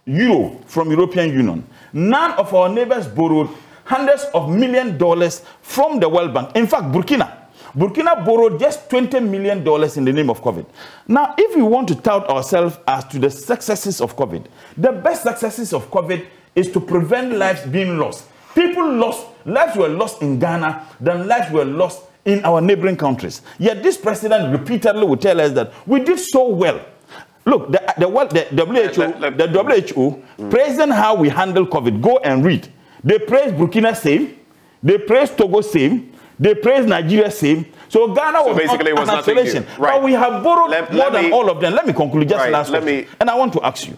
euro from European Union. None of our neighbors borrowed hundreds of $millions from the World Bank. In fact, Burkina borrowed just $20 million in the name of COVID. Now, if we want to tout ourselves as to the successes of COVID, the best successes of COVID is to prevent lives being lost. Lives were lost in Ghana, then lives were lost in our neighboring countries. Yet this President repeatedly would tell us that we did so well. Look, the WHO praising how we handle COVID. Go and read. They praise Burkina same, they praise Togo same, they praise Nigeria same. So Ghana was basically an isolation. Right. But we have borrowed more than all of them. Let me conclude just last question. And I want to ask you.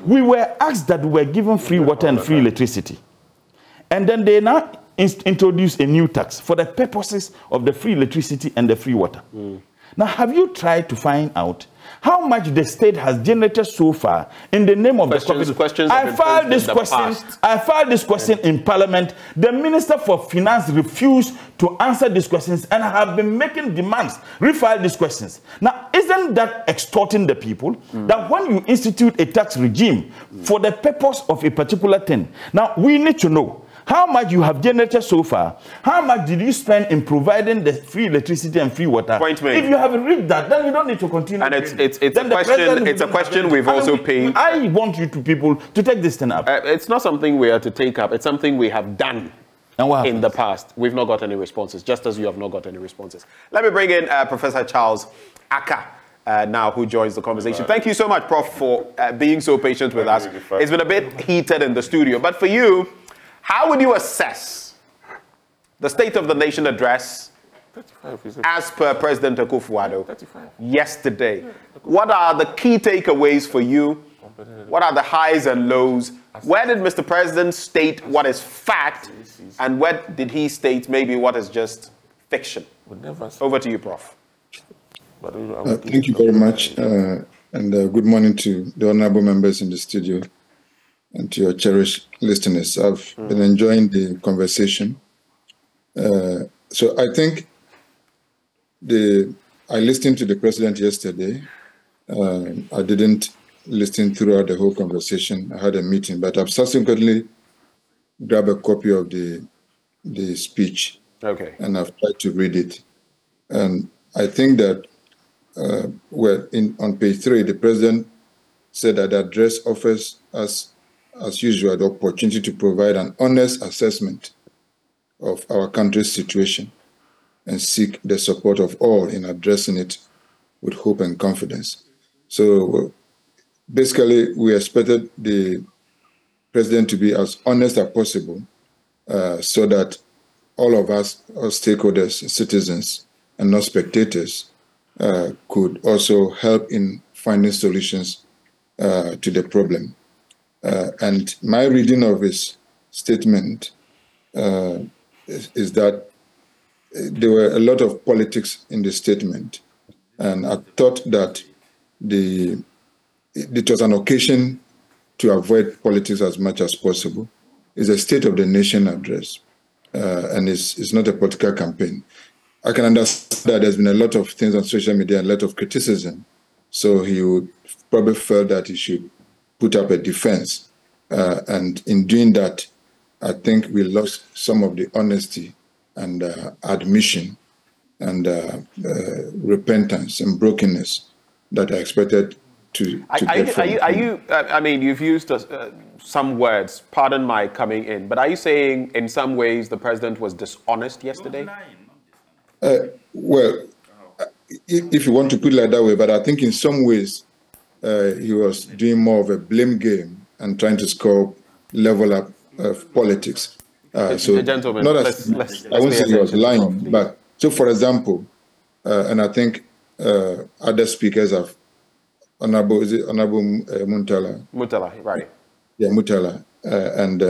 We were asked that we were given free water and free electricity. And then they now introduce a new tax for the purposes of the free electricity and the free water. Now, have you tried to find out how much the state has generated so far in the name of the COVID? I filed this question in Parliament. The Minister for Finance refused to answer these questions and have been making demands, refile these questions. Now, isn't that extorting the people? That when you institute a tax regime for the purpose of a particular thing, now we need to know how much you have generated so far. How much did you spend in providing the free electricity and free water? Point made. If you have read that, then you don't need to continue. And it's a question we've also paid. I want you people to take this thing up. It's not something we are to take up. It's something we have done in the past. We've not got any responses, just as you have not got any responses. Let me bring in Professor Charles Aka. now who joins the conversation. Thank you so much, Prof, for being so patient with us. It's been a bit heated in the studio, but for you, how would you assess the State of the Nation address as per President Akufo-Addo yesterday? What are the key takeaways for you? What are the highs and lows? Where did Mr. President state what is fact, and where did he state maybe what is just fiction? Over to you, Prof. Thank you very much, and good morning to the honorable members in the studio and to your cherished listeners. I've been enjoying the conversation. So I think I listened to the president yesterday. I didn't listen throughout the whole conversation. I had a meeting, but I've subsequently grabbed a copy of the speech. Okay. And I've tried to read it. And I think that on page 3, the president said that the address offers us, as usual, the opportunity to provide an honest assessment of our country's situation and seek the support of all in addressing it with hope and confidence. So basically, we expected the president to be as honest as possible so that all of us, all stakeholders, citizens, and not spectators, could also help in finding solutions to the problem. And my reading of his statement is that there were a lot of politics in the statement. And I thought that it was an occasion to avoid politics as much as possible. It's a State of the Nation address, and it's not a political campaign. I can understand that there's been a lot of things on social media, a lot of criticism, so he would probably felt that he should put up a defense. And in doing that, I think we lost some of the honesty and admission and repentance and brokenness that I expected to get from him. I mean, you've used some words, pardon my coming in, but are you saying in some ways the president was dishonest yesterday? Well, if you want to put it like that way, but I think in some ways he was doing more of a blame game and trying to score level up of politics. So gentlemen, not as, I won't say he was lying, but so for example, and I think other speakers have, Honorable Muntala? Muntala, right. Yeah, Muntala and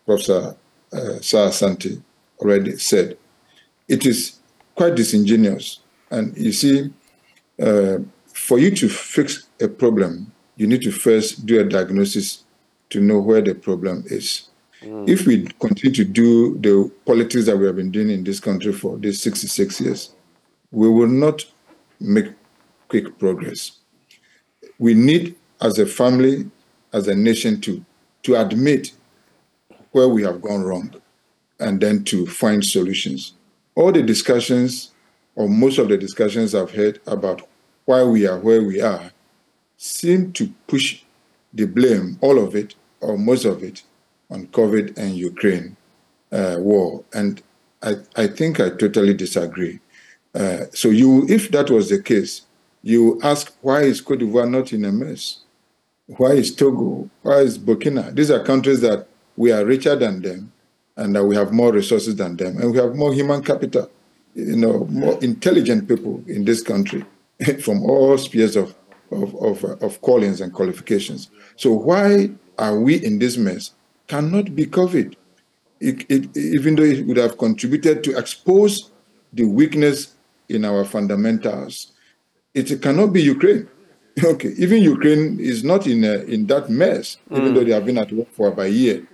Professor Sir Asante already said, it is quite disingenuous. And you see, for you to fix a problem, you need to first do a diagnosis to know where the problem is. If we continue to do the politics that we have been doing in this country for these 66 years, we will not make quick progress. We need, as a family, as a nation, to admit where we have gone wrong and then to find solutions. All the discussions, or most of the discussions I've heard about why we are where we are, seem to push the blame, all of it, or most of it, on COVID and Ukraine war. And I think I totally disagree. So if that was the case, you ask, why is Cote d'Ivoire not in a mess? Why is Togo? Why is Burkina? These are countries that we are richer than them and that we have more resources than them. And we have more human capital, more intelligent people in this country from all spheres of callings and qualifications. So why are we in this mess? Cannot be COVID. Even though it would have contributed to expose the weakness in our fundamentals, it cannot be Ukraine. Okay, even Ukraine is not in that mess, even though they have been at work for about a year.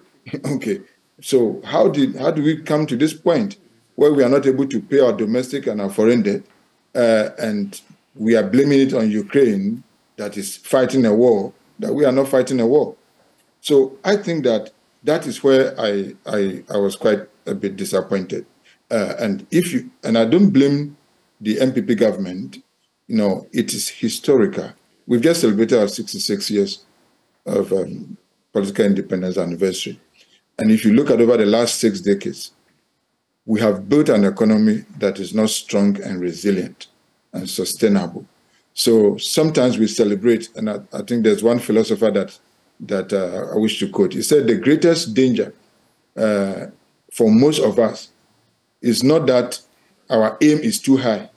Okay, so how do we come to this point where we are not able to pay our domestic and our foreign debt, and we are blaming it on Ukraine that is fighting a war, that we are not fighting a war? So I think that is where I was quite a bit disappointed. And I don't blame the MPP government. It is historical. We've just celebrated our 66 years of political independence anniversary. And if you look at over the last 6 decades, we have built an economy that is not strong and resilient. and sustainable. So sometimes we celebrate, and I think there's one philosopher that I wish to quote. He said the greatest danger for most of us is not that our aim is too high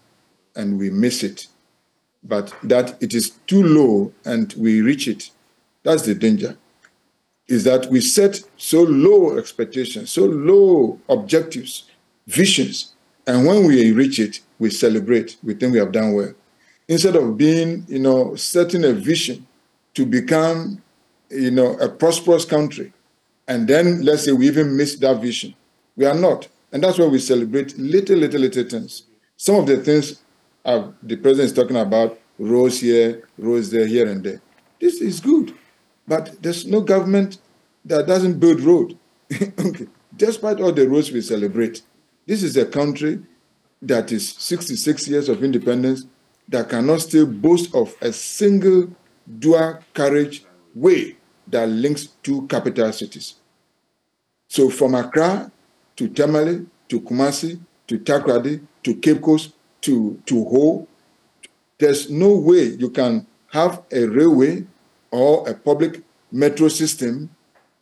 and we miss it, but that it is too low and we reach it. That's the danger, is that we set so low expectations, so low objectives, visions, and when we reach it, we celebrate, we think we have done well. Instead of being, setting a vision to become, a prosperous country, and then let's say we even miss that vision. We are not. And that's why we celebrate little things. Some of the things the president is talking about, roads here, roads there, here and there. This is good. But there's no government that doesn't build road. Okay. Despite all the roads we celebrate, this is a country that is 66 years of independence that cannot still boast of a single dual carriage way that links two capital cities. So from Accra to Tamale, to Kumasi, to Takoradi, to Cape Coast, to Ho, there's no way you can have a railway or a public metro system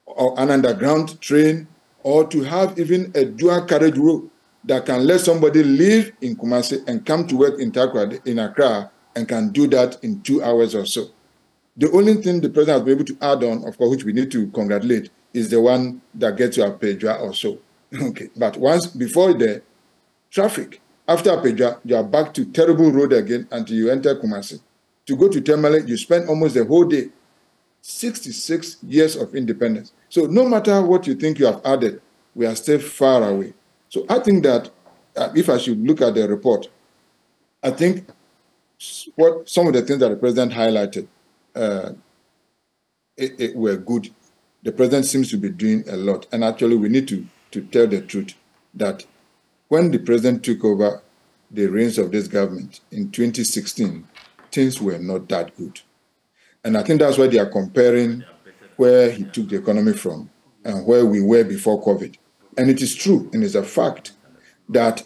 or an underground train or to have even a dual carriage road that can let somebody live in Kumasi and come to work in Takoradi, in Accra, and can do that in 2 hours or so. The only thing the president has been able to add on, of course, which we need to congratulate, is the one that gets you Apedra or so. Okay, but before the traffic, after Apedra, you are back to terrible road again until you enter Kumasi. To go to Tamale, you spend almost the whole day. 66 years of independence. So no matter what you think you have added, we are still far away. So I think that if I should look at the report, I think what some of the things that the president highlighted were good. The president seems to be doing a lot. And actually, we need to tell the truth that when the president took over the reins of this government in 2016, things were not that good. And I think that's why they are comparing where he took the economy from and where we were before COVID. And it is true, and it's a fact, that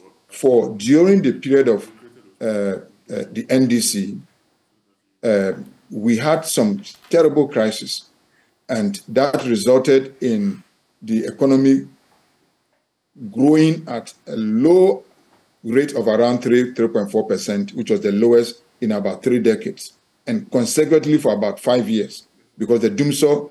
during the period of the NDC, we had some terrible crises, and that resulted in the economy growing at a low rate of around 3.4%, which was the lowest in about 3 decades, and consecutively for about 5 years, because the doomsaw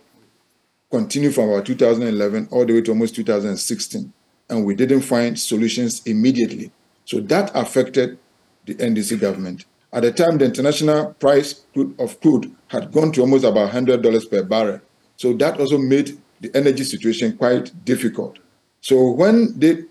continued from about 2011 all the way to almost 2016, and we didn't find solutions immediately. So that affected the NDC government. At the time, the international price of crude had gone to almost about $100 per barrel. So that also made the energy situation quite difficult. So when they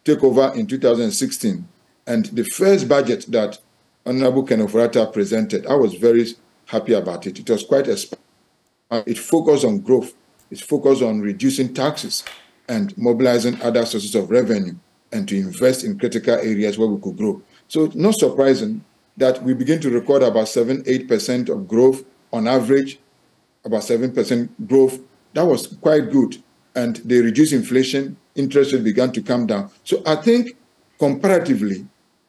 take over in 2016, and the first budget that Honorable Ken Ofori-Atta presented, I was very happy about it. It was quite it focused on growth. It focused on reducing taxes and mobilizing other sources of revenue and to invest in critical areas where we could grow. So not surprising that we begin to record about 7-8% of growth on average, about 7% growth. That was quite good. And they reduced inflation, interest rate began to come down. So I think comparatively,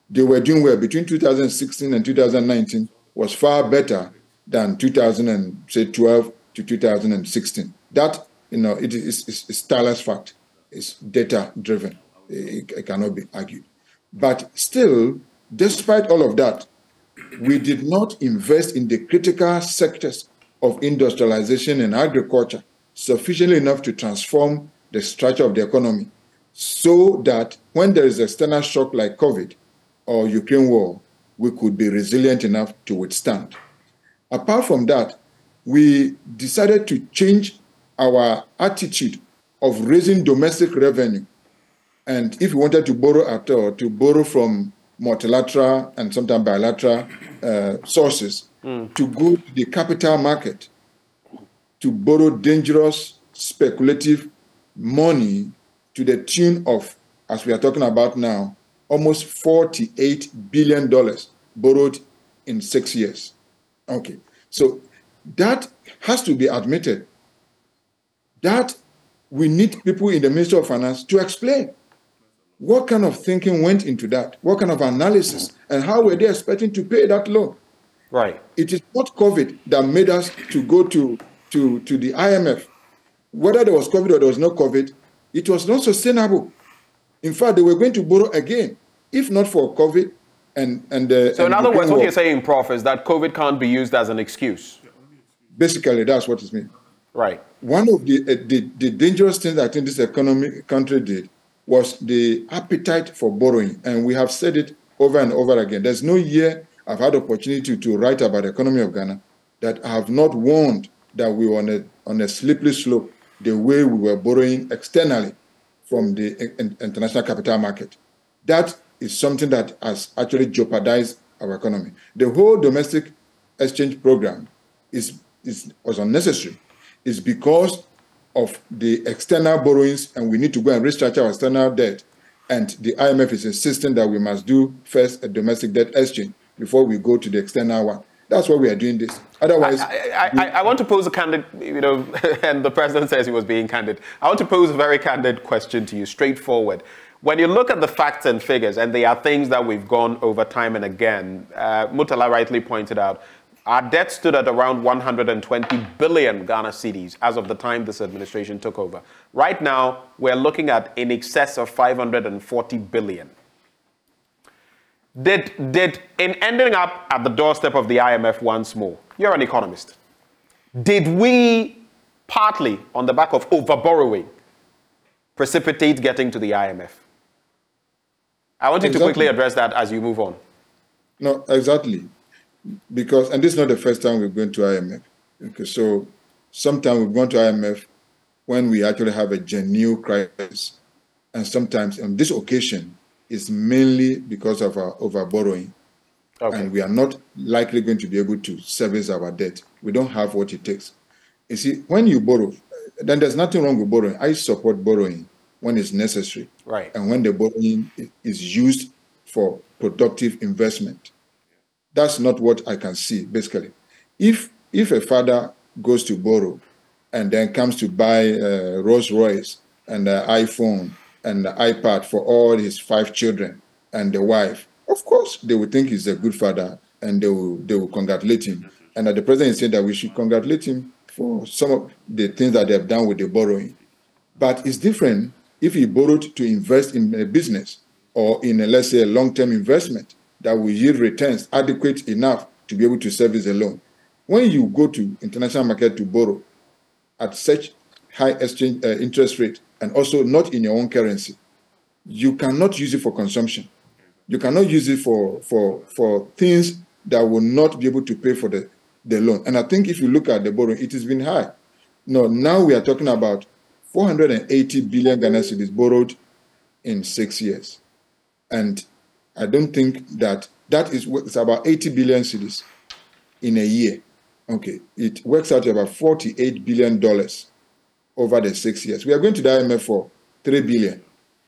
they were doing well. Between 2016 and 2019 was far better than 2012 to 2016. That, it is tireless fact. It's data driven. It cannot be argued. But still, despite all of that, we did not invest in the critical sectors of industrialization and agriculture sufficiently enough to transform the structure of the economy so that when there is external shock like COVID or Ukraine war, we could be resilient enough to withstand. Apart from that, we decided to change our attitude of raising domestic revenue. And if we wanted to borrow at all, to borrow from multilateral and sometimes bilateral sources, to go to the capital market, to borrow dangerous, speculative money to the tune of, as we are talking about now, almost $48 billion borrowed in 6 years. Okay, so that has to be admitted. That we need people in the Ministry of Finance to explain what kind of thinking went into that, what kind of analysis, And how were they expecting to pay that loan? Right. It is not COVID that made us to go to the IMF. Whether there was COVID or there was no COVID, it was not sustainable. In fact, they were going to borrow again, if not for COVID. So in other words, what you're saying, Prof, is that COVID can't be used as an excuse. Basically, that's what it means. Right. One of the dangerous things I think this country did was the appetite for borrowing. And we have said it over and over again. There's no year I've had opportunity to write about the economy of Ghana that I have not warned that we were on a slippery slope the way we were borrowing externally from the international capital market. That is something that has actually jeopardized our economy. The whole domestic exchange program was unnecessary. It's because of the external borrowings, and we need to go and restructure our external debt. And the IMF is insisting that we must do first a domestic debt exchange before we go to the external one. That's why we are doing this. Otherwise, I want to pose a candid, and the president says he was being candid. I want to pose a very candid question to you, straightforward. When you look at the facts and figures, and they are things that we've gone over time and again, Murtala rightly pointed out, our debt stood at around 120 billion Ghana cedis as of the time this administration took over. Right now, we're looking at in excess of 540 billion. Did in ending up at the doorstep of the IMF once more, you're an economist, did we, partly on the back of overborrowing, precipitate getting to the IMF? I want you to quickly address that as you move on. No, exactly. Because, and this is not the first time we've gone to IMF. Okay, so sometimes we've gone to IMF when we actually have a genuine crisis. And sometimes on this occasion, it's mainly because of our overborrowing. Okay. And we are not likely going to be able to service our debt. We don't have what it takes. You see, when you borrow, then there's nothing wrong with borrowing. I support borrowing when it's necessary. Right. And when the borrowing is used for productive investment. That's not what I can see, basically. If a father goes to borrow and then comes to buy Rolls Royce and an iPhone and the iPad for all his 5 children and the wife, of course, they will think he's a good father and they will congratulate him. And the president said that we should congratulate him for some of the things that they have done with the borrowing. But it's different if he borrowed to invest in a business or in, let's say, a long-term investment that will yield returns adequate enough to be able to service a loan. When you go to international market to borrow at such high exchange interest rate and also not in your own currency, you cannot use it for consumption. You cannot use it for things that will not be able to pay for the loan. And I think if you look at the borrowing, it has been high. Now we are talking about 480 billion Ghana cedis borrowed in 6 years. And I don't think that is it's about 80 billion cedis in a year. Okay, it works out to about $48 billion over the 6 years. We are going to the IMF for $3 billion.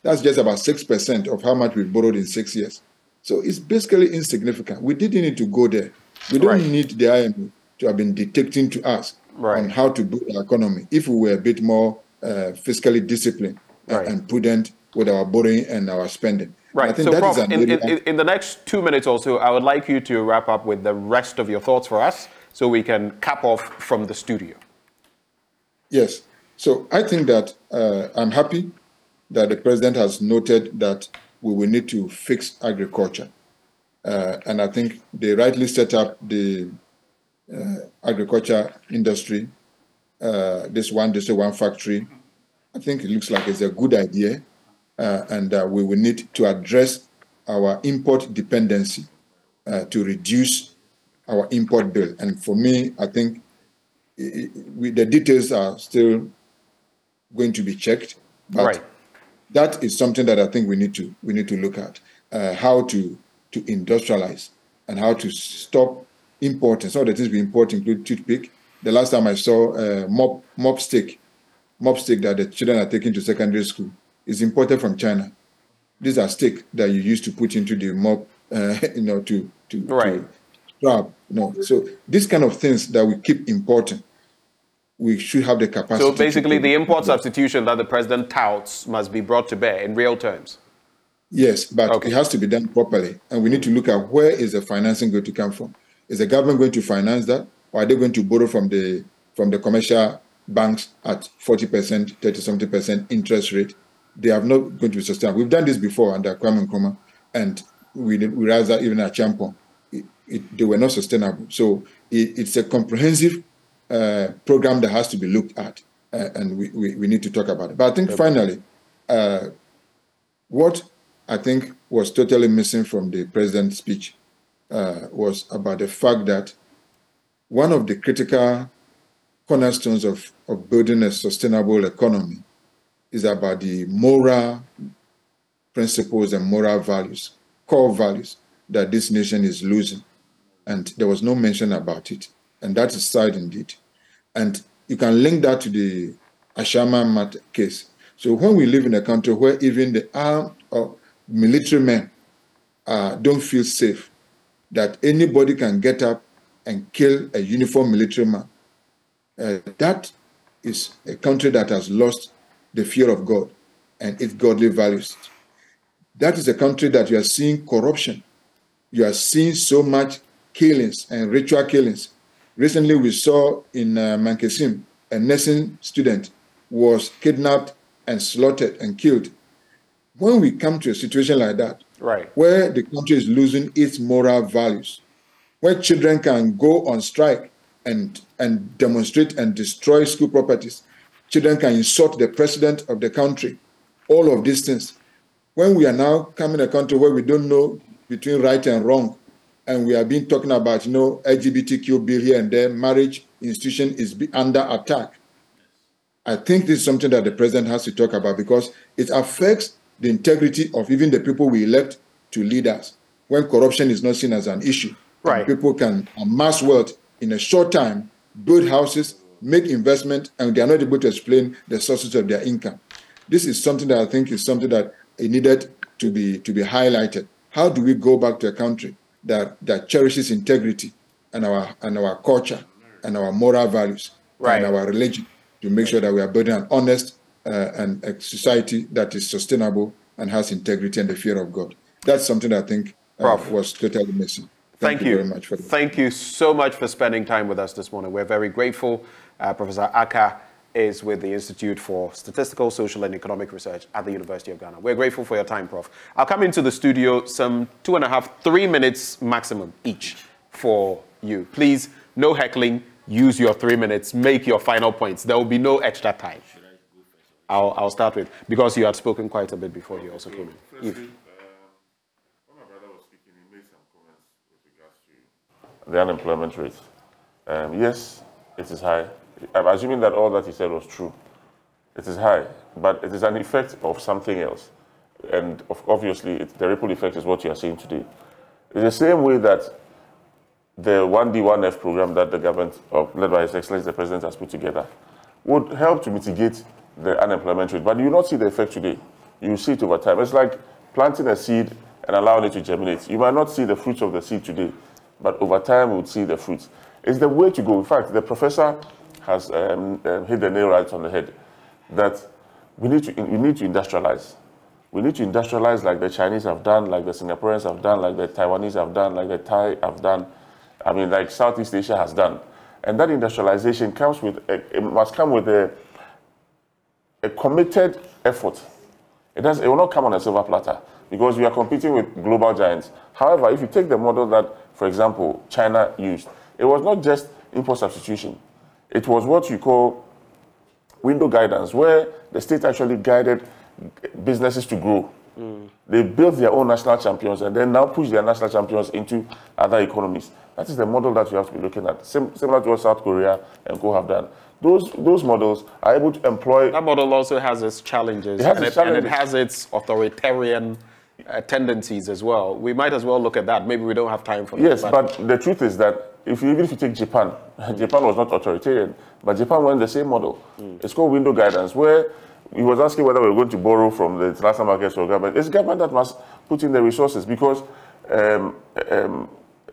That's just about 6% of how much we borrowed in 6 years. So it's basically insignificant. We didn't need to go there. We don't need the IMF to have been dictating to us on how to build the economy if we were a bit more fiscally disciplined and prudent with our borrowing and our spending. Right. So, Prof, in the next 2 minutes or so, I would like you to wrap up with the rest of your thoughts for us so we can cap off from the studio. Yes. So I think that I'm happy that the president has noted that we will need to fix agriculture. And I think they rightly set up the agriculture industry, this one factory. I think it looks like it's a good idea. And we will need to address our import dependency to reduce our import bill. And for me, I think the details are still going to be checked. But that is something that I think we need to look at, how to industrialize and how to stop importing. Some of the things we import include toothpick. The last time I saw mop stick that the children are taking to secondary school is imported from China. These are sticks that you use to put into the mop, to scrub. So these kind of things that we keep importing, we should have the capacity. So basically, the import substitution that the president touts must be brought to bear in real terms. Yes, but it has to be done properly. And we need to look at where is the financing going to come from. Is the government going to finance that? Or are they going to borrow from the commercial banks at 40%, 30-something% interest rate? They are not going to be sustainable. We've done this before under Kwame Nkrumah, and we realized that even at Champon, they were not sustainable. So it's a comprehensive program that has to be looked at, and we need to talk about it. But I think finally, what I think was totally missing from the president's speech was about the fact that one of the critical cornerstones of building a sustainable economy is about the moral principles and moral values, core values that this nation is losing. And there was no mention about it. And that is sad indeed. And you can link that to the Ashama case. So when we live in a country where even the armed or military men don't feel safe, that anybody can get up and kill a uniformed military man, that is a country that has lost the fear of God and its godly values. That is a country that you are seeing corruption. You are seeing so much killings and ritual killings. Recently, we saw in Mankesim, a nursing student was kidnapped and slaughtered and killed. When we come to a situation like that, where the country is losing its moral values, where children can go on strike and demonstrate and destroy school properties, children can insult the president of the country, all of these things. When we are now coming to a country where we don't know between right and wrong, and we have been talking about, LGBTQ bill here and there, marriage institution is under attack. I think this is something that the president has to talk about, because it affects the integrity of even the people we elect to lead us. When corruption is not seen as an issue, and people can amass wealth in a short time, build houses, make investment, and they are not able to explain the sources of their income. This is something that I think is something that it needed to be highlighted. How do we go back to a country that cherishes integrity and our culture and our moral values and our religion, to make sure that we are building an honest and a society that is sustainable and has integrity and the fear of God? That's something that I think was totally missing. Thank you very much for that. Thank you so much for spending time with us this morning. We're very grateful. Professor Aka is with the Institute for Statistical, Social and Economic Research at the University of Ghana. We're grateful for your time, Prof. I'll come into the studio some 2.5, 3 minutes maximum each for you. Please, no heckling. Use your 3 minutes. Make your final points. There will be no extra time. I'll start with, because you had spoken quite a bit before you also came in. The unemployment rate. Yes, it is high. I'm assuming that all that he said was true. It is high, but it is an effect of something else. And obviously, the ripple effect is what you are seeing today. It's the same way that the 1D, 1F program that the government, led by His Excellency the President, has put together, would help to mitigate the unemployment rate. But you will not see the effect today. You will see it over time. It's like planting a seed and allowing it to germinate. You might not see the fruits of the seed today, but over time, we would see the fruits. It's the way to go. In fact, the professor has hit the nail right on the head, that we need to industrialize. We need to industrialize like the Chinese have done, like the Singaporeans have done, like the Taiwanese have done, like the Thai have done, like Southeast Asia has done. And that industrialization comes with, it must come with a committed effort. It will not come on a silver platter, because we are competing with global giants. However, if you take the model that, for example, China used, it was not just import substitution. It was what you call window guidance, where the state actually guided businesses to grow. They built their own national champions and then now push their national champions into other economies. That is the model that you have to be looking at, similar to what South Korea and Co have done. Those models are able to employ... That model also has its challenges, and it has its authoritarian tendencies as well. We might as well look at that. Maybe we don't have time for that. Yes, but the truth is that even if you take Japan, Japan was not authoritarian, but Japan went the same model. It's called window guidance, where he was asking whether we're going to borrow from the international markets or government. It's government that must put in the resources, because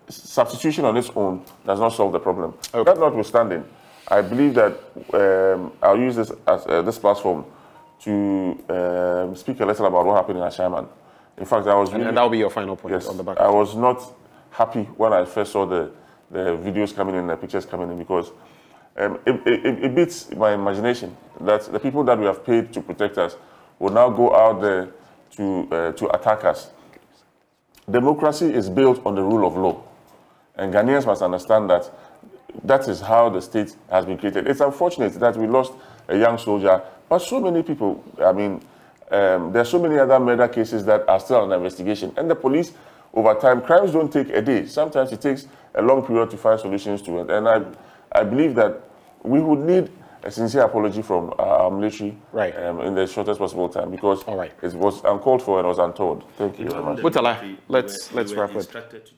substitution on its own does not solve the problem. That notwithstanding, I believe that I'll use this as this platform to speak a little about what happened in Ashaiman. In fact, I was really... And that'll be your final point on the back. I was not happy when I first saw the videos coming in, the pictures coming in, because it beats my imagination that the people that we have paid to protect us will now go out there to attack us. Democracy is built on the rule of law. And Ghanaians must understand that that is how the state has been created. It's unfortunate that we lost a young soldier, but so many people, I mean, there are so many other murder cases that are still under investigation. And the police, over time, crimes don't take a day. Sometimes it takes a long period to find solutions to it. And I believe that we would need a sincere apology from our military in the shortest possible time, because it was uncalled for and was untold. Thank you very much. Mutala, let's wrap it.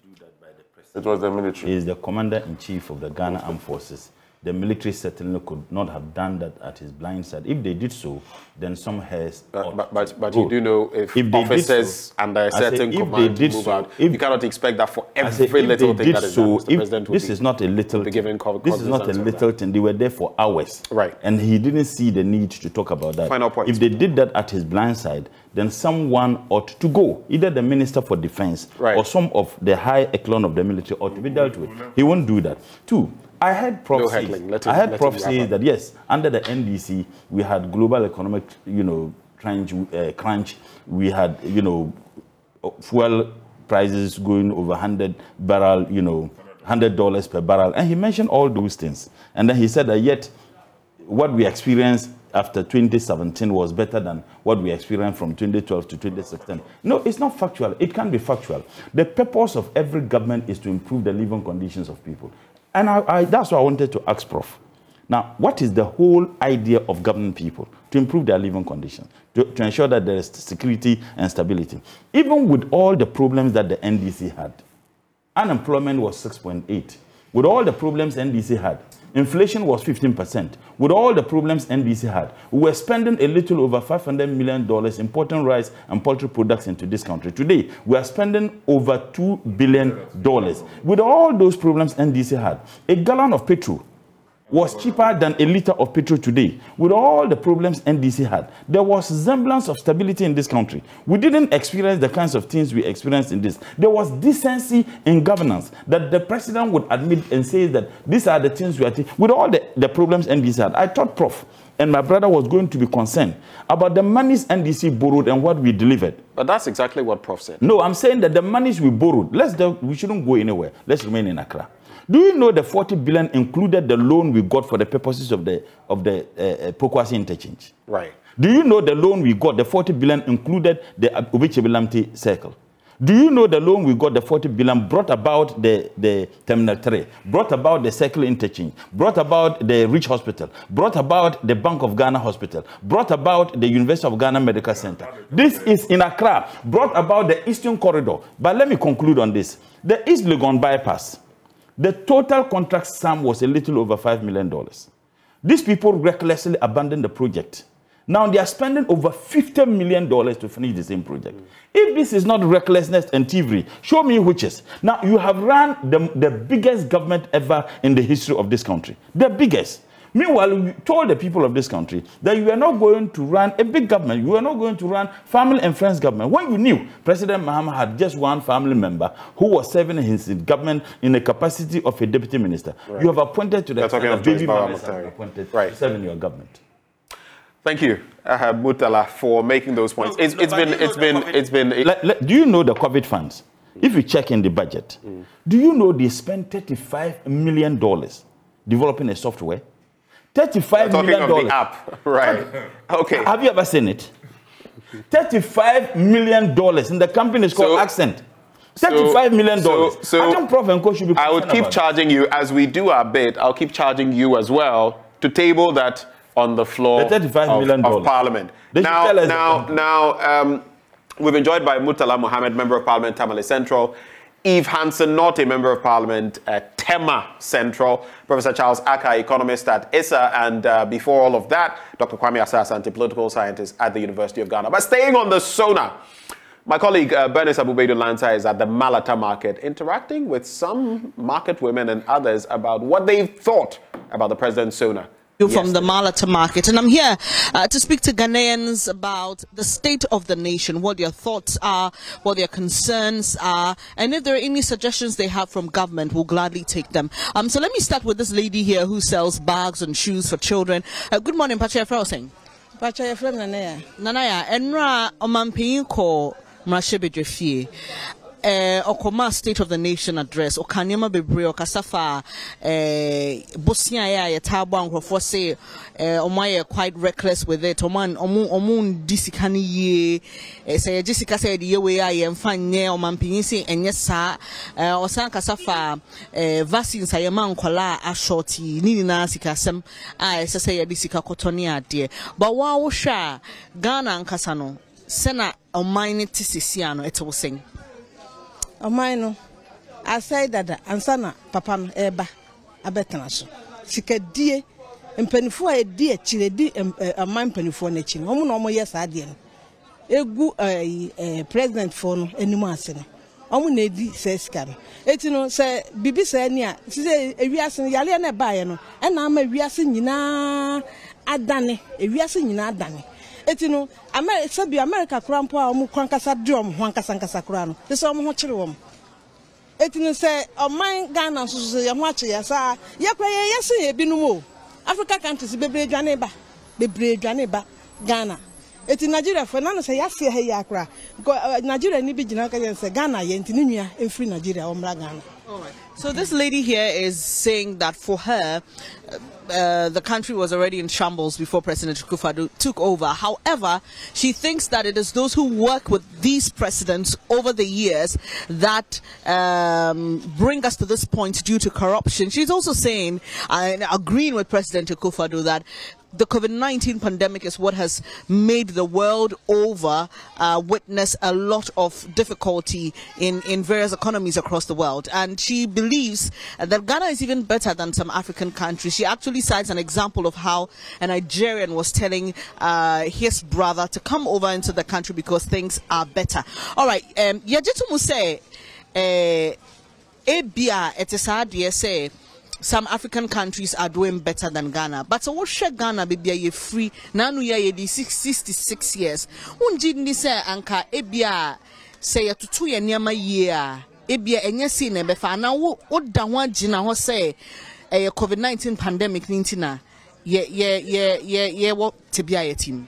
It was the military. He is the commander-in-chief of the Ghana Armed Forces. The military certainly could not have done that at his blind side. If they did so, then some hairs. But you do know if officers under a certain command move out, you cannot expect that for every little thing that is done, Mr. President would this is not a little thing. This is not a little thing. They were there for hours. Right. And he didn't see the need to talk about that. Final point. If they did that at his blind side, then someone ought to go. Either the Minister for Defense or some of the high echelon of the military ought to be dealt with. He won't do that. Two, I heard Prof say that yes, under the NDC we had global economic, crunch. We had, fuel prices going over $100 per barrel, and he mentioned all those things. And then he said that yet, what we experienced after 2017 was better than what we experienced from 2012 to 2016. No, it's not factual. It can't be factual. The purpose of every government is to improve the living conditions of people. And that's what I wanted to ask Prof. Now, what is the whole idea of governing people? To improve their living conditions, to ensure that there is security and stability. Even with all the problems that the NDC had, unemployment was 6.8. With all the problems NDC had, inflation was 15%. With all the problems NDC had, we were spending a little over $500 million importing rice and poultry products into this country. Today, we are spending over $2 billion. With all those problems NDC had, a gallon of petrol was cheaper than a liter of petrol today. With all the problems NDC had, there was semblance of stability in this country. We didn't experience the kinds of things we experienced in this. There was decency in governance that the president would admit and say that these are the things we are taking. With all the problems NDC had, I thought Prof and my brother was going to be concerned about the monies NDC borrowed and what we delivered. But that's exactly what Prof said. No, I'm saying that the monies we borrowed, we shouldn't go anywhere. Let's remain in Accra. Do you know the 40 billion included the loan we got for the purposes of the Pokwasi interchange? Right. Do you know the loan we got, the 40 billion included the Obichebilamti circle? Do you know the loan we got, the 40 billion, brought about the Terminal 3, brought about the circle interchange, brought about the Rich Hospital, brought about the Bank of Ghana Hospital, brought about the University of Ghana Medical Center. This is in Accra, brought about the Eastern Corridor. But let me conclude on this. The East Legon bypass. The total contract sum was a little over $5 million. These people recklessly abandoned the project. Now they are spending over $50 million to finish the same project. If this is not recklessness and thievery, show me which is. Now you have run the biggest government ever in the history of this country. The biggest. Meanwhile, you told the people of this country that you are not going to run a big government. You are not going to run family and friends government. When you knew President Mahama had just one family member who was serving in his government in the capacity of a deputy minister, you have appointed to the baby mamas appointed to serve in your government. Thank you, Mutala, for making those points. It's been. Do you know the COVID funds? If you check in the budget, do you know they spent $35 million developing a software? $35 million. Of the app, right? Okay. Have you ever seen it? $35 million, and the company is called Accent. $35 million. I think Prof and Co should be. I would keep charging you as we do our bit. I'll keep charging you as well to table that on the floor of Parliament. Now, we've been joined by Murtala Mohammed, Member of Parliament, Tamale Central. Eve Hansen, not a Member of Parliament, Tema Central. Professor Charles Aka, economist at ISA. And before all of that, Dr. Kwame Asasante, political scientist at the University of Ghana. But staying on the SONA, my colleague Bernice Abubedu Lanza is at the Malata market, interacting with some market women and others about what they thought about the president's SONA From the Malata market, and I'm here to speak to Ghanaians about the state of the nation, what their thoughts are, what their concerns are, and if there are any suggestions they have from government, we'll gladly take them. So let me start with this lady here who sells bags and shoes for children. Good morning, Pacha Efraosing. Pacha Efraosing Nanaya. Nanaya, enra omampin ko mrashebedrefie. Okoma State of the Nation address Okanyama bebre okasafa Bosnia ya tabo ankrofo say omaye quite reckless with it omun disikani ye say Jessica said ye we aye mfa nye omampinyi say enye sa osan kasafa vaccines ayema nkola a shorty ni na sikasem say ye disika kotoni ade but wa wo hwa Ghana nkasa no sena omine tisisiano eto sing Omaino, I say that ansana papa no eba abetana so. Sika die mpanifo a die chire di aman mpanifo na chi. Omo na omo yes ade no. Egu president for no enimu ase no. Omo na edi se sika no. Eti no se bibi se ni a se ewiase yale na baaye no. E na ama ewiase nyina adane, ewiase nyina adane. Etino America krampo a omu kwankasa drum hwankasa kra no se omu ho kire wom etino se oman Ghana so ye ho ache ya sa ye kwa ye yese ye binum o Africa countries bebre dwane ba Ghana eti Nigeria for na no se yase ha ya kra Nigeria ni bi gina ka ye se Ghana ye ntini nua emfri Nigeria omra Ghana. All right. So this lady here is saying that for her, the country was already in shambles before President Akufo-Addo took over. However, she thinks that it is those who work with these presidents over the years that bring us to this point due to corruption. She's also saying, and agreeing with President Akufo-Addo, that the COVID-19 pandemic is what has made the world over witness a lot of difficulty in various economies across the world. And she believes that Ghana is even better than some African countries. She actually cites an example of how a Nigerian was telling his brother to come over into the country because things are better. All right, Yajitumu say, Ebia etisadi say, some African countries are doing better than Ghana. But so what should Ghana be ye free? Nanu ye 66 years. Unji ni se anka ebia say ya tutu ye nyama year. Ebia enye si ne befa na wo da ho agina ho say COVID-19 pandemic nintina ye wo tebia ye team.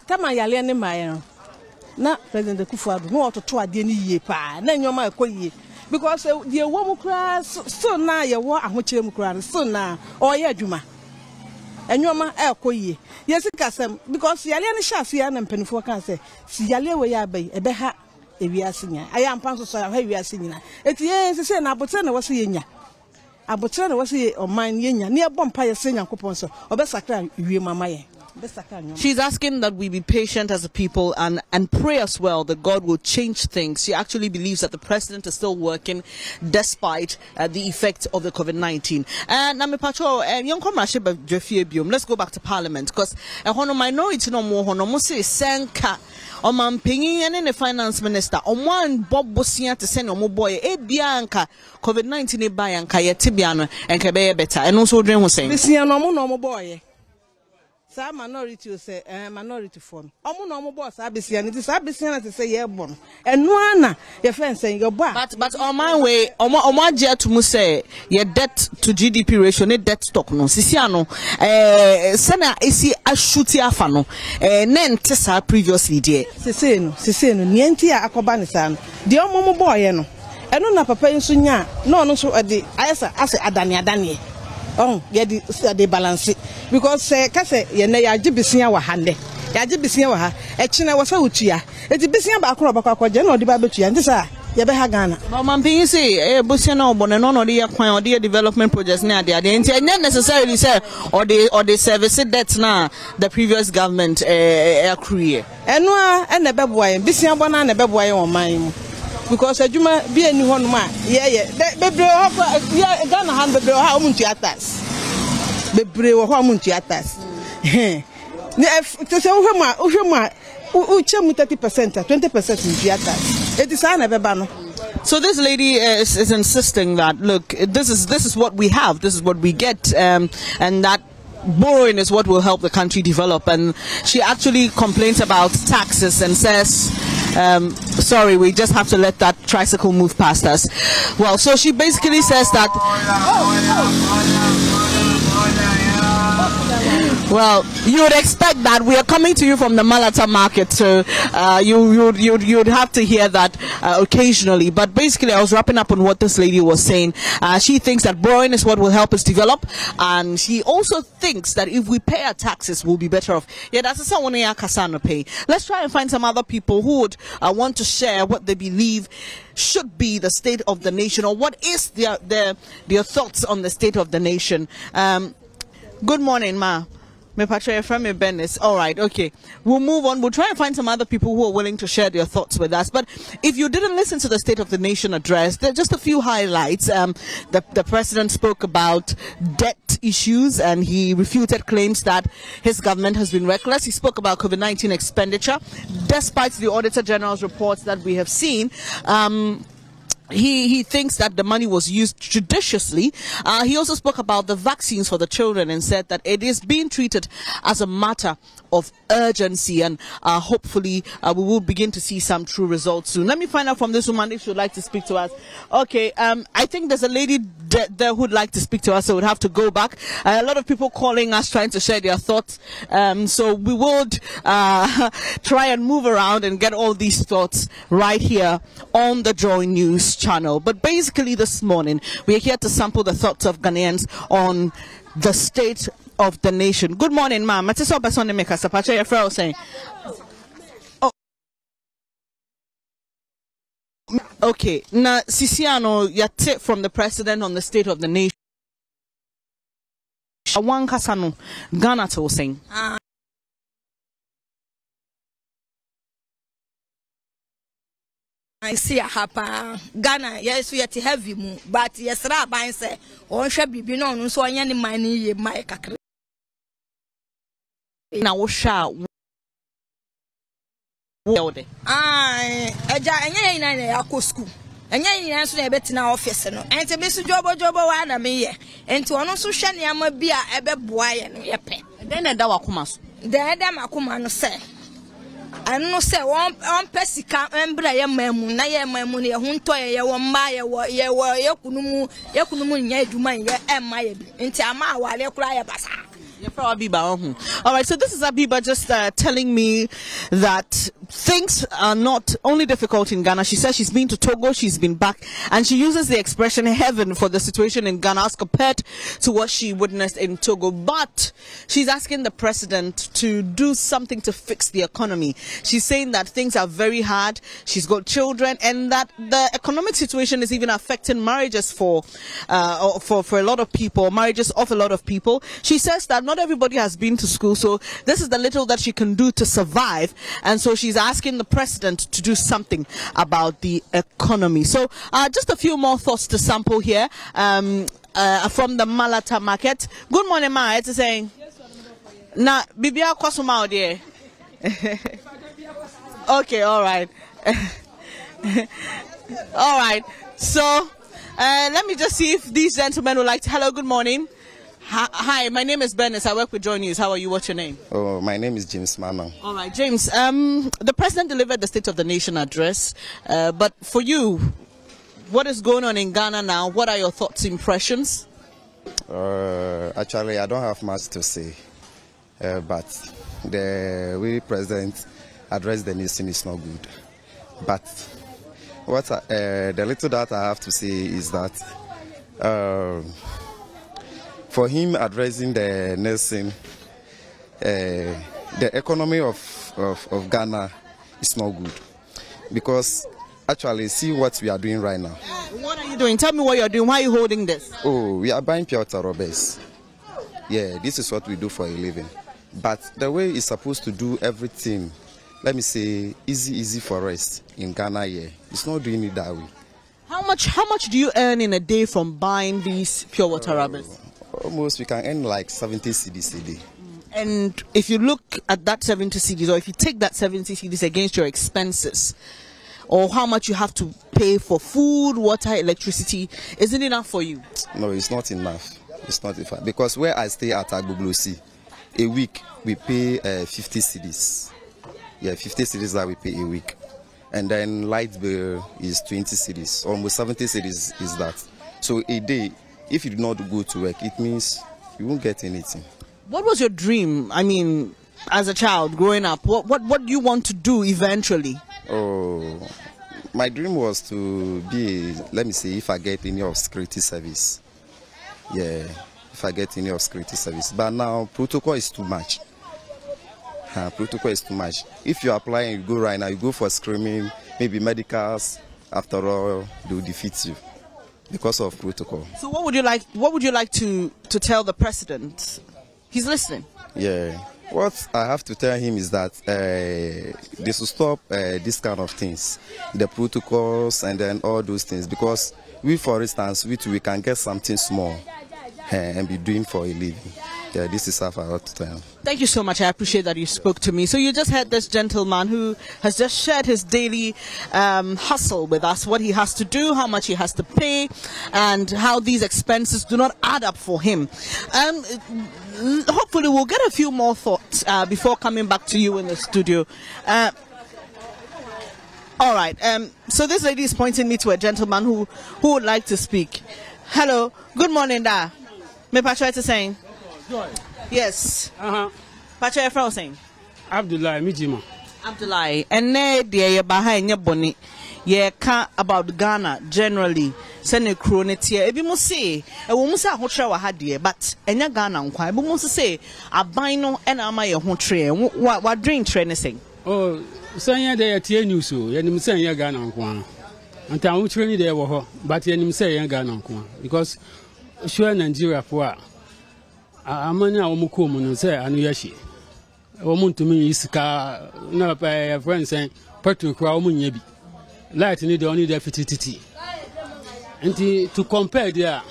Tama yale ne maye na President Akufo-Addo no ototo ade ni yie pa na nyoma ekoyie. Because the woman cries so now you want a much cry so now or yeah juma and your ma koye yes because yalian shas yan and penfo can say si yale we ya bay a beha a viasinia I am panso so I have singing it yes say na botana was yenya abotana was ye or mine yenya near bompire singing coupons or best sacra we mamaye. She's asking that we be patient as a people and pray as well that God will change things. She actually believes that the president is still working despite the effect of the COVID-19. And let's go back to Parliament because a minority no more say senka omampingi and the finance minister on one Bob Bosia to send omo boy e bianca COVID-19 e bianca ye tibiano and kebe better and also dream was saying no boy. Some minority say minority form. No boss abisian. It is abisian to say ye born. And one your friend saying your bar. But on my way, on jet to say your debt to GDP ratio, ne debt stock no. Sisiano, Sena isi a shooty afano. Nen tessa previously dear. Siseno, nientia akobanisan. The omo boy no. And no papa in sunya. No so at the asa adani. Oh, yeah, the balance because kase ye na ya gibisia wa hande ya gibisia wa ha e china wa fa utua e gibisia ba akro ba kwaje na odi ba betua ntisa ye be ha Ghana ma mampin say busia na obone no de kwan odi development projects na ade nti enye necessarily say or the service debt na the previous government accrue eno a na beboa yen bisia bona na beboa yen o man because adwuma bi eni ho no ma ye bebre ho Ghana han bebre ho omuntu atas bebre ho omuntu atas ne to say uhwema uchemu 30% 20% in atas it is na beba no. So this lady is insisting that look, this is what we have, this is what we get, and that borrowing is what will help the country develop, and she actually complains about taxes and says, sorry, we just have to let that tricycle move past us. Well, so she basically says that, well, you would expect that. We are coming to you from the Malata market, so you'd have to hear that occasionally. But basically, I was wrapping up on what this lady was saying. She thinks that borrowing is what will help us develop, and she also thinks that if we pay our taxes, we'll be better off. Yeah, that's someone Kasano pay. Let's try and find some other people who would want to share what they believe should be the state of the nation, or what is their thoughts on the state of the nation. Good morning, ma. Me Patricia from me Bennis. All right, okay. We'll move on. We'll try and find some other people who are willing to share their thoughts with us. But if you didn't listen to the State of the Nation address, there are just a few highlights. The president spoke about debt issues, and he refuted claims that his government has been reckless. He spoke about COVID-19 expenditure, despite the Auditor General's reports that we have seen. He thinks that the money was used judiciously. He also spoke about the vaccines for the children and said that it is being treated as a matter of urgency, and hopefully we will begin to see some true results soon. Let me find out from this woman if she would like to speak to us. Okay, I think there's a lady there who would like to speak to us, so we'd have to go back. A lot of people calling us, trying to share their thoughts. So we would try and move around and get all these thoughts right here on the JoyNews channel. But basically this morning, we are here to sample the thoughts of Ghanaians on the state of the nation. Good morning, ma'am. Oh, okay. Now, Sisiano, yate from the president on the state of the nation. One Kasano, Ghana to sing. I see a hapa Ghana, yes, we are heavy moon, but yes, Rabbi say, or should be known, so I any money, my cacre. Now, shall I a school. And you answer a bit in our office, and to Mr. Jobo, me, and to also shiny a beer, a bed boy, and your pen. Then a dawakumas. There, Damakuma say. I no say one pesica embra ya memu na ya memu ne hunto ya wo ma ya wo ya kunumu nya eduma ya emma ya bi nti ama awale kura ya basa. All right, so this is Abiba just telling me that things are not only difficult in Ghana. She says she's been to Togo, she's been back, and she uses the expression heaven for the situation in Ghana as compared to what she witnessed in Togo. But she's asking the president to do something to fix the economy. She's saying that things are very hard. She's got children, and that the economic situation is even affecting marriages for a lot of people, marriages of a lot of people. She says that not everybody has been to school, so this is the little that she can do to survive, and so she's asking the president to do something about the economy. So just a few more thoughts to sample here from the Malata market. Good morning, ma. It's saying na bibia kwasoma ode. Okay, all right. All right, so let me just see if these gentlemen would like to. Hello, good morning. Hi, my name is Bennis. I work with JoyNews. How are you? What's your name? Oh, my name is James Mama. All right, James. The president delivered the State of the Nation address, but for you, what is going on in Ghana now? What are your thoughts, impressions? Actually, I don't have much to say, but the way president addressed the nation is not good. But what the little that I have to say is that for him addressing the nation, the economy of Ghana is not good, because actually see what we are doing right now. What are you doing? Tell me what you're doing. Why are you holding this? Oh, we are buying pure robbers. Yeah, this is what we do for a living. But the way it's supposed to do everything, let me say, easy for us in Ghana, yeah, it's not doing it that way. How much do you earn in a day from buying these pure water rubbers? Almost we can earn like 70 cedis a day. And if you look at that 70 cedis, or if you take that 70 cedis against your expenses, or how much you have to pay for food, water, electricity, isn't it enough for you? No, it's not enough. It's not a fact. Because where I stay at Agboglosi, a week we pay 50 cedis. Yeah, 50 cedis that we pay a week. And then light bill is 20 cedis. Almost 70 cedis is that. So a day, if you do not go to work, it means you won't get anything. What was your dream? I mean, as a child growing up, what do you want to do eventually? Oh, my dream was to be, let me see, if I get any of security service. Yeah, if I get any of security service. But now protocol is too much. Protocol is too much. If you apply and you go right now, you go for screening, maybe medicals. After all, they will defeat you because of protocol. So what would you like? What would you like to tell the president? He's listening. Yeah. What I have to tell him is that they should stop this kind of things, the protocols and then all those things, because we, for instance, we can get something small and be doing for a living. Yeah, this is how I ought to tell him. Thank you so much. I appreciate that you spoke to me. So you just heard this gentleman who has just shared his daily hustle with us, what he has to do, how much he has to pay, and how these expenses do not add up for him. Hopefully we'll get a few more thoughts before coming back to you in the studio. All right. So this lady is pointing me to a gentleman who would like to speak. Hello. Good morning, da. Me Patrick is saying. Yes. Patrick is saying. Abdullah Mijima. Abdullah. And ne dear behind your bonnet. Ye can't about Ghana generally. Send a chronetia. If you must say, a woman say, Hotra had ye, but and your Ghana, but must say, a bino and am I a Hotra. What drink train saying? Oh, saying they are TNU so, and him saying your Ghana one. And I will train there, but him say young Ghana one. Because sure Nigeria for a man now Mukum say, and Yashi. A woman to me is car, no, by a friend saying, Patrick Crowman Yabi. Light need only the FTT. And to compare there,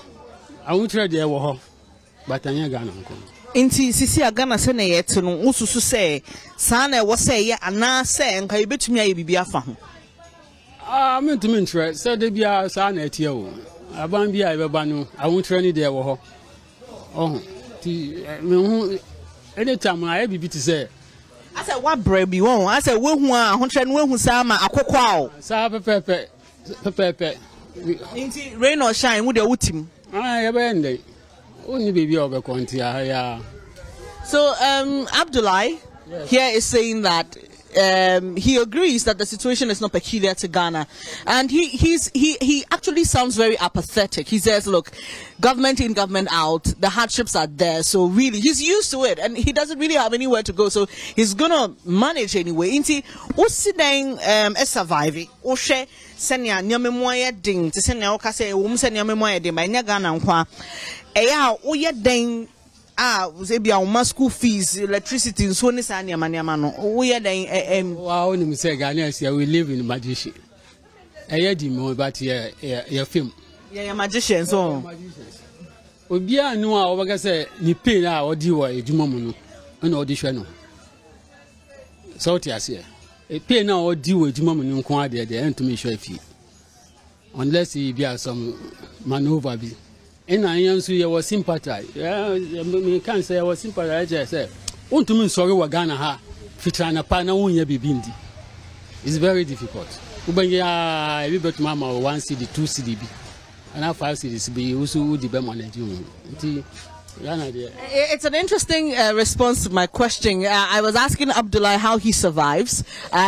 I won't try there, but I ain't gonna. Inti sisi agana sene yetu no ususu say sana wo say ya ana say nka yebetumi aye bibia fa ho. Ah, me to me try say de bia sana etie o. Aban bia e beba no I won't try ni there wo ho. Oh, ti me hu anytime I bibi to say I said what bread bi won. I said we hu a ho try no we hu sa ma akokwa o. Sa pepepe. Inti rain or shine wo de wutim. Ah, ye be ndey. Only baby over Contia, yeah. So, Abdullah here is saying that he agrees that the situation is not peculiar to Ghana, and he actually sounds very apathetic. He says, "Look, government in, government out. The hardships are there, so really he's used to it, and he doesn't really have anywhere to go. So he's gonna manage anyway." Inti usideng survive. Oshe senya nyamemoye ding. To senya okase umse nyamemoye ding. By Ghana nkwa. Eya oye den was ebi a school fees, electricity, and so on. This ania maniamano. Oye den wow, ni say Ghanaians here we live in magician. Eya di mo but your film. Yeah, magicians so. Obi anu a obaga say ni pay na odi wo edwuma mu no. Na odi hwe no. So ti ase. E pay na odi wo edwuma mu no nko ade de entumi hwe afi. Unless he be some maneuver be. And I answer you sympathize. Me can't say I was sympathize. I say, "Want to mean sorry, we Ghana ha fitrana pa na wunya bibindi." It's very difficult. Ubanya we bet mama 1 CD, 2 CDB, and now 5 CDs be also the be managing. It's an interesting response to my question. I was asking Abdullah how he survives,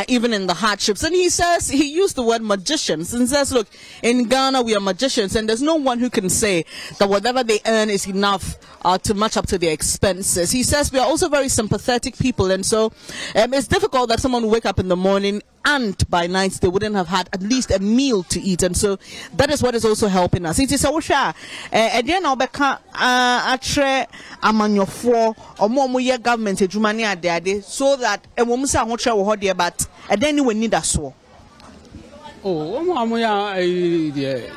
even in the hardships. And he says, he used the word magicians and says, look, in Ghana we are magicians and there's no one who can say that whatever they earn is enough to match up to their expenses. He says we are also very sympathetic people, and so it's difficult that someone will wake up in the morning and by night they wouldn't have had at least a meal to eat, and so that is what is also helping us. It is a again atre amanyofo omo ye government edwumani ade so that ewom se ahotre wo hode but then we need aso. Oh, omo ya the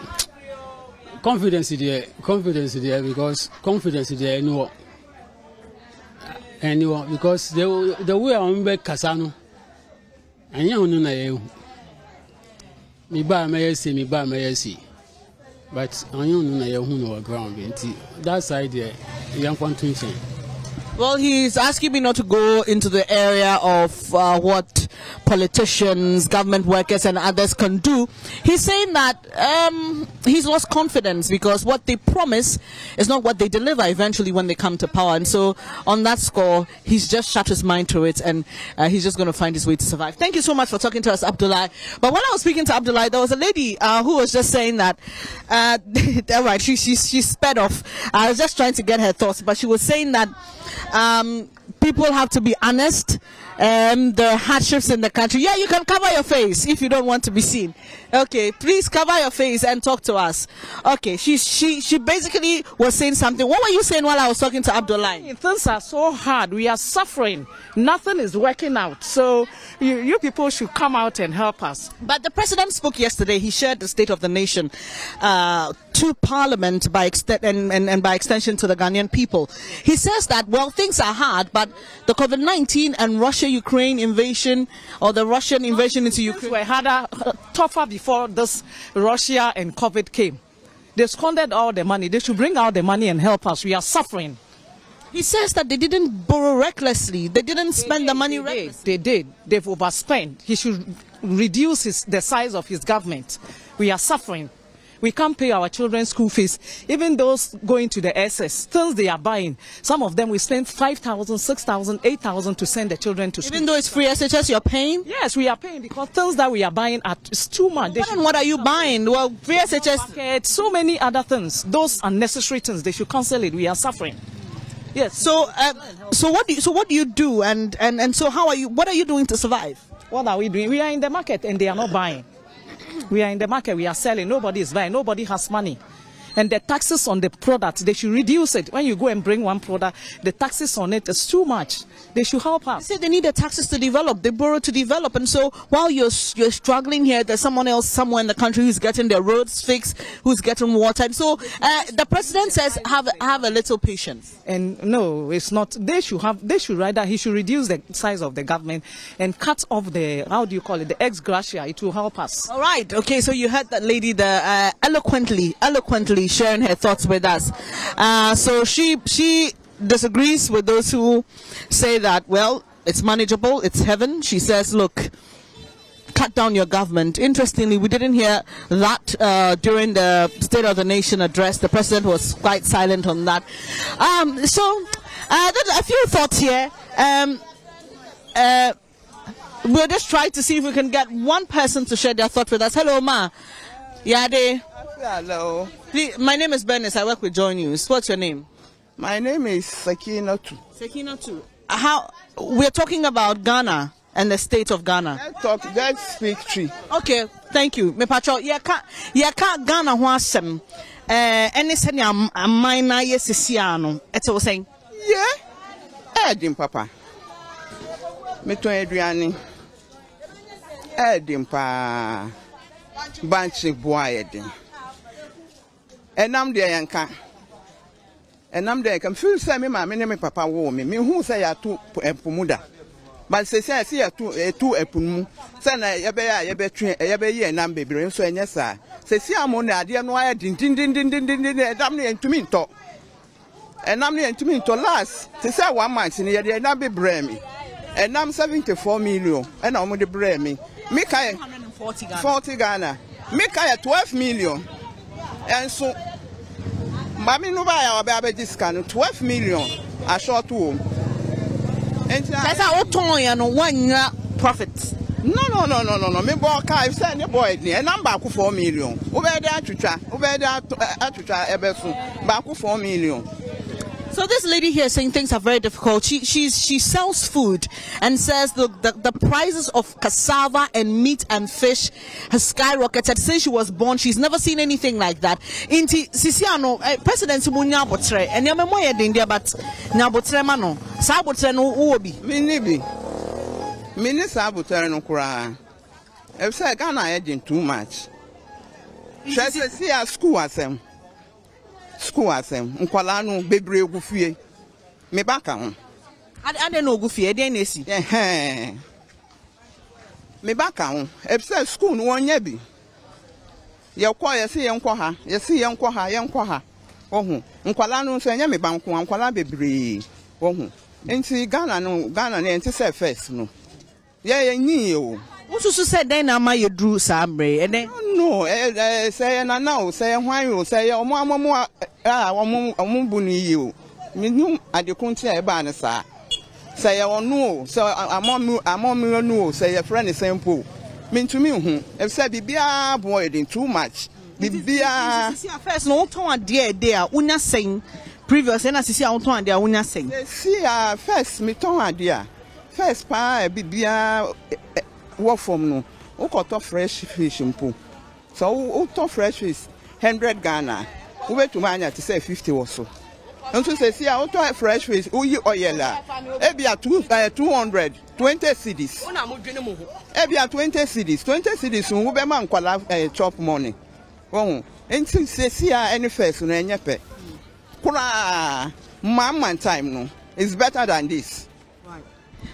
confidence there because confidence there anyone because the way I'm be kasano anya hunu na ye me ba ma yesi but I don't know who ground. That side there, young one to Well, he's asking me not to go into the area of what politicians, government workers, and others can do. He's saying that he's lost confidence because what they promise is not what they deliver eventually when they come to power. And so on that score, he's just shut his mind to it, and he's just going to find his way to survive. Thank you so much for talking to us, Abdullah. But when I was speaking to Abdullah, there was a lady who was just saying that, right, she sped off. I was just trying to get her thoughts, but she was saying that people have to be honest. There are hardships in the country. Yeah, you can cover your face if you don't want to be seen. Okay, please cover your face and talk to us. Okay, she basically was saying something. What were you saying while I was talking to Abdullah? Things are so hard. We are suffering. Nothing is working out. So you people should come out and help us. But the president spoke yesterday. He shared the State of the Nation to Parliament by and by extension to the Ghanaian people. He says that, well, things are hard, but the COVID-19 and Russia-Ukraine invasion, or the Russian invasion into Ukraine, were harder, tougher before this Russia and COVID came. They squandered all the money. They should bring out the money and help us. We are suffering. He says that they didn't borrow recklessly. They didn't spend the money recklessly. They did. They've overspent. He should reduce the size of his government. We are suffering. We can't pay our children's school fees. Even those going to the SS, things they are buying, some of them we spend 5,000, 6,000, 8,000 to send the children to school. Even though it's free SHS, you're paying? Yes, we are paying because things that we are buying is too much. What are you buying? Well, free SHS. So many other things. Those unnecessary things, they should cancel it. We are suffering. Yes. So what do you do? And so what are you doing to survive? What are we doing? We are in the market and they are not buying. We are in the market, we are selling, nobody is buying, nobody has money. And the taxes on the product, they should reduce it. When you go and bring one product, the taxes on it is too much. They should help us. They say they need the taxes to develop, they borrow to develop. And so while you're struggling here, there's someone else somewhere in the country who's getting their roads fixed, who's getting water. And so the president says have a little patience. And no, it's not. They should rather, he should reduce the size of the government and cut off the, how do you call it, the ex gratia. It will help us. All right. Okay, so you heard that lady there eloquently sharing her thoughts with us. So she disagrees with those who say that, well, it's manageable, it's heaven. She says, look, cut down your government. Interestingly, we didn't hear that during the State of the Nation address. The president was quite silent on that. So there's a few thoughts here. We'll just try to see if we can get one person to share their thoughts with us. Hello, Ma. Yade. Hello. Please, my name is Bernice. I work with JoyNews. What's your name? My name is Sekinatu. Sekinatu. We're talking about Ghana and the state of Ghana. Let's speak tree. Okay, thank you. Me patrol. Yaka Ghana wasem. Any send ya minor yesisiano. It's all saying. Yeah. Edim papa. Me to Adriani. Edim pa. Banchi boy edim. And I'm there yanka. And I'm there. Can feel say me me papa wo me. Me who say ya tu pumuda. But say see ya tu epumu. Say na ye be ye nam bebre so enye sa. Say see am na ade no aya din dam ne entumi nto. Enam ne entumi nto last. Say 1 month ne ye na bebre me. Enam 74 million. And am de bre me. Me kai 40 Ghana. Me kai 12 million. And so, Mami no buy our baby discount 12 million a short home. And that's our ton and 1 year profit. No. Me boy car send the boy and I'm back 4 million. Over there to try ebesu back 4 million. So this lady here saying things are very difficult. She sells food and says the prices of cassava and meat and fish has skyrocketed since she was born. She's never seen anything like that. Inti Sisiano President Munya Botre and Yamemoya Dindia but Nabotre Mano Sabotre no Uobi. Mini Sabotre no Kura. If say Ghana edging too much. She see a school as them. School asem nkwala no bebre ogufie me baka ho ade no ogufie de na esi me baka ho e say school no wonya bi Yɛkɔ yɛsi yɛnkɔ ha, yɛsi yɛnkɔ ha, yɛnkɔ ha. Ohu, nkwala no so enye me banko, nkwala bebree. Ohu. Enti Ghana no enti say first no. Ye nyi o. Ususu say den na ma yedru sabre, ene. No, say na now, say hwan o, say omo bunu yi o. Minum adekunti e ba ne sa. Say onu, say amom no, say friend simple. Mintumi hu. If say bibia boy dey too much. Bibia first no ton ade a unya sen previous na sisi a ton ade a unya sen. See first me ton ade a. First pa bibia work from no. O koto fresh fish mpo. So o to fresh fish 100 Ghana. We bet to manya to say 50 or so. And so say see o to fresh fish o yi oil a. E bia 200 20 cedis. E bia 20 cedis. 20 cedis we be man kwala chop money. Oh, and since see any first no enyepe. Kura man time no is better than this.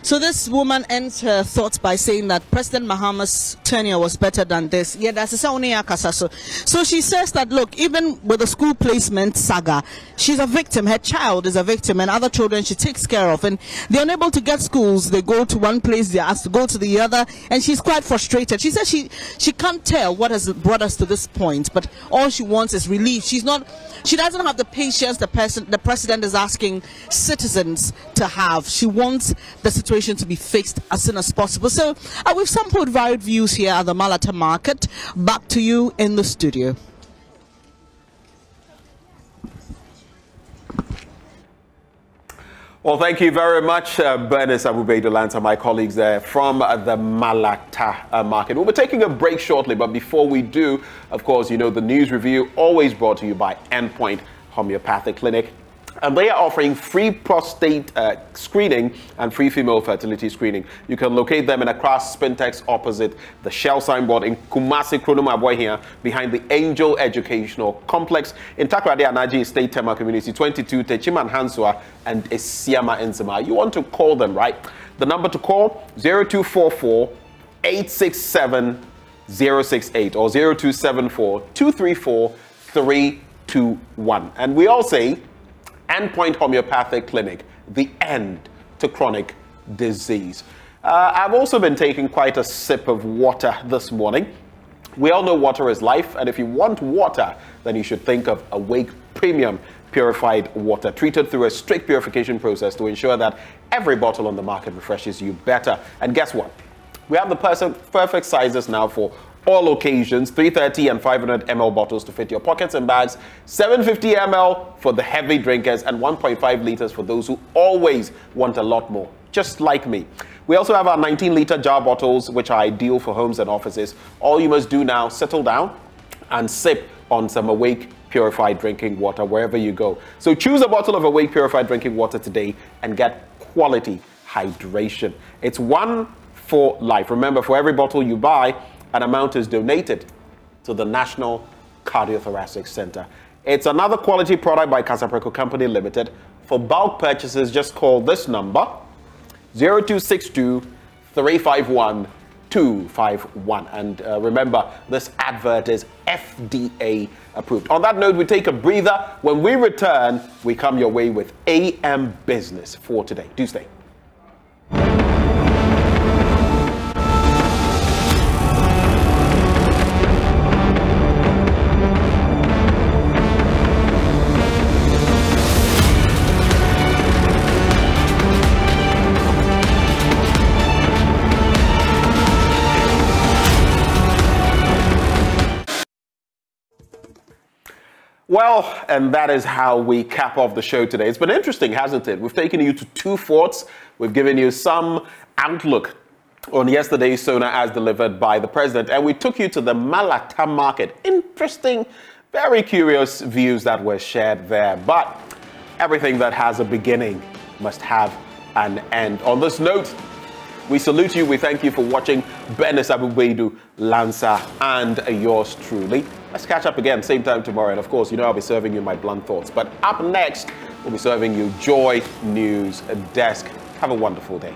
So this woman ends her thoughts by saying that President Mahama's tenure was better than this. Yeah, that's so she says that, look, even with the school placement saga, she's a victim. Her child is a victim, and other children she takes care of. And they're unable to get schools. They go to one place, they're asked to go to the other, and she's quite frustrated. She says she can't tell what has brought us to this point, but all she wants is relief. She doesn't have the patience the president is asking citizens to have. She wants the situation to be fixed as soon as possible. So we've sampled varied views here at the Malata market. Back to you in the studio. Well, thank you very much, Bernice Abubeidu-Lanta, my colleagues there from the Malata market. We'll be taking a break shortly, but before we do, of course, you know, the news review always brought to you by Endpoint Homeopathic Clinic. And they are offering free prostate screening and free female fertility screening. You can locate them in Accra Spintex opposite the Shell signboard in Kumasi, Kronomaboy here, behind the Angel Educational Complex in Takrade Anaji Estate Tema Community 22, Techiman Hansua and Esiama Enzima. You want to call them, right? The number to call, 0244 867 068 or 0274 234 321. And we all say, Endpoint Homeopathic Clinic, the end to chronic disease. I've also been taking quite a sip of water this morning. We all know water is life, and if you want water, then you should think of Awake Premium Purified Water, treated through a strict purification process to ensure that every bottle on the market refreshes you better. And guess what? We have the perfect sizes now for all occasions, 330 and 500 ml bottles to fit your pockets and bags, 750 ml for the heavy drinkers, and 1.5 liters for those who always want a lot more, just like me. We also have our 19-liter jar bottles, which are ideal for homes and offices. All you must do now, settle down and sip on some Awake Purified Drinking Water wherever you go. So choose a bottle of Awake Purified Drinking Water today and get quality hydration. It's one for life. Remember, for every bottle you buy, an amount is donated to the National Cardiothoracic Center. It's another quality product by Casapreco Company Limited. For bulk purchases, just call this number, 0262 351 251. And remember, this advert is FDA approved. On that note, we take a breather. When we return, we come your way with AM Business for today. Do stay. Well, and that is how we cap off the show today. It's been interesting, hasn't it? We've taken you to two forts. We've given you some outlook on yesterday's SONA as delivered by the president. And we took you to the Malata market. Interesting, very curious views that were shared there. But everything that has a beginning must have an end. On this note, we salute you. We thank you for watching. Bernice Abubeidu-Lanta and yours truly. Let's catch up again, same time tomorrow. And of course, you know I'll be serving you my blunt thoughts. But up next, we'll be serving you Joy News Desk. Have a wonderful day.